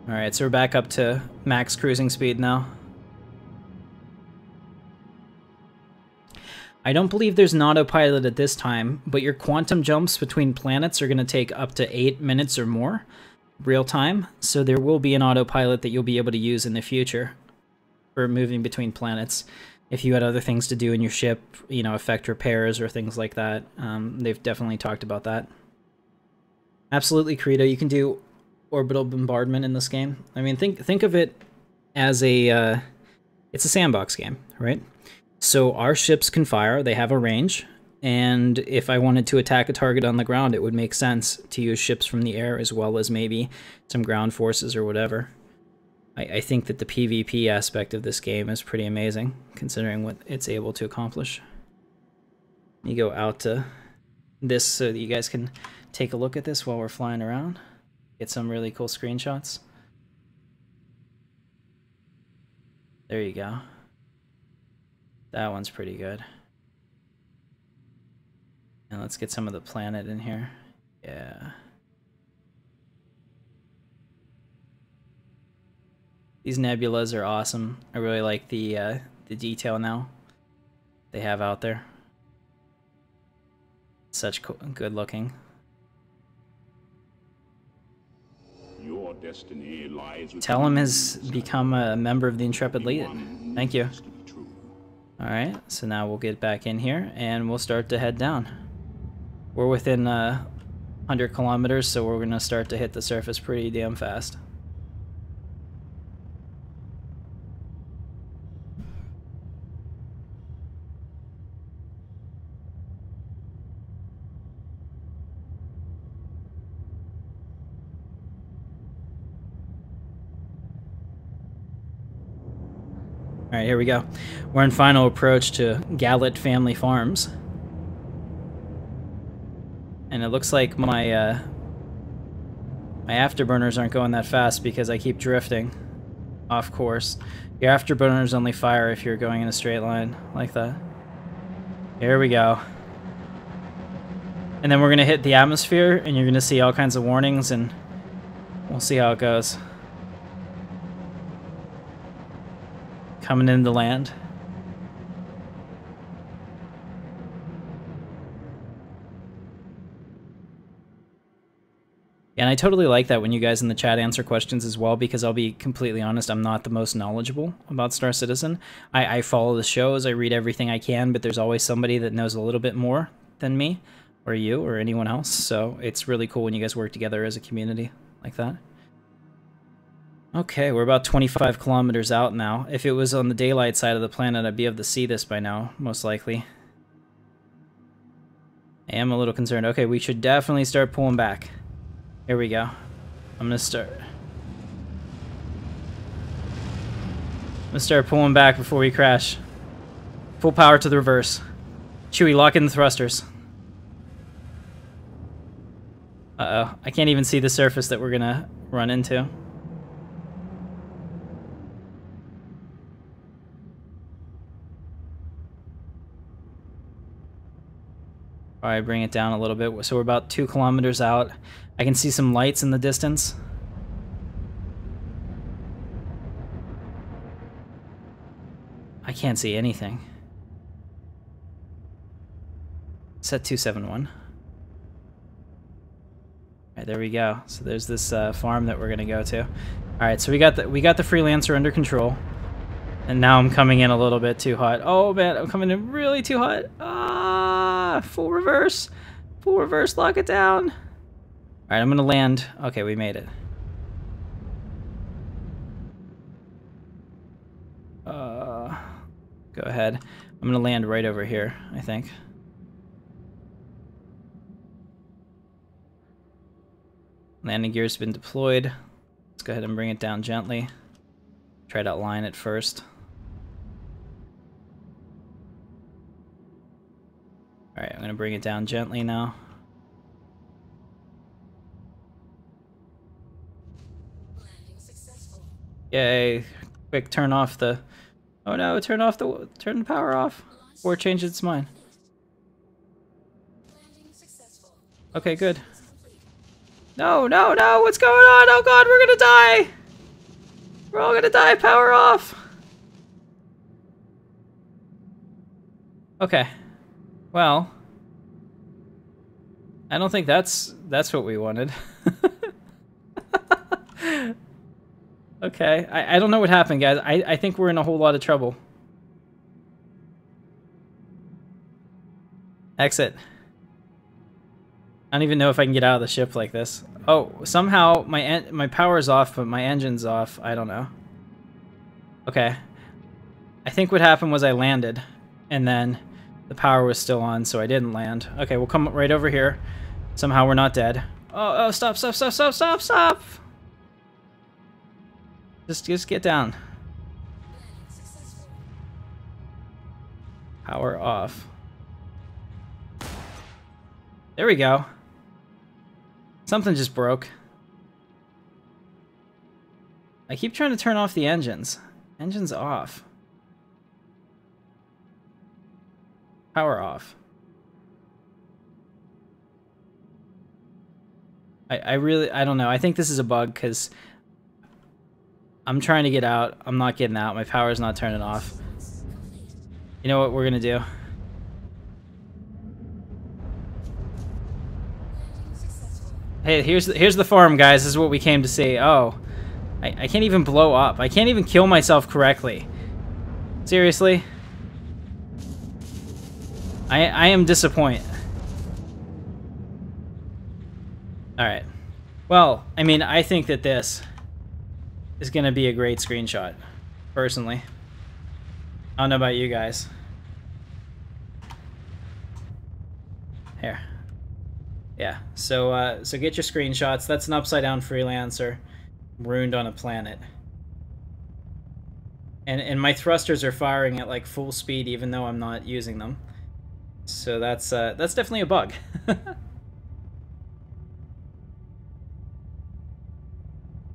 Alright, so we're back up to max cruising speed now. I don't believe there's an autopilot at this time, but your quantum jumps between planets are going to take up to 8 minutes or more real time, so there will be an autopilot that you'll be able to use in the future for moving between planets. If you had other things to do in your ship, you know, effect repairs or things like that, they've definitely talked about that. Absolutely, Credo, you can do orbital bombardment in this game. I mean, think of it as a it's a sandbox game, right? So our ships can fire, they have a range, and if I wanted to attack a target on the ground, it would make sense to use ships from the air as well as maybe some ground forces or whatever. I think that the PvP aspect of this game is pretty amazing, considering what it's able to accomplish. You go out to this so that you guys can take a look at this while we're flying around. Get some really cool screenshots. There you go. That one's pretty good. And let's get some of the planet in here. Yeah. These nebulas are awesome. I really like the detail now they have out there. Such good looking. Your destiny lies with Tell him has become a member of the Intrepid Dawn. Thank you. Alright, so now we'll get back in here and we'll start to head down. We're within 100 kilometers, so we're going to start to hit the surface pretty damn fast. Alright, here we go. We're in final approach to Gallet Family Farms. And it looks like my my afterburners aren't going that fast because I keep drifting off course. Your afterburners only fire if you're going in a straight line like that. Here we go. And then we're going to hit the atmosphere and you're going to see all kinds of warnings and we'll see how it goes. Coming into land. And I totally like that when you guys in the chat answer questions as well, because I'll be completely honest, I'm not the most knowledgeable about Star Citizen. I follow the shows, I read everything I can, but there's always somebody that knows a little bit more than me, or you, or anyone else, so it's really cool when you guys work together as a community like that. Okay, we're about 25 kilometers out now. If it was on the daylight side of the planet, I'd be able to see this by now, most likely. I am a little concerned. Okay, we should definitely start pulling back. Here we go. I'm gonna start pulling back before we crash. Full power to the reverse. Chewie, lock in the thrusters. Uh-oh, I can't even see the surface that we're gonna run into. Alright, bring it down a little bit. So we're about 2 kilometers out. I can see some lights in the distance. I can't see anything. Set 271. Alright, there we go. So there's this farm that we're gonna go to. Alright, so we got the freelancer under control. And now I'm coming in a little bit too hot. Oh man, I'm coming in really too hot. Ah, full reverse. Full reverse, lock it down. Alright, I'm gonna land. Okay, we made it. Go ahead. I'm gonna land right over here, I think. Landing gear's been deployed. Let's go ahead and bring it down gently. Try to outline it first. Alright, I'm gonna bring it down gently now. Landing successful. Yay! Quick, turn off the... Oh no, turn the power off. Or change its mind. Landing successful. Okay, good. Complete. No, no, no! What's going on? Oh god, we're gonna die! We're all gonna die! Power off! Okay. Well... I don't think that's what we wanted. Okay, I don't know what happened, guys. I think we're in a whole lot of trouble. Exit. I don't even know if I can get out of the ship like this. Oh, somehow my power's off, but my engine's off. I don't know. Okay. I think what happened was I landed, and then the power was still on, so I didn't land. Okay, we'll come right over here. Somehow we're not dead. Oh, stop, stop, stop, stop, stop, stop! Just get down. Landing successful. Power off. There we go. Something just broke. I keep trying to turn off the engines. Engines off. Power off. I don't know. I think this is a bug because I'm trying to get out. I'm not getting out. My power's not turning off. You know what we're gonna do? Hey, here's the farm, guys. This is what we came to see. Oh, I can't even blow up. I can't even kill myself correctly. Seriously? I am disappointed. Alright. Well, I mean, I think that this is going to be a great screenshot, personally. I don't know about you guys. Here. Yeah, so so get your screenshots. That's an upside-down freelancer ruined on a planet. And my thrusters are firing at like full speed even though I'm not using them. So that's definitely a bug.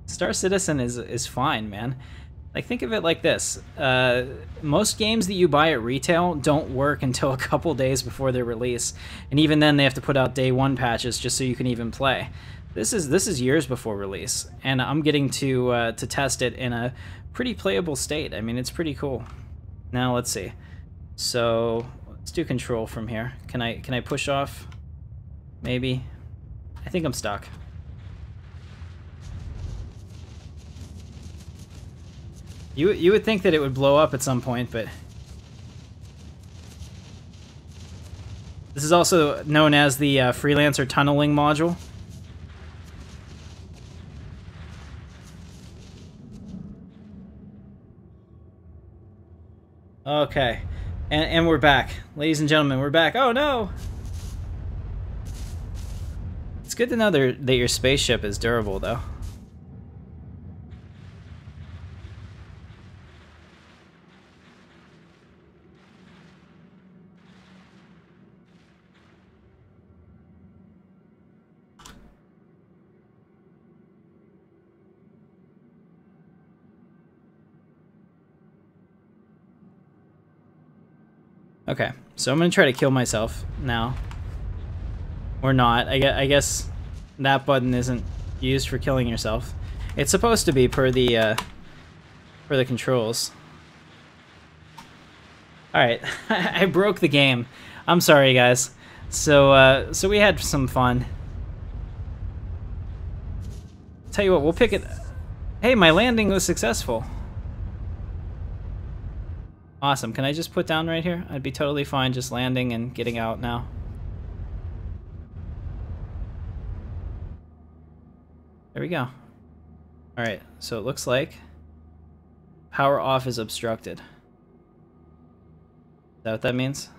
Star Citizen is fine, man. Like, think of it like this. Most games that you buy at retail don't work until a couple days before their release. And even then, they have to put out day one patches just so you can even play. This is years before release. And I'm getting to test it in a pretty playable state. I mean, it's pretty cool. Now, let's see. So, let's do control from here. Can I push off? Maybe. I think I'm stuck. You would think that it would blow up at some point, but this is also known as the freelancer tunneling module. Okay, and we're back, ladies and gentlemen. We're back. Oh no! It's good to know that your spaceship is durable, though. Okay, so I'm gonna try to kill myself now. Or not. I guess that button isn't used for killing yourself. It's supposed to be per the controls. Alright, I broke the game. I'm sorry, guys. So we had some fun. Tell you what, we'll pick it. Hey, my landing was successful. Awesome. Can I just put down right here? I'd be totally fine just landing and getting out now. There we go. Alright, so it looks like power off is obstructed. Is that what that means?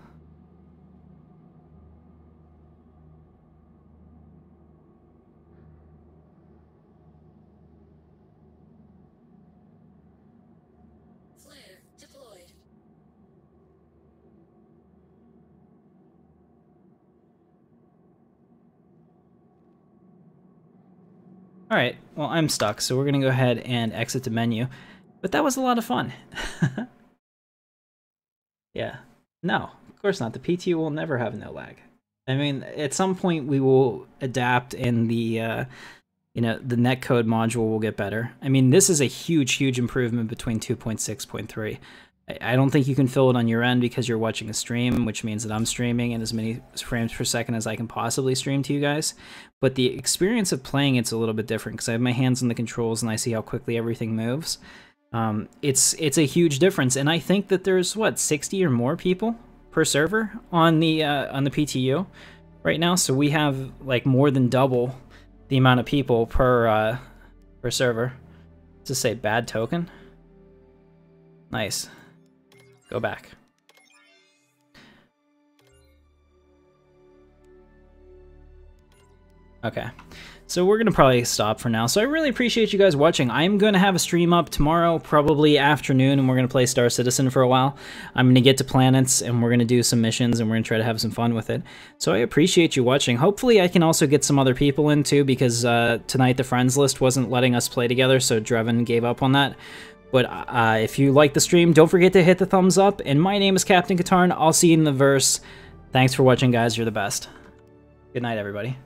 Flare deployed. Alright, well I'm stuck, so we're gonna go ahead and exit the menu. But that was a lot of fun. Yeah. No, of course not. The PTU will never have no lag. I mean, at some point we will adapt and the you know, the netcode module will get better. I mean, this is a huge improvement between 2.6.3. I don't think you can fill it on your end because you're watching a stream, which means that I'm streaming in as many frames per second as I can possibly stream to you guys. But the experience of playing it's a little bit different because I have my hands on the controls and I see how quickly everything moves. It's a huge difference, and I think that there's what 60 or more people per server on the PTU right now. So we have like more than double the amount of people per server. Let's just say bad token. Nice. Go back. Okay. So we're going to probably stop for now. So I really appreciate you guys watching. I'm going to have a stream up tomorrow, probably afternoon, and we're going to play Star Citizen for a while. I'm going to get to planets, and we're going to do some missions, and we're going to try to have some fun with it. So I appreciate you watching. Hopefully I can also get some other people in, too, because tonight the friends list wasn't letting us play together, so Drevin gave up on that. But if you like the stream, don't forget to hit the thumbs up. And my name is Captain Katarn. I'll see you in the verse. Thanks for watching, guys. You're the best. Good night, everybody.